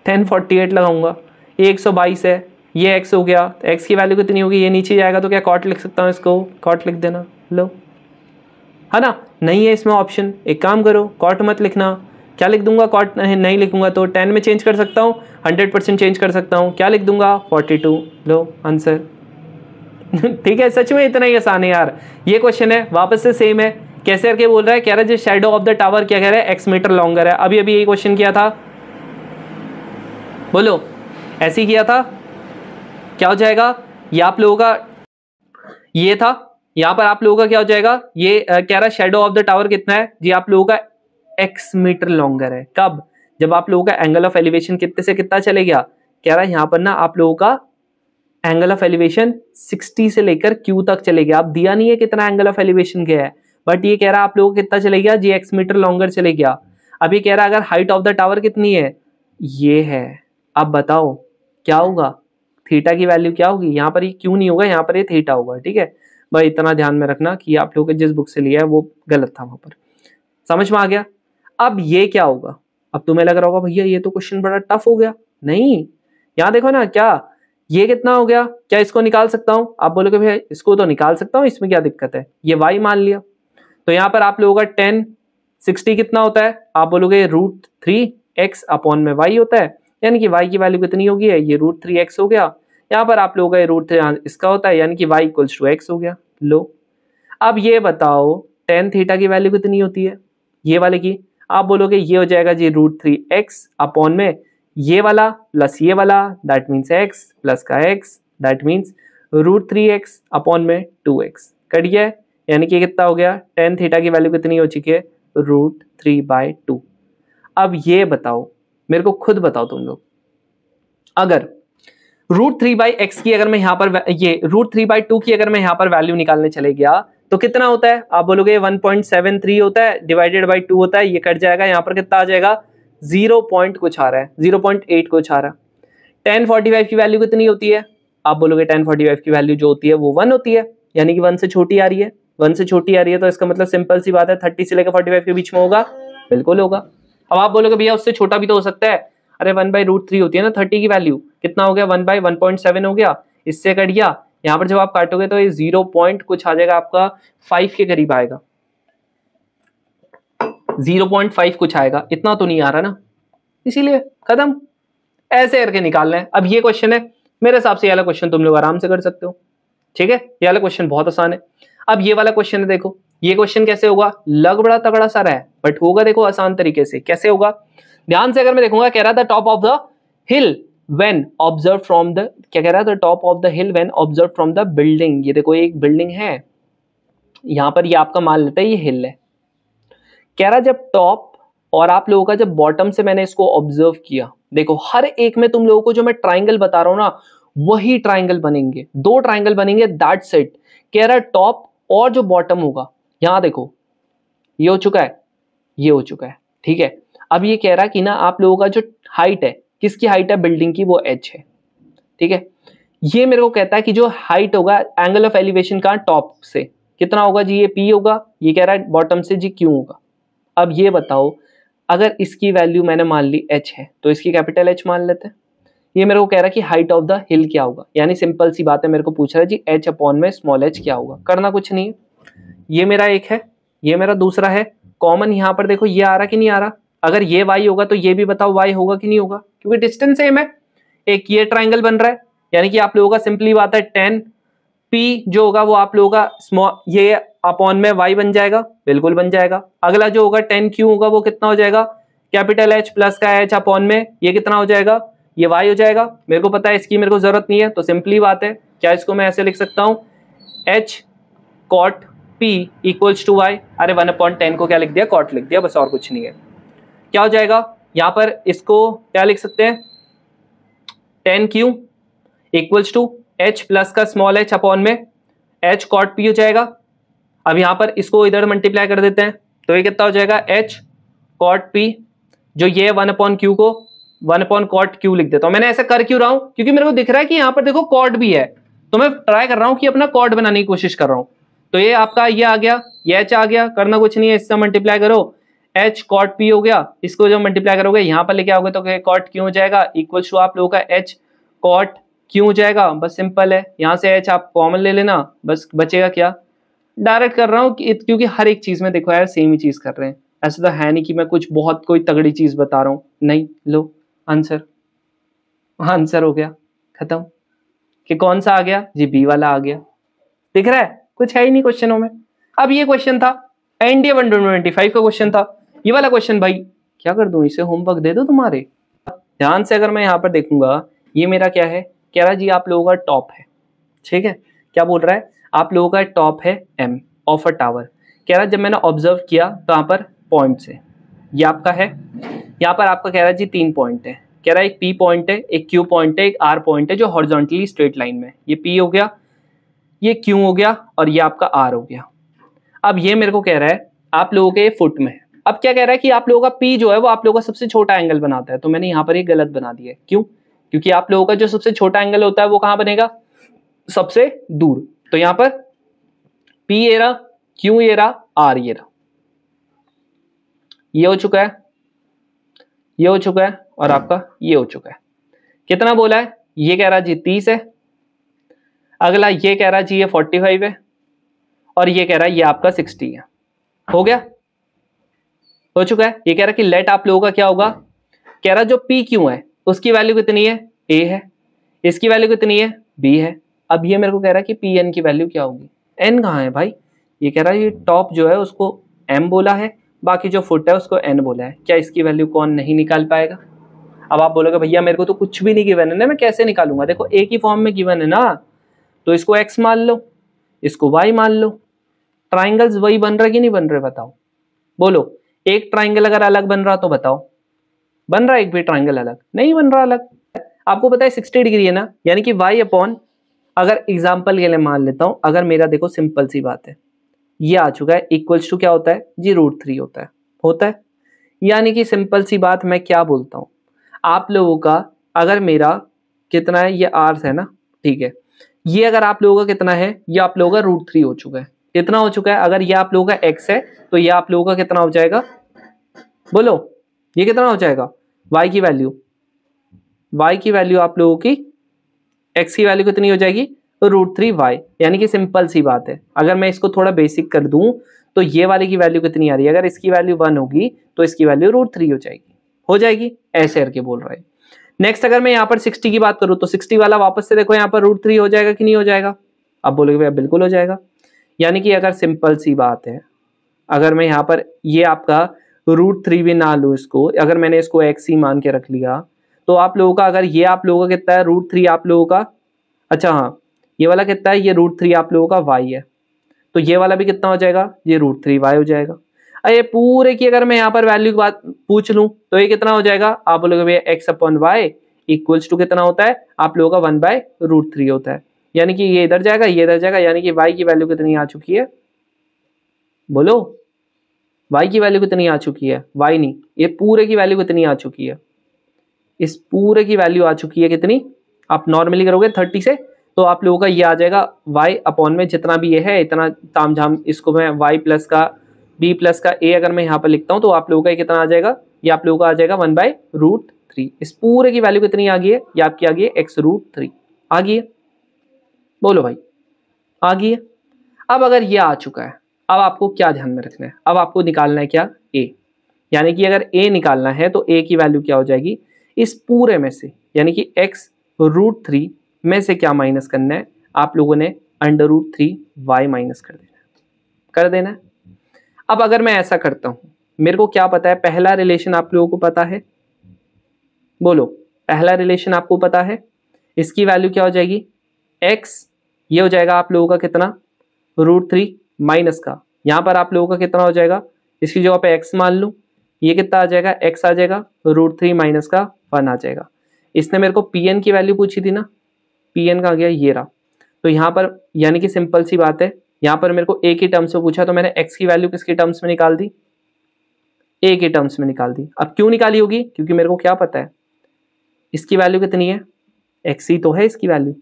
10 48 लगाऊंगा, ये 122 है, ये x हो गया, तो x की वैल्यू कितनी होगी, ये नीचे जाएगा तो क्या कॉट लिख सकता हूँ, इसको कॉट लिख देना, लो है ना। नहीं है इसमें ऑप्शन, एक काम करो कॉट मत लिखना, क्या लिख दूंगा, कॉट नहीं लिखूंगा तो 10 में चेंज कर सकता हूँ, 100% चेंज कर सकता हूँ, क्या लिख दूंगा 42, लो आंसर। ठीक है, सच में इतना ही आसान है यार। ये क्वेश्चन है वापस से सेम है, कैसे करके बोल रहा है, कह रहा है जो शेडो ऑफ द टावर क्या कह रहा है, x मीटर लॉन्गर है। अभी यही क्वेश्चन किया था, बोलो ऐसे ही किया था, क्या हो जाएगा, ये आप लोगों का ये था यहाँ पर आप लोगों का क्या हो जाएगा, ये कह रहा है शेडो ऑफ द टावर कितना है जी, आप लोगों का x मीटर लॉन्गर है। कब, जब आप लोगों का एंगल ऑफ एलिवेशन कितने से कितना चले गया, कह रहा है यहाँ पर ना आप लोगों का एंगल ऑफ एलिवेशन 60 से लेकर q तक चले गया। अब दिया नहीं है कितना एंगल ऑफ एलिवेशन गया है, बट ये कह रहा है आप लोगों को कितना चले गया जी, x मीटर लॉन्गर चले गया। अब ये कह रहा है अगर हाइट ऑफ द टावर कितनी है, ये है। अब बताओ क्या होगा, थीटा की वैल्यू क्या होगी, यहाँ पर ये क्यों नहीं होगा, यहाँ पर ये थीटा होगा। ठीक है भाई, इतना ध्यान में रखना कि आप लोगों को जिस बुक से लिया है वो गलत था, वहां पर समझ में आ गया। अब ये क्या होगा, अब तुम्हें लग रहा होगा भैया ये तो क्वेश्चन बड़ा टफ हो गया। नहीं, यहाँ देखो ना, क्या ये कितना हो गया, क्या इसको निकाल सकता हूं, आप बोलोगे भैया इसको तो निकाल सकता हूं, इसमें क्या दिक्कत है, ये y मान लिया। तो यहाँ पर आप लोगों का 10 60 कितना होता है, आप बोलोगे √3x अपॉन में y होता है, यानी कि y की वैल्यू कितनी होगी है, ये √3x हो गया। यहाँ पर आप लोगों का √3 इसका होता है, यानी कि y इक्वल्स टू x हो गया। लो अब ये बताओ tan थीटा की वैल्यू कितनी होती है, ये वाले की, आप बोलोगे ये हो जाएगा जी √3x अपॉन में ये वाला प्लस ये वाला, दैट मीन्स x प्लस का x, that means √3x upon में 2x कट गया है, यानी कि कितना हो गया, tan थीटा की वैल्यू कितनी हो चुकी है, √3/2। अब ये बताओ, मेरे को खुद बताओ तुम लोग, अगर √3/x की अगर मैं यहाँ पर ये √3/2 की अगर मैं यहाँ पर वैल्यू निकालने चले गया तो कितना होता है, आप बोलोगे 1.73 होता है, डिवाइडेड बाई 2 होता है, ये कट जाएगा, यहाँ पर कितना आ जाएगा 0 पॉइंट कुछ आ रहा है, 0.8 कुछ आ रहा है। tan 45 की वैल्यू कितनी होती है, आप बोलोगे tan 45 की वैल्यू जो होती है वो 1 होती है, यानी कि 1 से छोटी आ रही है, 1 से छोटी आ रही है, तो इसका मतलब सिंपल सी बात है 30 से लेकर 45 के बीच में होगा, बिल्कुल होगा। अब आप बोलोगे भैया उससे छोटा भी तो हो सकता है, अरे 1/√3 होती है ना 30 की वैल्यू, कितना हो गया 1/1.7 हो गया, इससे कट गया, यहाँ पर जब आप काटोगे तो ये 0 पॉइंट कुछ आ जाएगा, आपका 5 के करीब आएगा, 0.5 कुछ आएगा, इतना तो नहीं आ रहा ना, इसीलिए खत्म, ऐसे करके निकालना है। अब ये क्वेश्चन है, मेरे हिसाब से ये वाला क्वेश्चन तुम लोग आराम से कर सकते हो। ठीक है, ये वाला क्वेश्चन बहुत आसान है। अब ये वाला क्वेश्चन है, देखो ये क्वेश्चन कैसे होगा, लग बड़ा तगड़ा सा रहा है बट होगा देखो आसान तरीके से। कैसे होगा, ध्यान से अगर मैं देखूंगा, कह रहा था top of the hill when observe from the, क्या कह रहा था, top of the hill when observe from the building. ये देखो एक बिल्डिंग है, यहां पर ये आपका मान लेता है ये हिल है, कह रहा जब टॉप और आप लोगों का जब बॉटम से मैंने इसको ऑब्जर्व किया, देखो हर एक में तुम लोगों को जो मैं ट्राइंगल बता रहा हूं ना वही ट्राइंगल बनेंगे, 2 ट्राइंगल बनेंगे, दैट सेट। कह रहा टॉप और जो बॉटम होगा, यहां देखो ये हो चुका है, ये हो चुका है। ठीक है, अब ये कह रहा कि ना आप लोगों का जो हाइट है, किसकी हाइट है बिल्डिंग की, वो h है। ठीक है, ये मेरे को कहता है कि जो हाइट होगा एंगल ऑफ एलिवेशन का टॉप से कितना होगा जी, ये p होगा, ये कह रहा है बॉटम से जी q होगा। अब ये बताओ अगर इसकी वैल्यू मैंने मान ली h है तो इसकी कैपिटल h मान लेते हैं। ये मेरे को कह रहा है कि हाइट ऑफ द हिल क्या होगा, यानी सिंपल सी बात है, मेरे को पूछ रहा है जी h अपॉन में स्मॉल h क्या होगा, करना कुछ नहीं है। ये मेरा एक है, ये मेरा दूसरा है, कॉमन यहाँ पर देखो ये आ रहा कि नहीं आ रहा, अगर ये y होगा तो ये भी बताओ y होगा कि नहीं होगा, क्योंकि डिस्टेंस सेम है। एक ये ट्राइंगल बन रहा है, यानी कि आप लोगों का सिंपली बात है tan p जो होगा वो आप लोगों का स्मॉल ये अपॉन में y बन जाएगा, बिल्कुल बन जाएगा। अगला जो होगा tan q होगा वो कितना हो जाएगा, कैपिटल H प्लस का h अपॉन में ये कितना हो जाएगा, ये y हो जाएगा। मेरे को पता है इसकी मेरे को जरूरत नहीं है, तो सिंपली बात है, क्या इसको मैं ऐसे लिख सकता हूँ, h cot p equals to y, अरे 1/10 को क्या लिख दिया, cot लिख दिया, बस और कुछ नहीं है। क्या हो जाएगा, यहाँ पर इसको क्या लिख सकते हैं, tan q equals to h plus का स्मॉल h अपॉन में h cot p हो जाएगा। अब यहाँ पर इसको इधर मल्टीप्लाई कर देते हैं तो ये कितना हो जाएगा, h cot p, जो ये 1/q को 1/cot q लिख देता हूँ। मैंने ऐसा कर क्यों रहा हूँ, क्योंकि मेरे को दिख रहा है कि यहाँ पर देखो cot भी है, तो मैं ट्राई कर रहा हूँ कि अपना cot बनाने की कोशिश कर रहा हूँ। तो ये आपका ये आ गया, ये h आ गया, करना कुछ नहीं है, इससे मल्टीप्लाई करो, h cot p हो गया, इसको जब मल्टीप्लाई करोगे यहाँ पर लेके आओगे तो cot q हो जाएगा, इक्वल्स टू आप लोगों का h cot q हो जाएगा। बस सिंपल है, यहाँ से h आप कॉमन ले लेना, बस बचेगा क्या, डायरेक्ट कर रहा हूँ क्योंकि हर एक चीज में देखो यार सेम ही चीज कर रहे हैं, ऐसा तो है नहीं कि मैं कुछ बहुत कोई तगड़ी चीज बता रहा हूँ, नहीं। लो आंसर, आंसर हो गया खत्म। कि कौन सा आ गया जी, बी वाला आ गया, दिख रहा है, कुछ है ही नहीं क्वेश्चनों में। अब ये क्वेश्चन था एनडीए 125 का क्वेश्चन था, ये वाला क्वेश्चन भाई क्या कर दूं, इसे होमवर्क दे दो तुम्हारे। ध्यान से अगर मैं यहाँ पर देखूंगा, ये मेरा क्या है, कह रहा जी आप लोगों का टॉप है, ठीक है, क्या बोल रहा है, आप लोगों का टॉप है M ऑफ अ टावर। कह रहा जब मैंने ऑब्जर्व किया तो यहाँ पर पॉइंट से, ये आपका है, यहाँ पर आपका कह रहा है जी 3 पॉइंट है। कह रहा है एक P पॉइंट है, एक Q पॉइंट है, एक R पॉइंट है जो हॉरिजॉन्टली स्ट्रेट लाइन में, ये P हो गया, ये Q हो गया और ये आपका R हो गया। अब ये मेरे को कह रहा है आप लोगों के फुट में। अब क्या कह रहा है कि आप लोगों का P जो है वो आप लोगों का सबसे छोटा एंगल बनाता है, तो मैंने यहाँ पर ये गलत बना दिया है। क्यों? क्योंकि आप लोगों का जो सबसे छोटा एंगल होता है वो कहाँ बनेगा? सबसे दूर। तो यहाँ पर P ये रहा, Q ये रहा, R ये रहा, ये हो चुका है, ये हो चुका है और आपका ये हो चुका है। कितना बोला है? ये कह रहा जी 30 है, अगला ये कह रहा जी ये 45 है और ये कह रहा है ये आपका 60 है। हो गया? हो चुका है। ये कह रहा कि लेट आप लोगों का क्या होगा, कह रहा जो P क्यों है उसकी वैल्यू कितनी है? A है। इसकी वैल्यू कितनी है? B है। अब ये मेरे को कह रहा है कि Pn की वैल्यू क्या होगी? N कहाँ है भाई? ये कह रहा है ये टॉप जो है उसको M बोला है, बाकी जो फुट है उसको N बोला है। क्या इसकी वैल्यू कौन नहीं निकाल पाएगा? अब आप बोलोगे भैया मेरे को तो कुछ भी नहीं गिवन है ना, मैं कैसे निकालूंगा? देखो एक ही फॉर्म में गिवन है ना, तो इसको x मान लो, इसको y मान लो। ट्राइंगल्स वही बन रहा कि नहीं बन रहे बताओ? बोलो, एक ट्राइंगल अगर अलग बन रहा तो बताओ, बन रहा है एक भी ट्राइंगल अलग? नहीं बन रहा अलग। आपको पता है 60 डिग्री है ना, यानी कि y अपॉन, अगर एग्जाम्पल के लिए मान लेता हूं, अगर मेरा देखो सिंपल सी बात है, ये आ चुका है इक्वल्स टू क्या होता है जी? √3 होता है। यानी कि सिंपल सी बात मैं क्या बोलता हूं, आप लोगों का अगर मेरा कितना है, ये r है ना, ठीक है, ये अगर आप लोगों का कितना है, ये आप लोगों का √3 हो चुका है। कितना हो चुका है? अगर ये आप लोगों का x है तो ये आप लोगों का कितना हो जाएगा? बोलो, ये कितना हो जाएगा? y की वैल्यू आप लोगों की, x की वैल्यू कितनी हो जाएगी? √3y। यानी कि सिंपल सी बात है, अगर मैं इसको थोड़ा बेसिक कर दूं तो ये वाले की वैल्यू कितनी आ रही है? अगर इसकी वैल्यू 1 होगी तो इसकी वैल्यू √3 हो जाएगी, ऐसे करके बोल रहा है। नेक्स्ट अगर मैं यहाँ पर 60 की बात करूं तो 60 वाला वापस से देखो यहाँ पर √3 हो जाएगा कि नहीं हो जाएगा? अब बोलोगे भैया बिल्कुल हो जाएगा। यानी कि अगर सिंपल सी बात है, अगर मैं यहाँ पर ये आपका √3 भी ना लूँ इसको, अगर मैंने इसको x ही मान के रख लिया, तो आप लोगों का अगर ये आप लोगों का कितना है? √3 आप लोगों का, अच्छा हाँ, ये वाला कितना है? ये √3 आप लोगों का y है, तो ये वाला भी कितना हो जाएगा? ये √3y हो जाएगा। ये पूरे की अगर मैं यहाँ पर वैल्यू की बात पूछ लूं तो ये कितना हो जाएगा? आप बोलोगे भैया x upon Y equals to कितना होता है? आप लोगों का 1/√3 होता है। यानी कि ये इधर जाएगा, ये इधर जाएगा, यानी कि y की वैल्यू कितनी आ चुकी है? बोलो, y की वैल्यू कितनी आ चुकी है? y नहीं, ये पूरे की वैल्यू कितनी आ चुकी है? इस पूरे की वैल्यू आ चुकी है कितनी? आप नॉर्मली करोगे 30 से तो आप लोगों का ये आ जाएगा y अपॉन में जितना भी ये है, इतना तामझाम, इसको मैं y प्लस का b प्लस का a अगर मैं यहाँ पर लिखता हूँ तो आप लोगों का कितना आ जाएगा? ये आप लोगों का आ जाएगा 1/√3। इस पूरे की वैल्यू कितनी आ गई है? ये आपकी आ गई है x√3 आ गई है। बोलो भाई, आ गई है। अब अगर ये आ चुका है, अब आपको क्या ध्यान में रखना है? अब आपको निकालना है क्या? a। यानी कि अगर a निकालना है तो a की वैल्यू क्या हो जाएगी? इस पूरे में से, यानी कि x√3 में से क्या माइनस करना है? आप लोगों ने √3y माइनस कर देना है। अब अगर मैं ऐसा करता हूं, मेरे को क्या पता है? पहला रिलेशन आप लोगों को पता है? बोलो, पहला रिलेशन आपको पता है? इसकी वैल्यू क्या हो जाएगी? x, ये हो जाएगा आप लोगों का कितना? √3 माइनस का, यहां पर आप लोगों का कितना हो जाएगा? इसकी जगह पे x मान लूं, ये कितना आ जाएगा? x आ जाएगा, √3 माइनस का 1 आ जाएगा। इसने मेरे को pn की वैल्यू पूछी थी ना, pn का आ गया ये रहा। तो यहाँ पर यानी कि सिंपल सी बात है, यहाँ पर मेरे को a की टर्म्स में पूछा तो मैंने x की वैल्यू किसके टर्म्स में निकाल दी? a के टर्म्स में निकाल दी। अब क्यों निकाली होगी? क्योंकि मेरे को क्या पता है इसकी वैल्यू कितनी है? x ही तो है इसकी वैल्यू,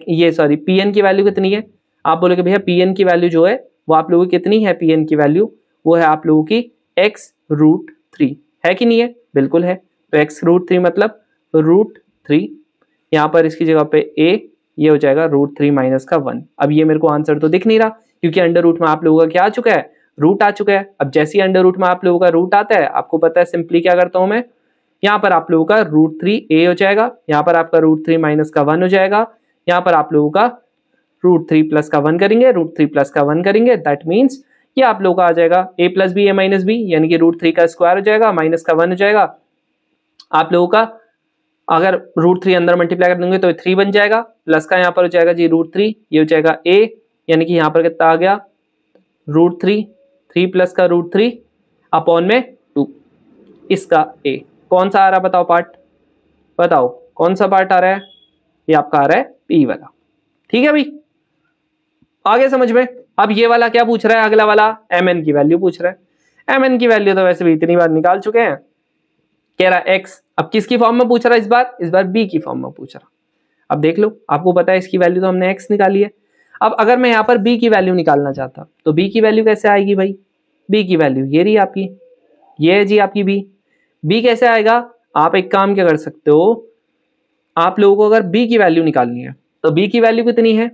ये सॉरी pn की वैल्यू कितनी है? आप बोलोगे भैया pn की वैल्यू जो है वो आप लोगों की कितनी है? pn की वैल्यू वो है आप लोगों की x√3, है कि नहीं है? बिल्कुल है। तो x√3 मतलब √3, यहाँ पर इसकी जगह पे a, ये हो जाएगा √3 माइनस का 1। अब ये मेरे को आंसर तो दिख नहीं रहा क्योंकि अंडर रूट में आप लोगों का क्या आ चुका है? रूट आ चुका है। अब जैसे ही अंडर रूट में आप लोगों का रूट आता है, आपको पता है सिंपली क्या करता हूं मैं, यहाँ पर आप लोगों का √3a हो जाएगा, यहाँ पर आपका √3 माइनस का 1 हो जाएगा, यहाँ पर आप लोगों का √3 प्लस का 1 करेंगे, √3 प्लस का 1 करेंगे, दैट मीन्स ये आप लोगों का आ जाएगा a plus B, a minus B, यानी कि √3 का स्क्वायर हो जाएगा, माइनस का 1 हो जाएगा। आप लोगों का अगर √3 अंदर मल्टीप्लाई कर देंगे तो 3 बन जाएगा, प्लस का यहाँ पर हो जाएगा जी √3, ये हो जाएगा a, यानी कि यहाँ पर कितना आ गया √3, 3 प्लस का √3 अपॉन में 2, इसका a कौन सा आ रहा है बताओ पार्ट, बताओ कौन सा पार्ट आ रहा है, ये आपका आ रहा है p वाला। ठीक है भाई, आगे समझ में। अब ये वाला क्या पूछ रहा है, अगला वाला mn की वैल्यू पूछ रहा है। mn की वैल्यू तो वैसे भी इतनी बार निकाल चुके हैं, कह रहा है x, अब किसकी फॉर्म में पूछ रहा है इस बार b की फॉर्म में पूछ रहा। अब देख लो, आपको पता है इसकी वैल्यू तो हमने x निकाली है। अब अगर मैं यहाँ पर b की वैल्यू निकालना चाहता तो b की वैल्यू कैसे आएगी भाई, b की वैल्यू ये रही आपकी, ये है जी आपकी b कैसे आएगा, आप एक काम क्या कर सकते हो, आप लोगों को अगर b की वैल्यू निकालनी है तो b की वैल्यू कितनी है,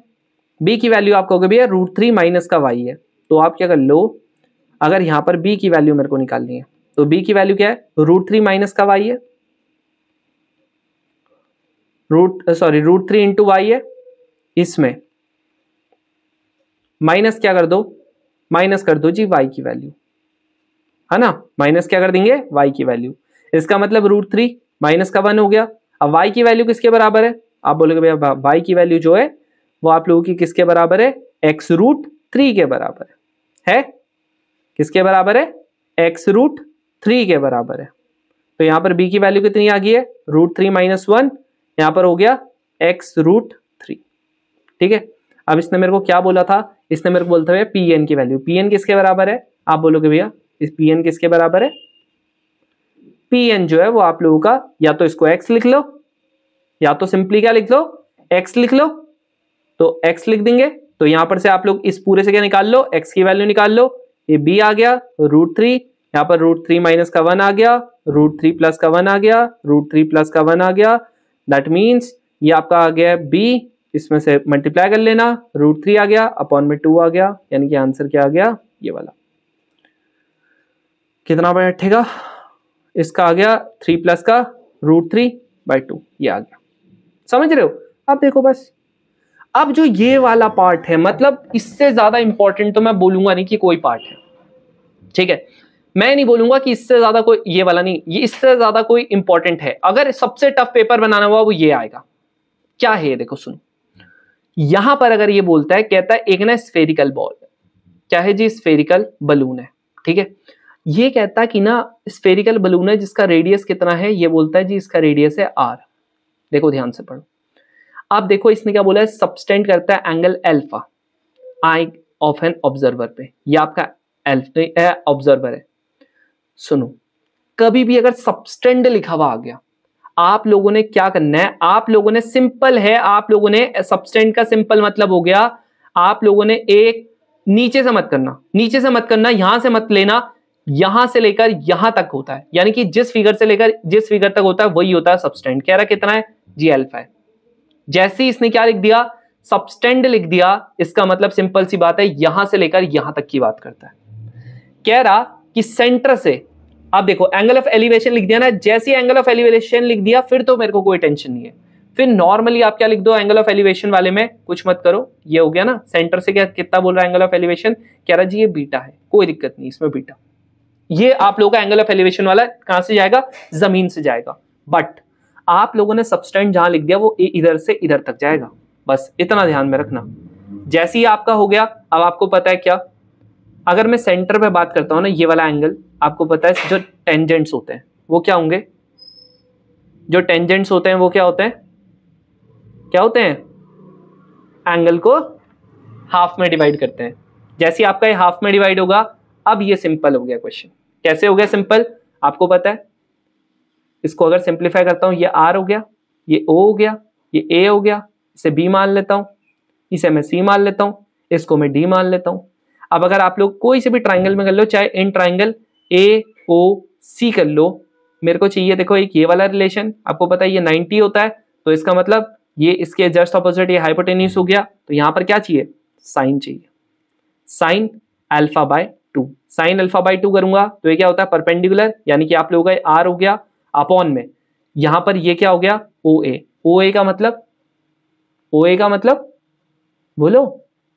b की वैल्यू आपको भैया √3 माइनस का y है, तो आप क्या कर लो, अगर यहाँ पर b की वैल्यू मेरे को निकालनी है तो b की वैल्यू क्या है, √3 माइनस का y है, √3 इंटू वाई है, इसमें माइनस क्या कर दो, माइनस कर दो जी y की वैल्यू, है ना, माइनस क्या कर देंगे y की वैल्यू, इसका मतलब √3 माइनस का 1 हो गया। अब y की वैल्यू किसके बराबर है, आप बोलोगे भैया y की वैल्यू जो है वो आप लोगों की किसके बराबर है, x√3 के बराबर है, किसके बराबर है, x√3 के बराबर है। तो यहाँ पर b की वैल्यू कितनी आ गई है, √3 माइनस 1, यहाँ पर हो गया x√3। ठीक है, अब इसने मेरे को क्या बोला था, इसने मेरे को बोलता है pn की वैल्यू, pn किसके बराबर है, आप बोलोगे भैया इस pn किसके बराबर है, pn जो है वो आप लोगों का या तो इसको x लिख लो या तो सिंपली क्या लिख लो, x लिख लो, तो x लिख देंगे। तो यहां पर से आप लोग इस पूरे से क्या निकाल लो, x की वैल्यू निकाल लो, ये b आ गया √3, यहाँ पर √3 माइनस का 1 आ गया, √3 प्लस का 1 आ गया, √3 प्लस का 1 आ गया, दैट मीन्स ये आपका आ गया b, इसमें से मल्टीप्लाई कर लेना, √3 आ गया अपॉन में 2 आ गया, यानी कि आंसर क्या आ गया, ये वाला कितना बैठेगा, इसका आ गया 3 प्लस का √3/2, ये आ गया। समझ रहे हो, अब देखो बस, अब जो ये वाला पार्ट है, मतलब इससे ज्यादा इंपॉर्टेंट तो मैं बोलूंगा नहीं कि कोई पार्ट है, ठीक है, मैं नहीं बोलूंगा कि इससे ज्यादा कोई, ये वाला नहीं, ये इससे ज्यादा कोई इंपॉर्टेंट है। अगर सबसे टफ पेपर बनाना हुआ वो ये आएगा, क्या है, देखो सुनो, यहां पर अगर ये बोलता है, कहता है एक ना स्फेरिकल बॉल, क्या है जी, स्फेरिकल बलून है, ठीक है, ये कहता है कि ना स्फेरिकल बलून है जिसका रेडियस कितना है, ये बोलता है जी इसका रेडियस है r। देखो ध्यान से पढ़ो, आप देखो इसने क्या बोला है, सबस्टेंड करता है angle alpha I of an observer पे, ये आपका ऑब्जर्वर है। सुनो, कभी भी अगर सबस्टेंड लिखा हुआ आ गया, आप लोगों ने क्या करना है, आप लोगों ने सिंपल है, आप लोगों ने सबस्टेंड का सिंपल मतलब हो गया, आप लोगों ने एक नीचे से मत करना, नीचे से मत करना, यहां से मत लेना, यहां से लेकर यहां तक होता है, यानी कि जिस फिगर से लेकर जिस फिगर तक होता है वही होता है सबस्टेंड। कह रहा कितना है जी, अल्फा है। जैसे ही इसने क्या लिख दिया, सबस्टेंड लिख दिया, इसका मतलब सिंपल सी बात है यहां से लेकर यहां तक की बात करता है। कह रहा कि सेंटर से, अब देखो एंगल ऑफ एलिवेशन लिख दिया ना, जैसे एंगल ऑफ एलिवेशन लिख दिया फिर तो मेरे को कोई टेंशन नहीं है, फिर नॉर्मली आप क्या लिख दो एंगल ऑफ एलिवेशन वाले में, कुछ मत करो, ये हो गया ना, सेंटर से क्या कितना बोल रहा है एंगल ऑफ एलिवेशन, कह रहा जी ये बीटा है, कोई दिक्कत नहीं इसमें बीटा, ये आप लोगों का एंगल ऑफ एलिवेशन वाला कहां से जाएगा, जमीन से जाएगा, बट आप लोगों ने सबस्टेंड जहां लिख दिया वो इधर से इधर तक जाएगा, बस इतना ध्यान में रखना। जैसे ही आपका हो गया, अब आपको पता है क्या, अगर मैं सेंटर पे बात करता हूं ना, ये वाला एंगल आपको पता है जो टेंजेंट्स होते हैं वो क्या होंगे, जो टेंजेंट्स होते हैं वो क्या होते हैं, क्या होते हैं, एंगल को हाफ में डिवाइड करते हैं। जैसे आपका ये हाफ में डिवाइड होगा, अब ये सिंपल हो गया क्वेश्चन, कैसे हो गया सिंपल, आपको पता है, इसको अगर सिंप्लीफाई करता हूं, ये r हो गया, ये o हो गया, ये a हो गया, इसे b मान लेता हूं, इसे मैं c मान लेता हूं, इसको मैं d मान लेता हूं। अब अगर आप लोग कोई से भी ट्राइंगल में कर लो, चाहे इन ट्राइंगल AOC कर लो, मेरे को चाहिए देखो एक ये वाला रिलेशन, आपको पता है ये 90 होता है, तो इसका मतलब ये इसके जस्ट ऑपोजिट ये हाइपोटेन्यूस हो गया, तो यहां पर क्या चाहिए, साइन चाहिए, sine alpha by 2, sine alpha by 2 करूंगा तो ये क्या होता है परपेंडिकुलर, यानी कि आप लोगों का r हो गया अपॉन में, यहां पर ये क्या हो गया OA, OA का मतलब, OA का मतलब बोलो,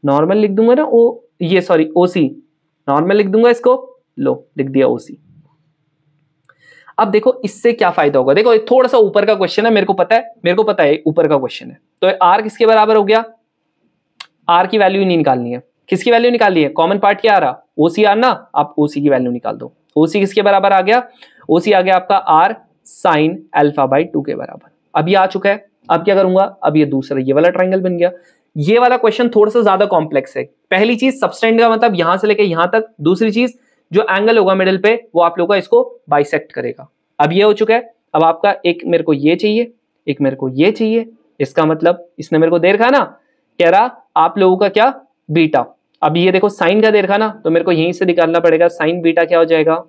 नॉर्मल लिख दूंगा ना, ओ ये सॉरी OC, नॉर्मल लिख दूंगा इसको, लो लिख दिया OC। अब देखो इससे क्या फायदा होगा, देखो थोड़ा सा ऊपर का क्वेश्चन है, मेरे को पता है ऊपर का क्वेश्चन है, तो r किसके बराबर हो गया, आर की वैल्यू ही नहीं निकालनी है। किसकी वैल्यू निकालनी है? कॉमन पार्ट क्या आ रहा? ओसी आर ना, आप ओसी की वैल्यू निकाल दो। ओसी किसके बराबर आ गया? ओसी आ गया आपका आर साइन अल्फा बाई 2 के बराबर। अब ये आ चुका है। अब क्या करूंगा? अब ये दूसरा ये वाला ट्राइंगल बन गया। ये वाला क्वेश्चन थोड़ा सा ज्यादा कॉम्प्लेक्स है। पहली चीज सबटेंड का मतलब यहां से लेके यहां तक, दूसरी चीज जो एंगल होगा मिडिल पे वो आप लोगों का इसको बाइसेक्ट करेगा। अब ये हो चुका है। अब आपका एक मेरे को ये चाहिए, एक मेरे को ये चाहिए। इसका मतलब इसने मेरे को दे रखा ना, कह रहा आप लोगों का क्या? बीटा। अब ये देखो साइन का दे रखा ना, तो मेरे को यहीं से निकालना पड़ेगा साइन बीटा क्या हो जाएगा।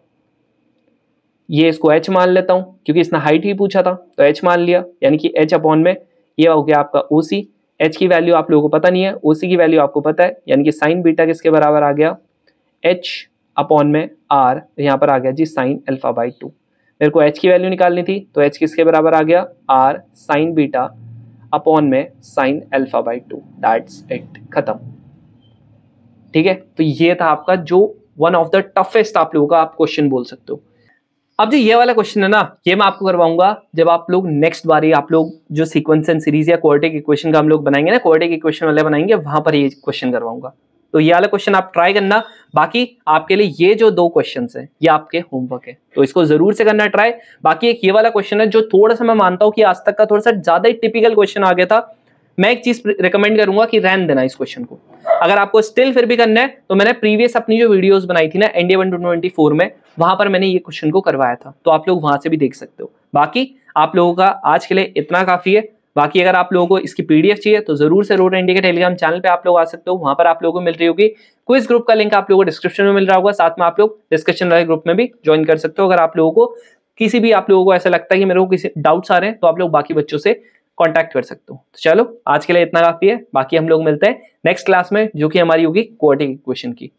ये इसको h मान लेता हूं क्योंकि इसने हाइट ही पूछा था, तो h मान लिया, यानी कि h अपॉन में ये हो गया आपका OC। h की वैल्यू आप लोगों को पता नहीं है, OC की वैल्यू आपको पता है, यानी कि साइन बीटा किसके बराबर आ गया? h अपॉन में r, यहाँ पर आ गया जी साइन अल्फा बाई 2। मेरे को h की वैल्यू निकालनी थी, तो h किसके बराबर आ गया? r साइन बीटा अपॉन में sine alpha by 2। That's it, खत्म। ठीक है, तो ये था आपका जो वन ऑफ द टफेस्ट आप लोगों का आप क्वेश्चन बोल सकते हो। अब जो ये वाला क्वेश्चन है ना, ये मैं आपको करवाऊंगा जब आप लोग नेक्स्ट बारी आप लोग जो सीक्वेंस एंड सीरीज या क्वाड्रेटिक इक्वेशन का हम लोग बनाएंगे ना, क्वाड्रेटिक इक्वेशन वाले बनाएंगे, वहां पर ये क्वेश्चन करवाऊंगा। तो ये वाला क्वेश्चन आप ट्राई करना। बाकी आपके लिए ये जो 2 क्वेश्चन है ये आपके होमवर्क है, तो इसको जरूर से करना ट्राई। बाकी एक ये वाला क्वेश्चन है जो थोड़ा सा मैं मानता हूं कि आज तक का थोड़ा सा ज्यादा ही टिपिकल क्वेश्चन आ गया था। मैं एक चीज रिकमेंड करूंगा कि रहने देना इस क्वेश्चन को। अगर आपको स्टिल फिर भी करना है तो मैंने प्रीवियस अपनी जो वीडियोस बनाई थी ना NDA 1-24 में, वहां पर मैंने ये क्वेश्चन को करवाया था, तो आप लोग वहां से भी देख सकते हो। बाकी आप लोगों का आज के लिए इतना काफी है। बाकी अगर आप लोगों को इसकी PDF चाहिए तो जरूर से रोड इंडिया के टेलीग्राम चैनल पे आप लोग आ सकते हो। वहां पर आप लोगों को मिल रही होगी क्विज ग्रुप का लिंक, आप लोगों को डिस्क्रिप्शन में मिल रहा होगा। साथ में आप लोग डिस्कशन वाले ग्रुप में भी ज्वाइन कर सकते हो। अगर आप लोगों को किसी भी आप लोगों को ऐसा लगता है कि मेरे को किसी डाउट्स आ रहे हैं तो आप लोग बाकी बच्चों से कांटेक्ट कर सकते हो। तो चलो आज के लिए इतना काफी है। बाकी हम लोग मिलते हैं नेक्स्ट क्लास में, जो कि हमारी होगी क्वाड्रेटिक इक्वेशन की।